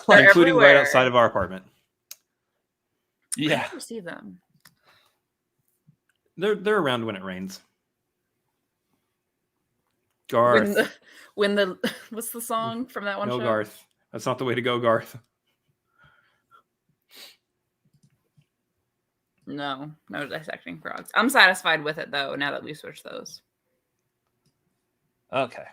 They're including everywhere. right outside of our apartment. yeah. I never see them. They're around when it rains. Garth. When the what's the song from that one No, show? Garth. That's not the way to go, Garth. No dissecting frogs. I'm satisfied with it though. Now that we switched those. Okay.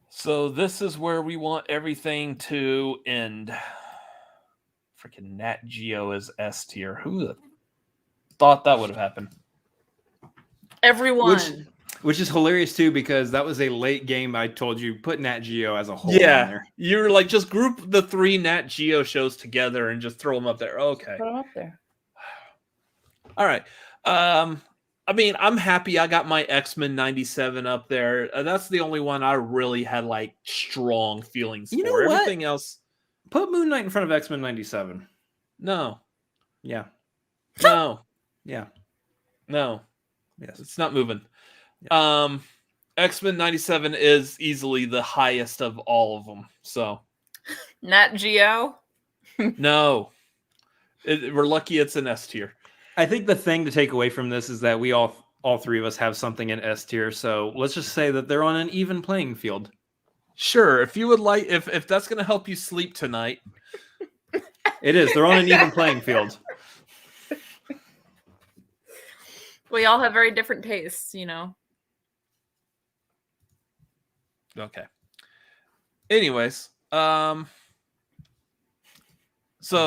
So this is where we want everything to end. Freaking Nat Geo is S tier. Who the thought that would have happened? Everyone. Which is hilarious too, because that was a late game. I told you put Nat Geo as a whole. In there. You're like, just group the 3 Nat Geo shows together and just throw them up there. Okay. Put them up there. All right. I mean, I'm happy I got my X-Men 97 up there. That's the only one I really had like strong feelings You know for. what? Everything else, Put Moon Knight in front of X-Men 97. no. Yeah. No. Yeah. No. Yes. It's not moving. X-Men 97 is easily the highest of all of them. So, Nat Geo. no. We're lucky it's an S tier. I think the thing to take away from this is that we all 3 of us have something in S tier. So let's just say that they're on an even playing field. Sure, if you would like, if that's going to help you sleep tonight. It is. They're on an even playing field. We all have very different tastes, you know. Okay. Anyways, so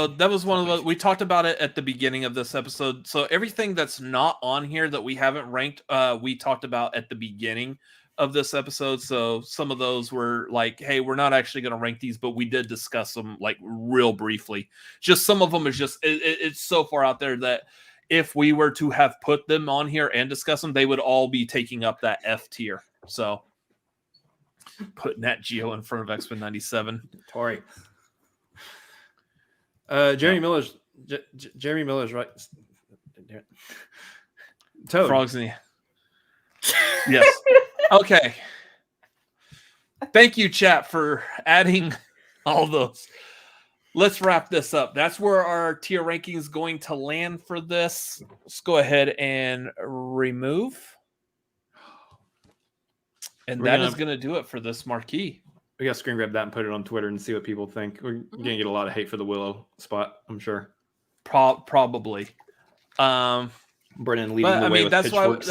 that was one of the, we talked about it at the beginning of this episode. So everything that's not on here that we haven't ranked, we talked about at the beginning of this episode. So some of those were like, hey, we're not actually going to rank these, but we did discuss them like real briefly. Just some of them is just, it's so far out there that if we were to have put them on here and discuss them, they would all be taking up that F tier. So put Nat Geo in front of X-Men 97. Tori. Jeremy Miller's right. Toad. Frogs in the... Yes. Okay. Thank you, chat, for adding all those. Let's wrap this up. That's where our tier ranking is going to land for this. Let's go ahead and remove. And that is going to do it for this marquee. We got to screen grab that and put it on Twitter and see what people think. We're going to get a lot of hate for the Willow spot, I'm sure. Probably. Brennan leading the way with pitchforks.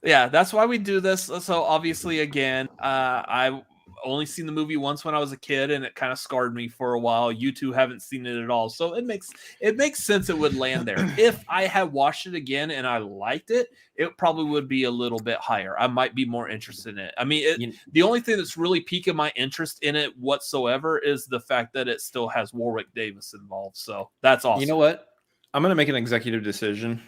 That's why we do this. So obviously, again, I only seen the movie once when I was a kid, and it kind of scarred me for a while. You two haven't seen it at all, so it makes sense it would land there. If I had watched it again and I liked it, it probably would be a little bit higher. I might be more interested in it. I mean, the only thing that's really piquing my interest in it whatsoever is the fact that it still has Warwick Davis involved. So that's awesome. You know what? I'm going to make an executive decision.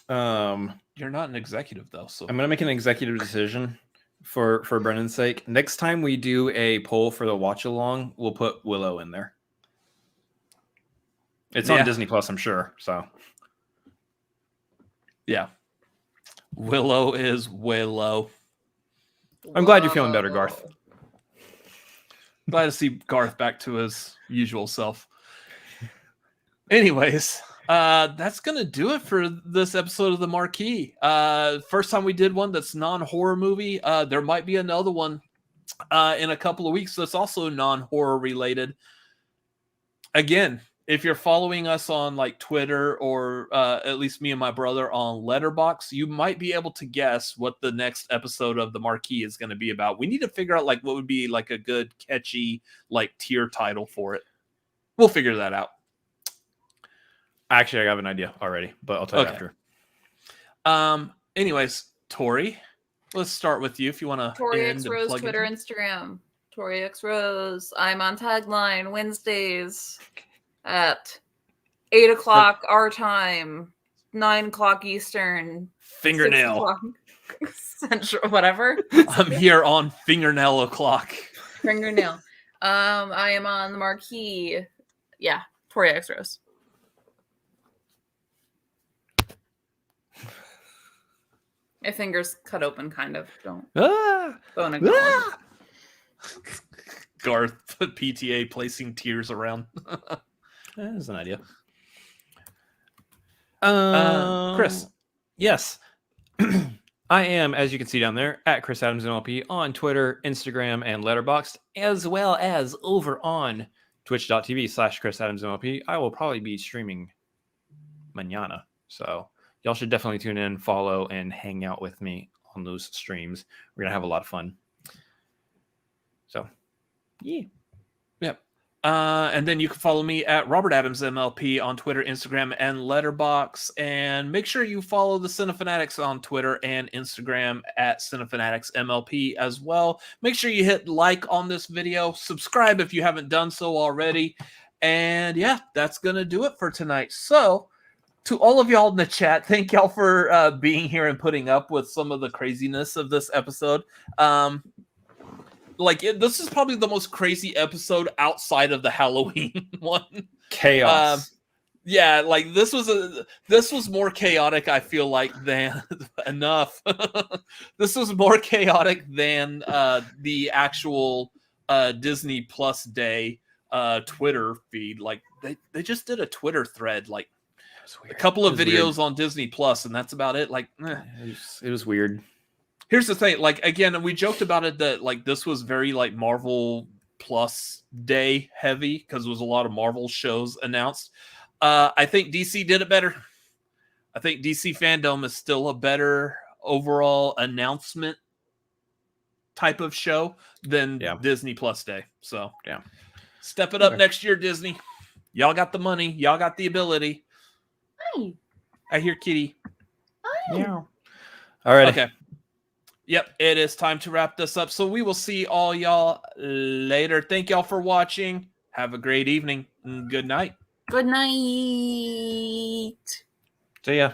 You're not an executive though, so I'm going to make an executive decision for Brennan's sake. Next time we do a poll for the watch along, we'll put Willow in there. It's on Disney Plus, I'm sure. So yeah, Willow is Willow. I'm glad you're feeling better, Garth. Glad to see Garth back to his usual self. Anyways, That's gonna do it for this episode of the Marquee. First time we did one that's non-horror movie. There might be another one in a couple of weeks that's also non-horror related. Again, if you're following us on like Twitter or at least me and my brother on Letterboxd, you might be able to guess what the next episode of the Marquee is going to be about. We need to figure out like what would be like a good catchy like tier title for it. We'll figure that out. Actually, I have an idea already, but I'll tell you after. Anyways, Tori, let's start with you if you want to. Tori X Rose, Twitter, Instagram. Tori X Rose. I'm on Tagline Wednesdays at 8 o'clock our time, 9 o'clock Eastern. Fingernail. Central, whatever. I'm here on fingernail o'clock. Fingernail. I am on the Marquee. Yeah, Tori X Rose. My fingers cut open, kind of. Don't acknowledge. Garth PTA placing tears around. That's an idea. Chris. Yes. I am, as you can see down there, at Chris Adams MLP on Twitter, Instagram, and Letterboxd, as well as over on twitch.tv/Chris Adams MLP. I will probably be streaming mañana. So y'all should definitely tune in, follow, and hang out with me on those streams. We're going to have a lot of fun. So, yeah. Yep. And then you can follow me at Robert Adams MLP on Twitter, Instagram, and Letterboxd. And make sure you follow the Cinefanatics on Twitter and Instagram at Cinefanatics MLP as well. Make sure you hit like on this video. Subscribe if you haven't done so already. And yeah, that's going to do it for tonight. So, to all of y'all in the chat, thank y'all for being here and putting up with some of the craziness of this episode. This is probably the most crazy episode outside of the Halloween one. Chaos. Yeah, like this was more chaotic, I feel like, than enough. This was more chaotic than the actual Disney Plus Day Twitter feed. Like they just did a Twitter thread, like a couple of videos on Disney Plus, and that's about it. Like, it was weird. Here's the thing, like, again, we joked about it that like this was very like Marvel Plus Day heavy because there was a lot of Marvel shows announced. I think DC did it better. I think DC Fandom is still a better overall announcement type of show than Disney Plus Day. So yeah, step it up next year, Disney. Y'all got the money. Y'all got the ability. Hi. I hear kitty. Hi. Meow. All right. Okay. Yep, it is time to wrap this up. So we will see all y'all later. Thank y'all for watching. Have a great evening. Good night. Good night. See ya.